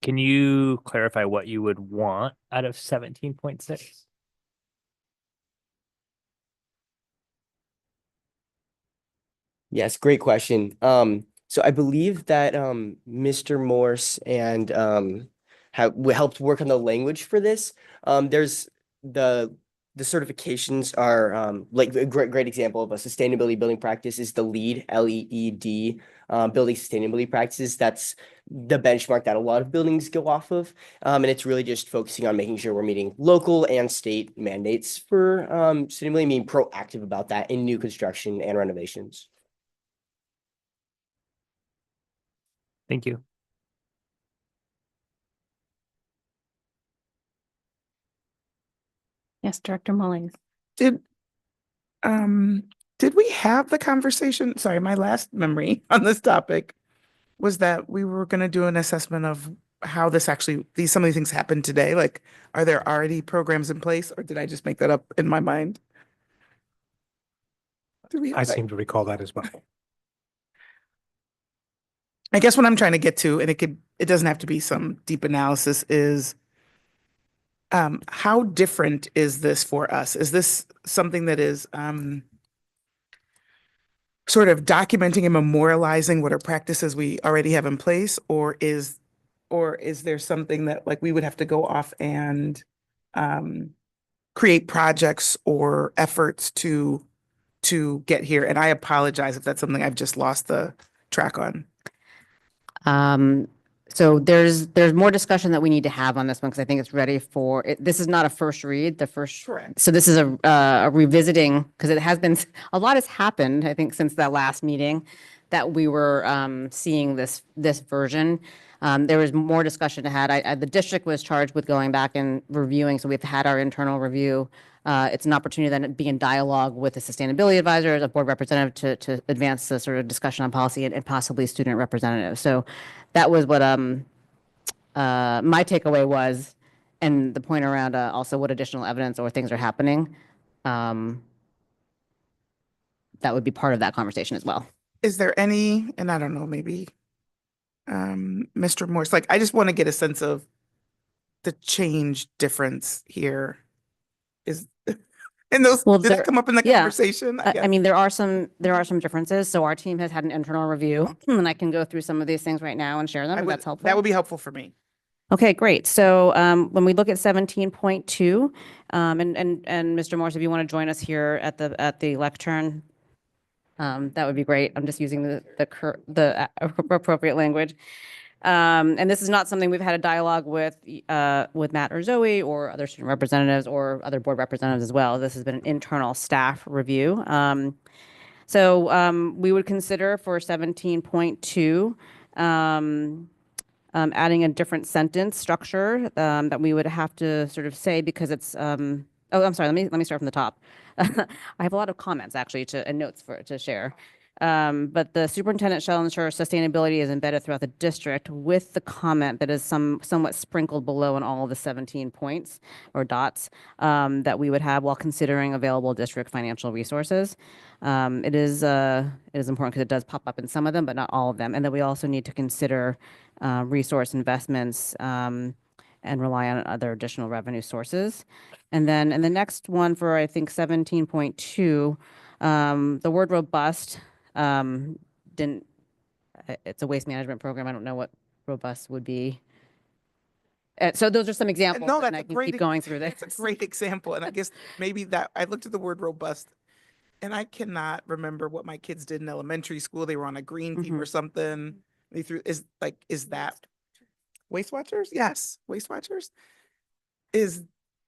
Speaker 13: Can you clarify what you would want out of 17.6?
Speaker 15: Yes, great question. So I believe that Mr. Morse and helped work on the language for this. There's the certifications are like a great example of a sustainability building practice is the LEED, LEED, building sustainability practices. That's the benchmark that a lot of buildings go off of. And it's really just focusing on making sure we're meeting local and state mandates for sustainability, being proactive about that in new construction and renovations.
Speaker 13: Thank you.
Speaker 1: Yes, Director Mullings.
Speaker 2: Did we have the conversation? Sorry, my last memory on this topic was that we were going to do an assessment of how this actually, some of these things happen today. Like, are there already programs in place, or did I just make that up in my mind?
Speaker 8: I seem to recall that as well.
Speaker 2: I guess what I'm trying to get to, and it doesn't have to be some deep analysis, is how different is this for us? Is this something that is sort of documenting and memorializing what are practices we already have in place, or is there something that like we would have to go off and create projects or efforts to get here? And I apologize if that's something I've just lost the track on.
Speaker 4: So there's more discussion that we need to have on this one, because I think it's ready for it. This is not a first read,
Speaker 2: Correct.
Speaker 4: So this is a revisiting, because it has been, a lot has happened, I think, since that last meeting that we were seeing this version. There was more discussion to have. The district was charged with going back and reviewing, so we've had our internal review. It's an opportunity then to be in dialogue with the sustainability advisors, a board representative to advance the sort of discussion on policy and possibly student representatives. So that was what my takeaway was, and the point around also what additional evidence or things are happening. That would be part of that conversation as well.
Speaker 2: Is there any, and I don't know, maybe Mr. Morse, like, I just want to get a sense of the change difference here. Is and those did that come up in the conversation?
Speaker 4: I mean, there are some differences. So our team has had an internal review, and I can go through some of these things right now and share them. If that's helpful.
Speaker 2: That would be helpful for me.
Speaker 4: Okay, great. So when we look at 17.2, and Mr. Morse, if you want to join us here at the lectern, that would be great. I'm just using the appropriate language. And this is not something we've had a dialogue with Matt or Zoe or other student representatives or other board representatives as well. This has been an internal staff review. So we would consider for 17.2 adding a different sentence structure that we would have to sort of say, because it's oh, I'm sorry, let me start from the top. I have a lot of comments actually and notes to share. But the superintendent shall ensure sustainability is embedded throughout the district, with the comment that is somewhat sprinkled below in all of the 17 points or dots that we would have while considering available district financial resources. It is important because it does pop up in some of them, but not all of them. And then we also need to consider resource investments and rely on other additional revenue sources. And then in the next one for, I think, 17.2, the word robust Didn't, it's a waste management program. I don't know what robust would be. So those are some examples.
Speaker 2: No,
Speaker 4: and
Speaker 2: that's
Speaker 4: I
Speaker 2: a
Speaker 4: can
Speaker 2: great,
Speaker 4: keep going through this.
Speaker 2: that's a great example. And I guess maybe that, I looked at the word robust and I cannot remember what my kids did in elementary school. They were on a green team or something. They threw, is that Waste Watchers? Yes, Waste Watchers. Is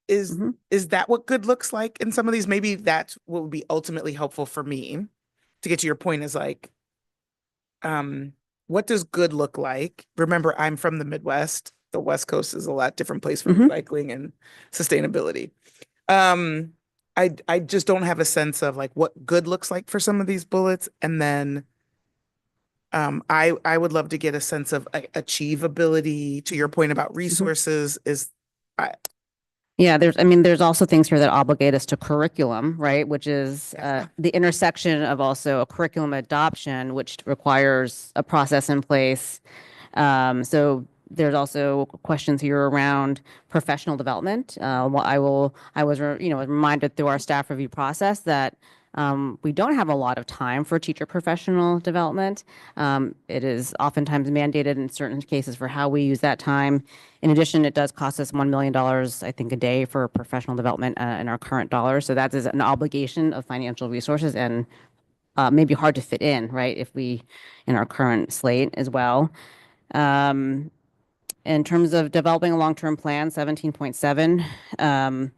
Speaker 2: that what good looks like in some of these? Maybe that's what would be ultimately helpful for me to get to your point is like, what does good look like? Remember, I'm from the Midwest. The West Coast is a lot different place for recycling and sustainability. I just don't have a sense of like what good looks like for some of these bullets. And then I would love to get a sense of achievability. To your point about resources
Speaker 4: Yeah, there's also things here that obligate us to curriculum, right? Which is the intersection of also a curriculum adoption, which requires a process in place. So there's also questions here around professional development. I was reminded through our staff review process that we don't have a lot of time for teacher professional development. It is oftentimes mandated in certain cases for how we use that time. In addition, it does cost us $1 million, I think, a day for professional development in our current dollars. So that is an obligation of financial resources and maybe hard to fit in, right, if we, in our current slate as well. In terms of developing a long-term plan, 17.7,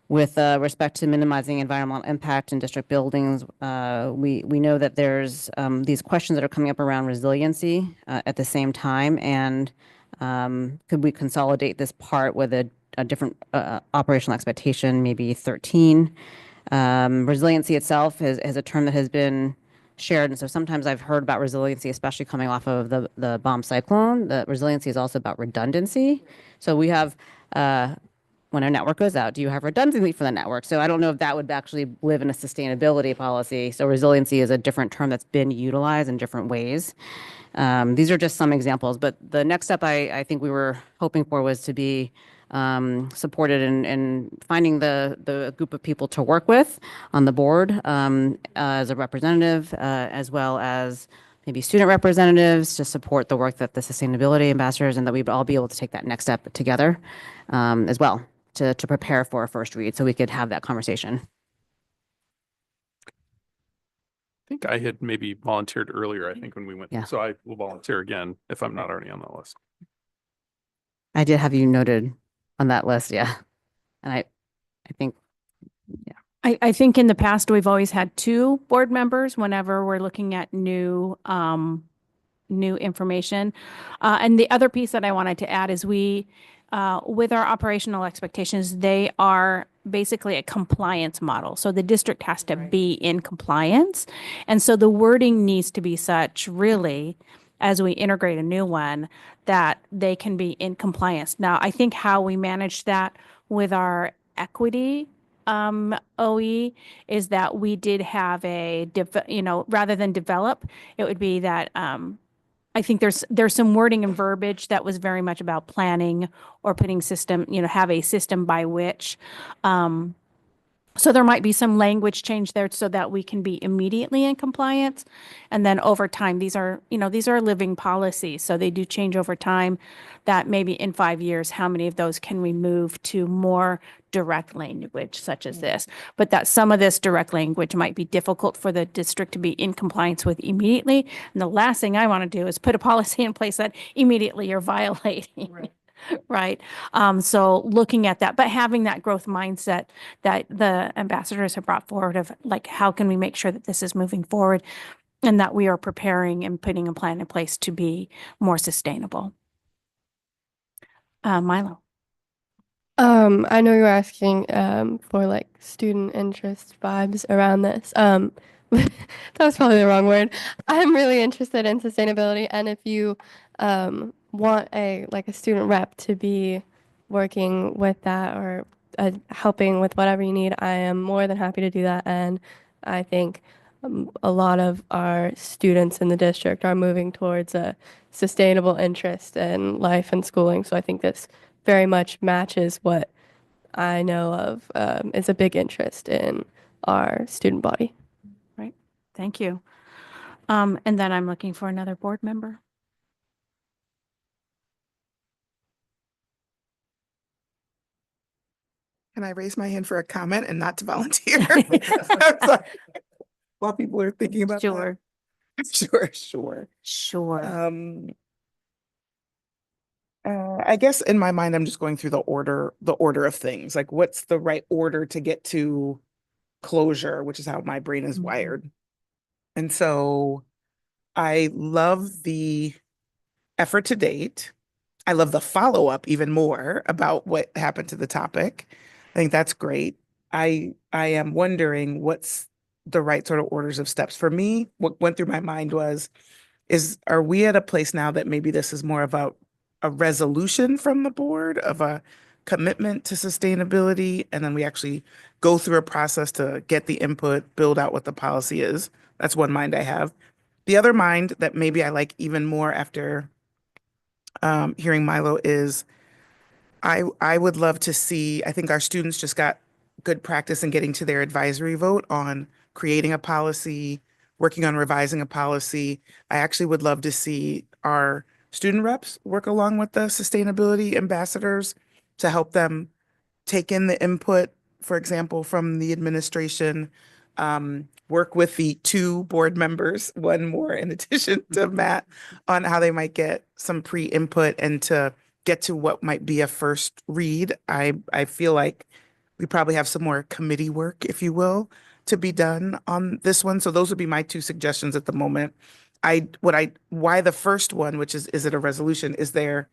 Speaker 4: with respect to minimizing environmental impact in district buildings, we know that there's these questions that are coming up around resiliency at the same time, and could we consolidate this part with a different operational expectation, maybe 13? Resiliency itself is a term that has been shared, and so sometimes I've heard about resiliency, especially coming off of the bomb cyclone. The resiliency is also about redundancy. So we have when a network goes out, do you have redundancy for the network? So I don't know if that would actually live in a sustainability policy. So resiliency is a different term that's been utilized in different ways. These are just some examples, but the next step I think we were hoping for was to be supported in finding the group of people to work with on the board as a representative, as well as maybe student representatives to support the work that the sustainability ambassadors, and that we'd all be able to take that next step together as well to prepare for a first read so we could have that conversation.
Speaker 9: I think I had maybe volunteered earlier, I think, when we went.
Speaker 4: Yeah.
Speaker 9: So I will volunteer again if I'm not already on that list.
Speaker 4: I did have you noted on that list, yeah. And I think, yeah.
Speaker 1: I think in the past, we've always had 2 board members whenever we're looking at new information. And the other piece that I wanted to add is with our operational expectations, they are basically a compliance model. So the district has to be in compliance. And so the wording needs to be such, really, as we integrate a new one, that they can be in compliance. Now, I think how we manage that with our equity OE is that we did have rather than develop, it would be that I think there's some wording and verbiage that was very much about planning or putting system, have a system by which. So there might be some language change there so that we can be immediately in compliance. And then over time, these are living policies. So they do change over time, that maybe in 5 years, how many of those can we move to more direct language such as this? But that some of this direct language might be difficult for the district to be in compliance with immediately. And the last thing I want to do is put a policy in place that immediately you're violating. Right. So looking at that, but having that growth mindset that the ambassadors have brought forward of like, how can we make sure that this is moving forward and that we are preparing and putting a plan in place to be more sustainable? Milo.
Speaker 5: I know you were asking for like student interest vibes around this. That was probably the wrong word. I'm really interested in sustainability, and if you want a student rep to be working with that or helping with whatever you need, I am more than happy to do that. And I think a lot of our students in the district are moving towards a sustainable interest in life and schooling. So I think this very much matches what I know of is a big interest in our student body.
Speaker 1: Right. Thank you. And then I'm looking for another board member.
Speaker 2: Can I raise my hand for a comment and not to volunteer? I'm sorry. While people are thinking about that.
Speaker 1: Sure.
Speaker 2: Sure.
Speaker 1: Sure.
Speaker 2: I guess in my mind, I'm just going through the order of things. Like, what's the right order to get to closure, which is how my brain is wired. And so I love the effort to date. I love the follow-up even more about what happened to the topic. I think that's great. I am wondering what's the right sort of orders of steps. For me, what went through my mind are we at a place now that maybe this is more about a resolution from the board of a commitment to sustainability, and then we actually go through a process to get the input, build out what the policy is? That's one mind I have. The other mind that maybe I like even more after hearing Milo is I would love to see, I think our students just got good practice in getting to their advisory vote on creating a policy, working on revising a policy. I actually would love to see our student reps work along with the sustainability ambassadors to help them take in the input, for example, from the administration, work with the 2 board members, one more in addition to Matt, on how they might get some pre-input and to get to what might be a first read. I feel like we probably have some more committee work, if you will, to be done on this one. So those would be my 2 suggestions at the moment. Why the first one, which is it a resolution, is there,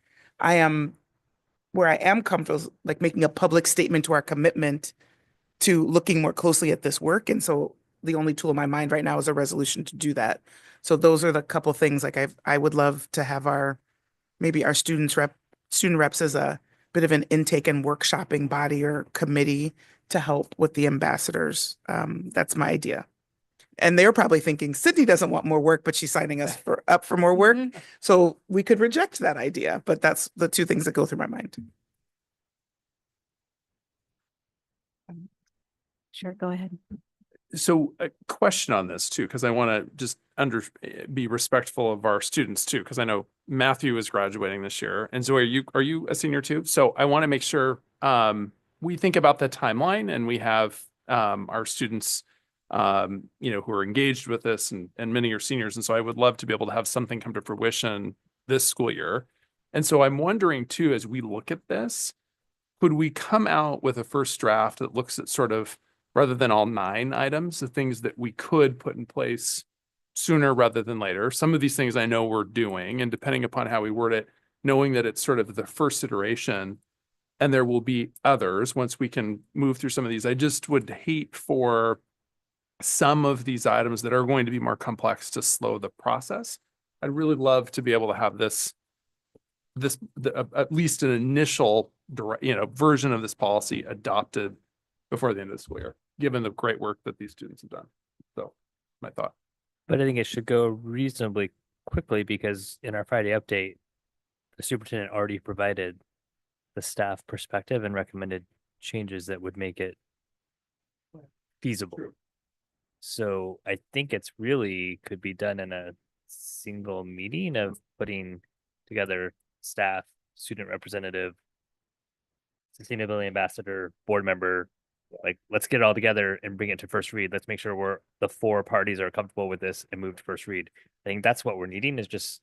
Speaker 2: where I am comfortable, like making a public statement to our commitment to looking more closely at this work. And so the only tool in my mind right now is a resolution to do that. So those are the couple things, like I would love to have maybe our student reps as a bit of an intake and workshopping body or committee to help with the ambassadors. That's my idea. And they're probably thinking, Sydney doesn't want more work, but she's signing us up for more work. So we could reject that idea, but that's the 2 things that go through my mind.
Speaker 1: Sure, go ahead.
Speaker 9: So a question on this too, because I want to just be respectful of our students too, because I know Matthew is graduating this year, and Zoe, are you a senior too? So I want to make sure we think about the timeline, and we have our students who are engaged with this, and many are seniors, and so I would love to be able to have something come to fruition this school year. And so I'm wondering too, as we look at this, could we come out with a first draft that looks at sort of, rather than all 9 items, the things that we could put in place sooner rather than later? Some of these things I know we're doing, and depending upon how we word it, knowing that it's sort of the first iteration and there will be others once we can move through some of these. I just would hate for some of these items that are going to be more complex to slow the process. I'd really love to be able to have at least an initial version of this policy adopted before the end of the school year, given the great work that these students have done. So my thought.
Speaker 13: But I think it should go reasonably quickly, because in our Friday update, the superintendent already provided the staff perspective and recommended changes that would make it feasible.
Speaker 9: True.
Speaker 13: So I think it's really could be done in a single meeting of putting together staff, student representative, sustainability ambassador, board member. Like, let's get it all together and bring it to first read. Let's make sure the 4 parties are comfortable with this and move to first read. I think that's what we're needing, is just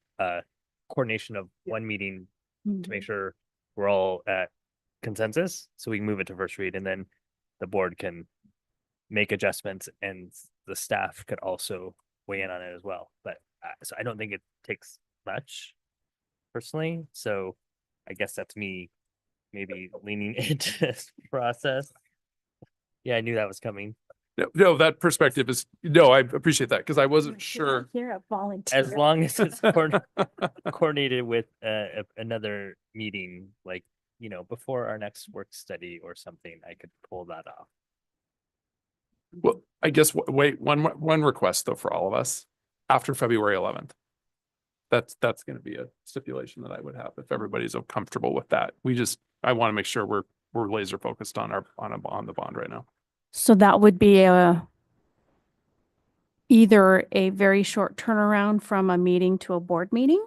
Speaker 13: coordination of one meeting to make sure we're all at consensus, so we can move it to first read, and then the board can make adjustments, and the staff could also weigh in on it as well. But so I don't think it takes much personally. So I guess that's me maybe leaning into this process. Yeah, I knew that was coming.
Speaker 9: No, that perspective is, no, I appreciate that, because I wasn't sure.
Speaker 1: You're a volunteer.
Speaker 13: As long as it's coordinated with another meeting, like, before our next work study or something, I could pull that off.
Speaker 9: Well, I guess, wait, one request though for all of us, after February 11th. That's going to be a stipulation that I would have, if everybody's comfortable with that. I want to make sure we're laser focused on the bond right now.
Speaker 1: So that would be either a very short turnaround from a meeting to a board meeting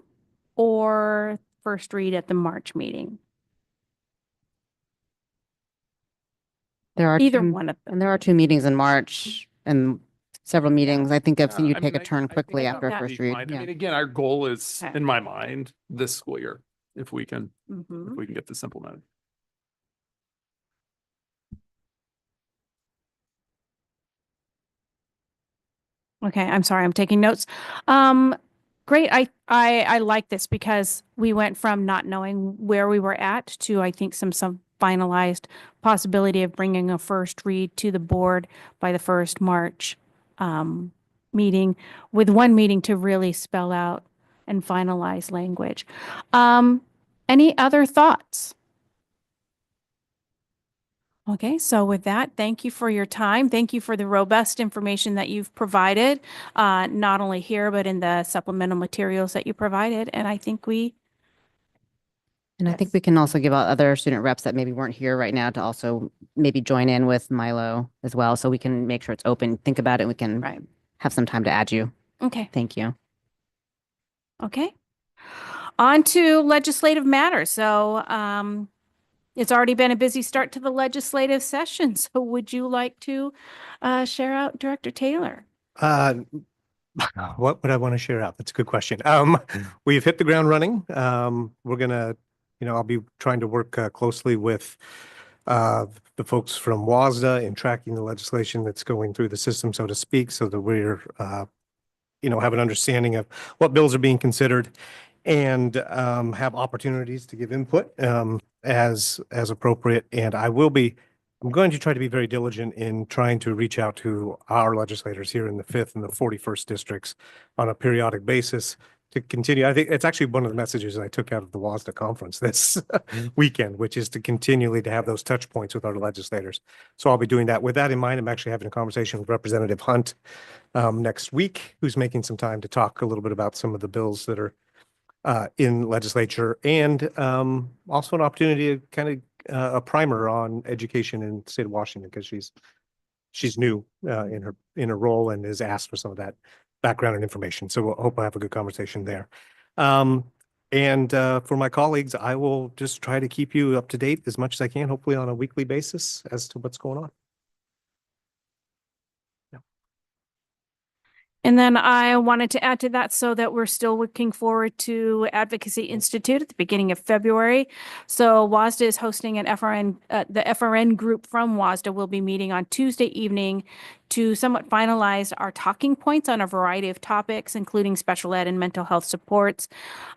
Speaker 1: or first read at the March meeting.
Speaker 4: There are
Speaker 1: Either
Speaker 4: two,
Speaker 1: one of them.
Speaker 4: and there are 2 meetings in March and several meetings. I think if you
Speaker 9: I
Speaker 4: take
Speaker 9: mean,
Speaker 4: a turn
Speaker 9: I think
Speaker 4: quickly
Speaker 9: that
Speaker 4: after a
Speaker 9: would
Speaker 4: first
Speaker 9: be
Speaker 4: read.
Speaker 9: fine. I
Speaker 4: Yeah.
Speaker 9: mean, again, our goal is,
Speaker 1: Okay.
Speaker 9: in my mind, this school year, if we can
Speaker 1: Mhm.
Speaker 9: get this implemented.
Speaker 1: Okay, I'm sorry, I'm taking notes. Great. I like this because we went from not knowing where we were at to, I think, some finalized possibility of bringing a first read to the board by the first March meeting, with one meeting to really spell out and finalize language. Any other thoughts? Okay, so with that, thank you for your time. Thank you for the robust information that you've provided, not only here, but in the supplemental materials that you provided. And I think
Speaker 4: And I think we can also give out other student reps that maybe weren't here right now to also maybe join in with Milo as well, so we can make sure it's open. Think about it, and we can
Speaker 1: Right.
Speaker 4: have some time to add you.
Speaker 1: Okay,
Speaker 4: Thank you.
Speaker 1: okay. On to legislative matters. So, it's already been a busy start to the legislative session. So would you like to share out, Director Taylor?
Speaker 8: What would I want to share out? That's a good question. We've hit the ground running. We're gonna, I'll be trying to work closely with the folks from WASDA in tracking the legislation that's going through the system, so to speak, so that we're, have an understanding of what bills are being considered and have opportunities to give input as appropriate. And I'm going to try to be very diligent in trying to reach out to our legislators here in the 5th and the 41st districts on a periodic basis to continue. I think it's actually one of the messages I took out of the WASDA conference this weekend, which is to continually to have those touch points with our legislators. So I'll be doing that. With that in mind, I'm actually having a conversation with Representative Hunt next week, who's making some time to talk a little bit about some of the bills that are in legislature, and also an opportunity to kind of a primer on education in the state of Washington, because she's new in her role and is asked for some of that background and information. So I hope I have a good conversation there. And for my colleagues, I will just try to keep you up to date as much as I can, hopefully on a weekly basis, as to what's going on.
Speaker 1: And then I wanted to add to that so that we're still looking forward to Advocacy Institute at the beginning of February. So WASDA is hosting an FRN, the FRN group from WASDA will be meeting on Tuesday evening to somewhat finalize our talking points on a variety of topics, including special ed and mental health supports.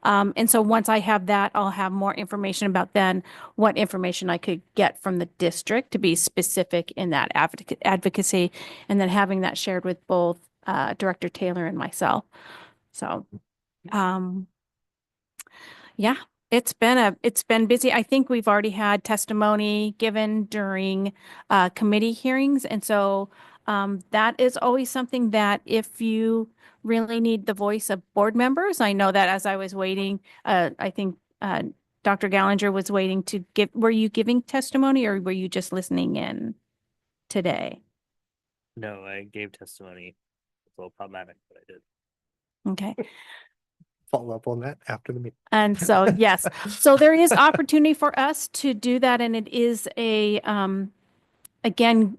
Speaker 1: And so once I have that, I'll have more information about then what information I could get from the district to be specific in that advocacy, and then having that shared with both Director Taylor and myself. So, yeah, it's been busy. I think we've already had testimony given during committee hearings. And so that is always something that if you really need the voice of board members, I know that as I was waiting, I think Dr. Gallinger was waiting to give, were you giving testimony or were you just listening in today?
Speaker 13: No, I gave testimony. It's a little problematic, but I did.
Speaker 1: Okay.
Speaker 8: Follow up on that after the meeting.
Speaker 1: And so, yes, so there is opportunity for us to do that. And it is a, again,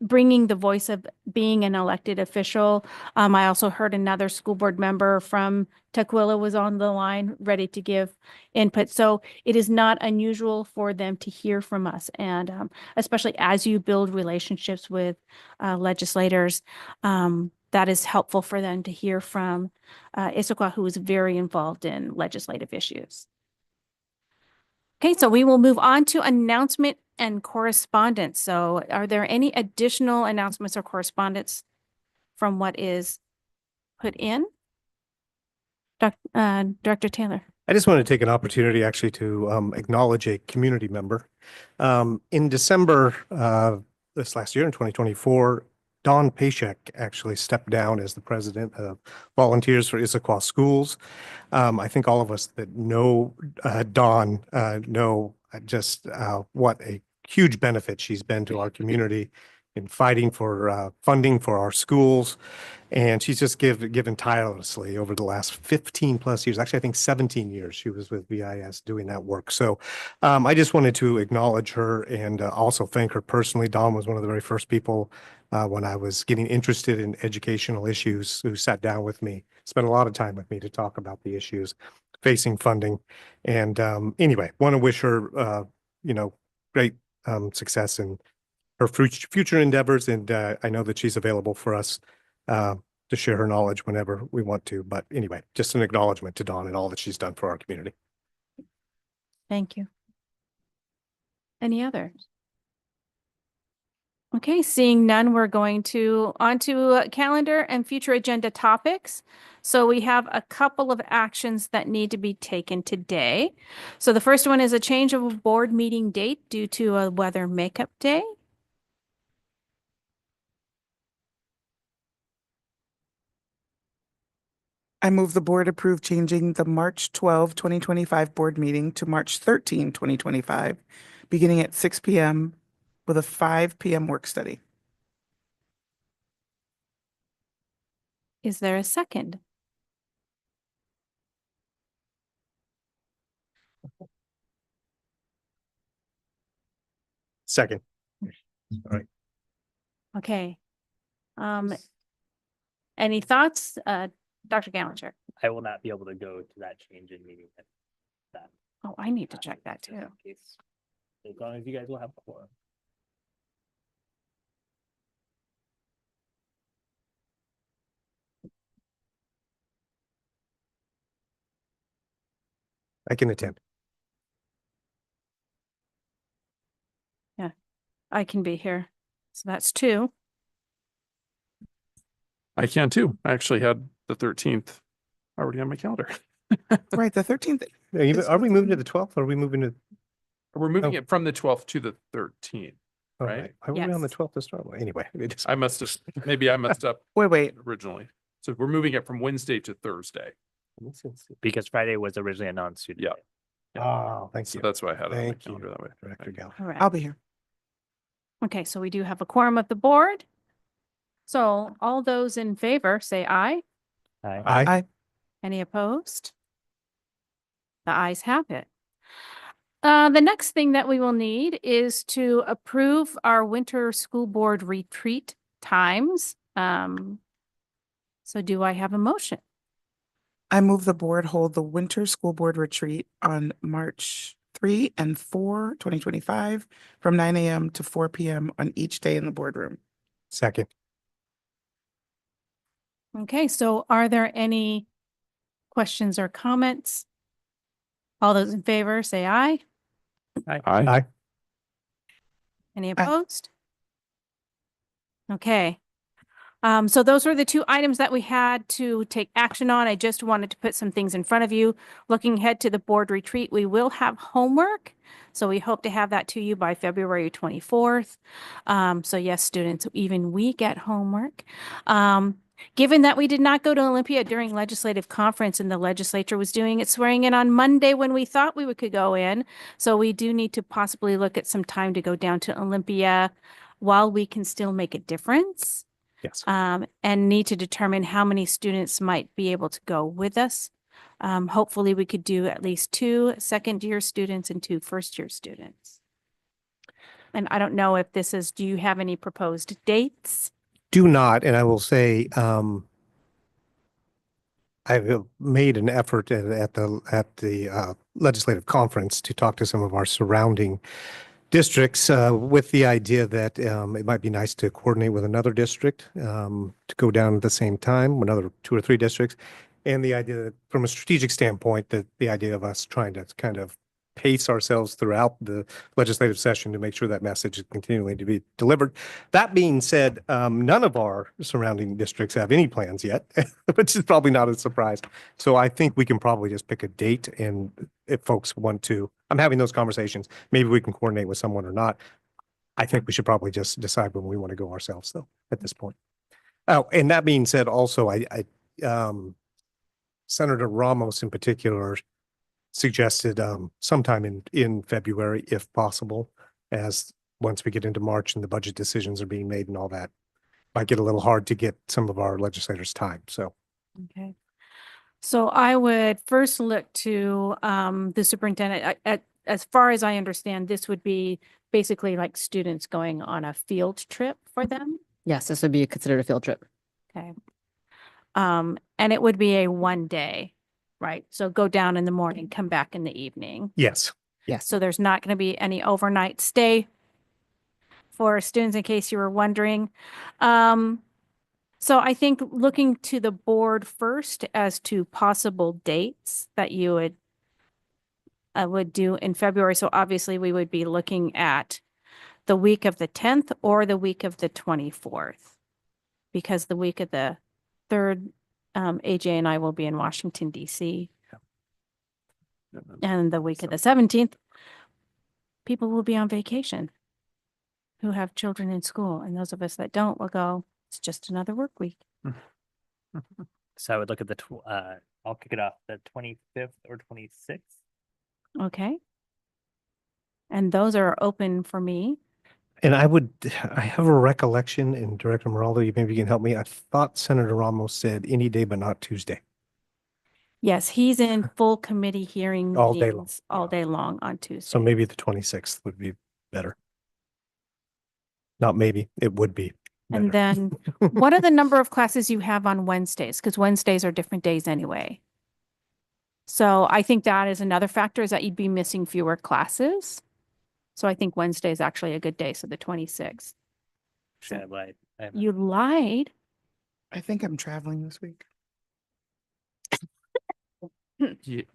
Speaker 1: bringing the voice of being an elected official. I also heard another school board member from Tukwila was on the line ready to give input. So it is not unusual for them to hear from us. And especially as you build relationships with legislators, that is helpful for them to hear from Issaquah, who is very involved in legislative issues. Okay, so we will move on to announcement and correspondence. So are there any additional announcements or correspondence from what is put in? Director Taylor.
Speaker 8: I just want to take an opportunity actually to acknowledge a community member. In December this last year, in 2024, Don Pashek actually stepped down as the president of Volunteers for Issaquah Schools. I think all of us that know Dawn know just what a huge benefit she's been to our community in fighting for funding for our schools. And she's just given tirelessly over the last 15 plus years. Actually, I think 17 years she was with BIS doing that work. So I just wanted to acknowledge her and also thank her personally. Dawn was one of the very first people when I was getting interested in educational issues who sat down with me, spent a lot of time with me to talk about the issues facing funding. And anyway, want to wish her, great success in her future endeavors. And I know that she's available for us to share her knowledge whenever we want to. But anyway, just an acknowledgement to Dawn and all that she's done for our community.
Speaker 1: Thank you. Any others? Okay, seeing none, we're going to onto calendar and future agenda topics. So we have a couple of actions that need to be taken today. So the first one is a change of a board meeting date due to a weather makeup day.
Speaker 2: I move the board approve changing the March 12, 2025 board meeting to March 13, 2025, beginning at 6 p.m. with a 5 p.m. work study.
Speaker 1: Is there a second?
Speaker 8: Second. All right.
Speaker 1: Okay. Any thoughts, Dr. Gallinger?
Speaker 13: I will not be able to go to that change in meeting. That
Speaker 1: Oh, I need to check that
Speaker 13: just in
Speaker 1: too.
Speaker 13: case. As long as you guys will have quorum.
Speaker 8: I can attend.
Speaker 1: Yeah, I can be here. So that's two.
Speaker 9: I can too. I actually had the 13th already on my calendar.
Speaker 2: Right, the 13th.
Speaker 8: Are we moving to the 12th? Or are we moving to?
Speaker 9: We're moving
Speaker 8: Oh.
Speaker 9: it from the 12th to the 13th,
Speaker 8: All
Speaker 9: right?
Speaker 8: Why were we on the
Speaker 1: Yes.
Speaker 8: 12th to start with? Anyway,
Speaker 9: I must have, maybe I messed up
Speaker 2: Wait.
Speaker 9: originally. So we're moving it from Wednesday to Thursday.
Speaker 13: Because Friday was originally a non-student.
Speaker 9: Yeah.
Speaker 13: day.
Speaker 8: Oh, thank
Speaker 9: So
Speaker 8: you.
Speaker 9: that's why I had it on my
Speaker 8: Thank you,
Speaker 9: calendar that way.
Speaker 8: Director Gall.
Speaker 1: Correct.
Speaker 2: I'll be here.
Speaker 1: Okay, so we do have a quorum of the board. So all those in favor say aye.
Speaker 13: Aye.
Speaker 2: Aye.
Speaker 1: Any opposed? The ayes have it. The next thing that we will need is to approve our winter school board retreat times. So do I have a motion?
Speaker 2: I move the board hold the winter school board retreat on March 3 and 4, 2025, from 9 a.m. to 4 p.m. on each day in the boardroom.
Speaker 8: Second.
Speaker 1: Okay, so are there any questions or comments? All those in favor say aye.
Speaker 8: Aye.
Speaker 1: Any opposed? Okay. So those were the two items that we had to take action on. I just wanted to put some things in front of you. Looking ahead to the board retreat, we will have homework. So we hope to have that to you by February 24th. So yes, students, even we get homework. Given that we did not go to Olympia during legislative conference and the legislature was doing its swearing in on Monday when we thought we could go in. So we do need to possibly look at some time to go down to Olympia while we can still make a difference.
Speaker 8: Yes.
Speaker 1: And need to determine how many students might be able to go with us. Hopefully we could do at least 2 second-year students and 2 first-year students. And I don't know if this is, do you have any proposed dates?
Speaker 8: Do not, and I will say, I've made an effort at the legislative conference to talk to some of our surrounding districts with the idea that it might be nice to coordinate with another district to go down at the same time, another 2 or 3 districts. And the idea that from a strategic standpoint, that the idea of us trying to kind of pace ourselves throughout the legislative session to make sure that message is continuing to be delivered. That being said, none of our surrounding districts have any plans yet, which is probably not a surprise. So I think we can probably just pick a date, and if folks want to, I'm having those conversations. Maybe we can coordinate with someone or not. I think we should probably just decide when we want to go ourselves, though, at this point. Oh, and that being said, also, Senator Ramos in particular suggested sometime in February, if possible, as once we get into March and the budget decisions are being made and all that, might get a little hard to get some of our legislators' time. So
Speaker 1: Okay. So I would first look to the superintendent. As far as I understand, this would be basically like students going on a field trip for them.
Speaker 4: Yes, this would be considered a field trip.
Speaker 1: Okay. And it would be a 1 day, right? So go down in the morning, come back in the evening.
Speaker 8: yes,
Speaker 4: Yes.
Speaker 1: So there's not going to be any overnight stay for students, in case you were wondering. So I think looking to the board first as to possible dates that you would do in February. So obviously we would be looking at the week of the 10th or the week of the 24th, because the week of the 3rd, AJ and I will be in Washington, DC. And the week of the 17th, people will be on vacation who have children in school. And those of us that don't will go, it's just another work week.
Speaker 13: So I would look at I'll kick it off the 25th or 26th.
Speaker 1: Okay. And those are open for me.
Speaker 8: and I have a recollection, and Director Moraldo, you maybe can help me. I thought Senator Ramos said any day but not Tuesday.
Speaker 1: Yes, he's in full committee hearing
Speaker 8: All day long,
Speaker 1: meetings all day long on Tuesday.
Speaker 8: So maybe the 26th would be better. Not maybe, it would be.
Speaker 1: And
Speaker 8: better.
Speaker 1: then what are the number of classes you have on Wednesdays? Because Wednesdays are different days anyway. So I think that is another factor, is that you'd be missing fewer classes. So I think Wednesday is actually a good day. So the 26th.
Speaker 13: Should I lied?
Speaker 1: You lied.
Speaker 2: I think I'm traveling this week.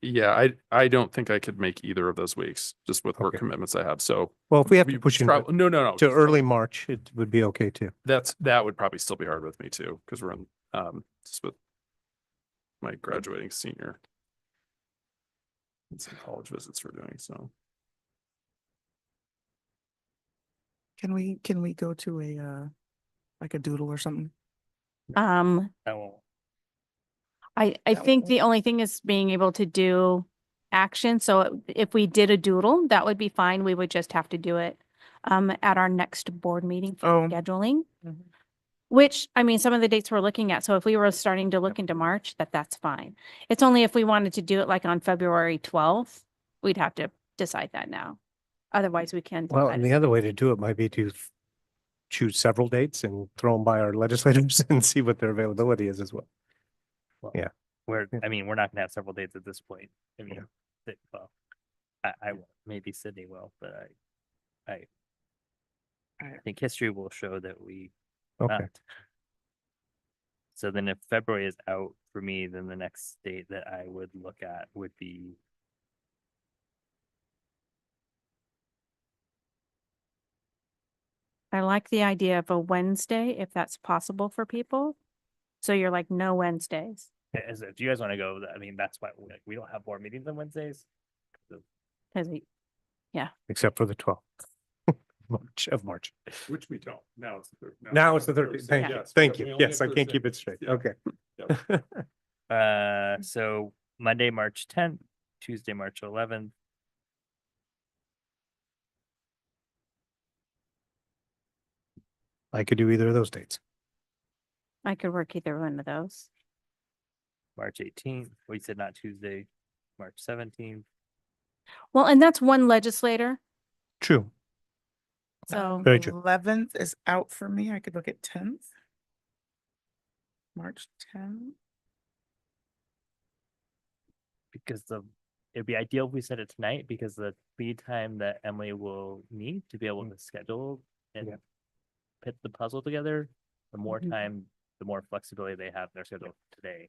Speaker 9: Yeah, I don't think I could make either of those weeks just with work
Speaker 8: Okay.
Speaker 9: commitments I have. So
Speaker 8: Well, if we have to push
Speaker 9: travel,
Speaker 8: into
Speaker 9: no.
Speaker 8: to early March, it would be okay too.
Speaker 9: That would probably still be hard with me too, because we're in just with my graduating senior and some college visits we're doing. So
Speaker 2: Can we go to a like a doodle or something?
Speaker 1: Um,
Speaker 13: I won't.
Speaker 1: I
Speaker 2: That
Speaker 1: think
Speaker 2: won't-
Speaker 1: the only thing is being able to do action. So if we did a doodle, that would be fine. We would just have to do it at our next board meeting for
Speaker 2: Oh.
Speaker 1: scheduling.
Speaker 2: Mhm.
Speaker 1: Which, I mean, some of the dates we're looking at. So if we were starting to look into March, that's fine. It's only if we wanted to do it like on February 12th, we'd have to decide that now. Otherwise, we can.
Speaker 8: Well,
Speaker 1: decide
Speaker 8: and
Speaker 1: it.
Speaker 8: the other way to do it might be to choose several dates and throw them by our legislators and see what their availability is as well.
Speaker 13: Well,
Speaker 8: Yeah.
Speaker 13: we're not gonna have several dates at this point. I mean, well, I won't. Maybe Sydney will, but I think history will show that we.
Speaker 8: Okay.
Speaker 13: not. So then if February is out for me, then the next date that I would look at would be.
Speaker 1: I like the idea of a Wednesday, if that's possible for people. So you're like, no Wednesdays.
Speaker 13: As if you guys want to go, I mean, that's why we don't have board meetings on Wednesdays.
Speaker 1: Because
Speaker 8: Except for the 12th of March.
Speaker 9: which we don't. Now it's the 13th.
Speaker 8: Now it's the 13th. Thank you.
Speaker 9: Yes,
Speaker 8: Thank
Speaker 9: we
Speaker 8: you.
Speaker 9: only
Speaker 8: Yes,
Speaker 9: have
Speaker 8: I can't
Speaker 9: Thursday.
Speaker 8: keep it straight.
Speaker 9: Yeah.
Speaker 8: Okay.
Speaker 13: So Monday, March 10th, Tuesday, March 11th.
Speaker 8: I could do either of those dates.
Speaker 1: I could work either one of those.
Speaker 13: March 18th. We said not Tuesday, March 17th.
Speaker 1: Well, and that's one legislator.
Speaker 8: True.
Speaker 1: So
Speaker 8: Very true.
Speaker 2: 11th is out for me. I could look at 10th. March 10th.
Speaker 13: Because it'd be ideal if we said it tonight, because the lead time that Emily will need to be able to schedule and
Speaker 8: Yeah.
Speaker 13: put the puzzle together, the more
Speaker 1: Mhm.
Speaker 13: time, the more flexibility they have in their schedule today.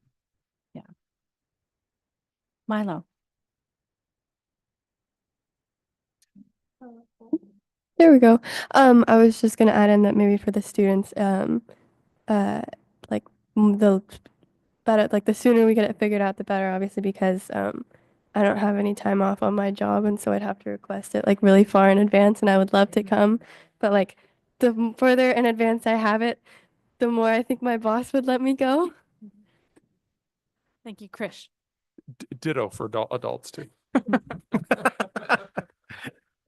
Speaker 1: Milo.
Speaker 5: There we go. I was just gonna add in that maybe for the students, like the better, like the sooner we get it figured out, the better, obviously, because I don't have any time off on my job, and so I'd have to request it like really far in advance, and I would love to come, but like the further in advance I have it, the more I think my boss would let me go.
Speaker 1: Thank you, Krish.
Speaker 9: Ditto for adults too.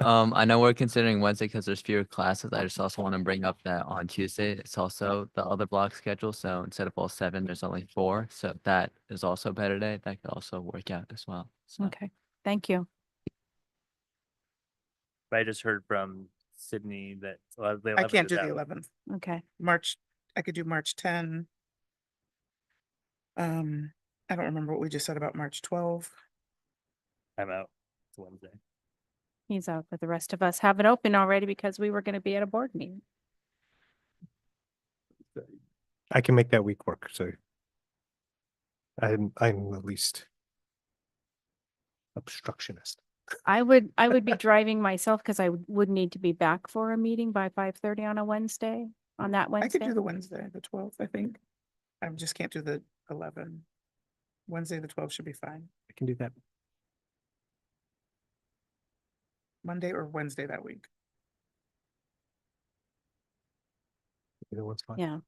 Speaker 6: I know we're considering Wednesday because there's fewer classes. I just also want to bring up that on Tuesday, it's also the other block schedule. So instead of all 7, there's only 4. So that is also a better day. That could also work out as well. So.
Speaker 1: Okay, thank you.
Speaker 13: But I just heard from Sydney that the
Speaker 2: I
Speaker 13: 11th
Speaker 2: can't
Speaker 13: is
Speaker 2: do the
Speaker 13: out.
Speaker 2: 11th.
Speaker 1: Okay.
Speaker 2: I could do March 10. I don't remember what we just said about March 12.
Speaker 13: I'm out. It's Wednesday.
Speaker 1: He's out, but the rest of us have it open already because we were going to be at a board meeting.
Speaker 8: I can make that week work, so I'm the least obstructionist.
Speaker 1: I would be driving myself because I would need to be back for a meeting by 5:30 on a Wednesday, on that
Speaker 2: I
Speaker 1: Wednesday.
Speaker 2: could do the Wednesday, the 12th, I think. I just can't do the 11. Wednesday, the 12th should be fine.
Speaker 8: I can do that.
Speaker 2: Monday or Wednesday that week.
Speaker 8: Either one's fine.
Speaker 1: Yeah.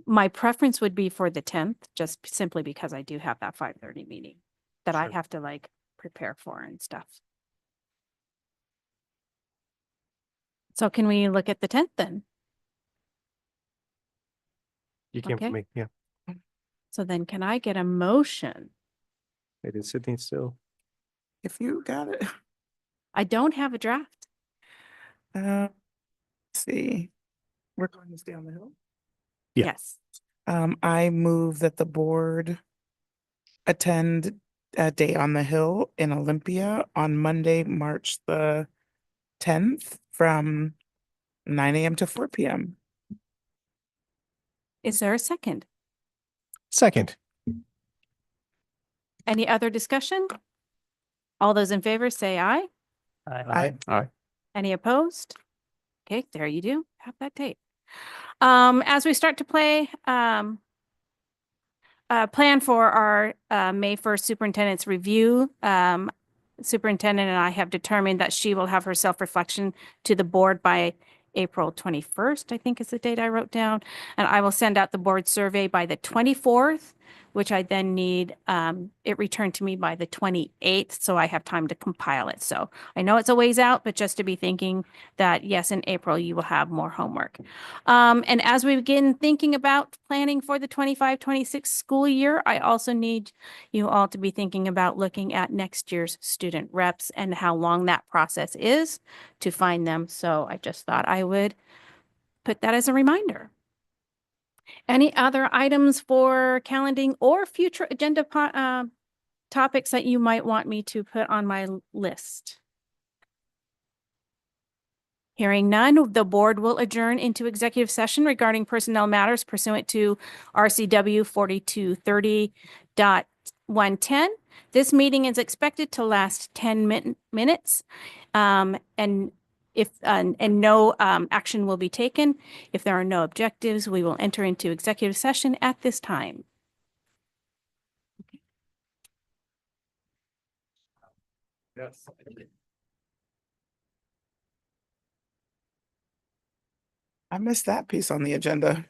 Speaker 1: My preference would be for the 10th, just simply because I do have that 5:30 meeting that I
Speaker 8: Sure.
Speaker 1: have to like prepare for and stuff. So can we look at the 10th then?
Speaker 8: You came
Speaker 1: Okay.
Speaker 8: for me, yeah.
Speaker 1: So then can I get a motion?
Speaker 8: It is Sydney still.
Speaker 2: If you got it.
Speaker 1: I don't have a draft.
Speaker 2: Let's see. We're going to stay on the hill.
Speaker 8: Yeah.
Speaker 1: Yes.
Speaker 2: I move that the board attend a Day on the Hill in Olympia on Monday, March the 10th from 9 a.m. to 4 p.m.
Speaker 1: Is there a second?
Speaker 8: Second.
Speaker 1: Any other discussion? All those in favor say aye.
Speaker 2: Aye.
Speaker 1: Any opposed? Okay, there you do. Have that date. As we start to plan for our May 1st superintendent's review, Superintendent and I have determined that she will have her self-reflection to the board by April 21st, I think is the date I wrote down. And I will send out the board survey by the 24th, which I then need it returned to me by the 28th, so I have time to compile it. So I know it's a ways out, but just to be thinking that yes, in April you will have more homework. And as we begin thinking about planning for the 25-26 school year, I also need you all to be thinking about looking at next year's student reps and how long that process is to find them. So I just thought I would put that as a reminder. Any other items for calendaring or future agenda topics that you might want me to put on my list? Hearing none, the board will adjourn into executive session regarding personnel matters pursuant to RCW 4230.110. This meeting is expected to last 10 minutes, and no action will be taken. If there are no objectives, we will enter into executive session at this time.
Speaker 9: Yes.
Speaker 2: I missed that piece on the agenda.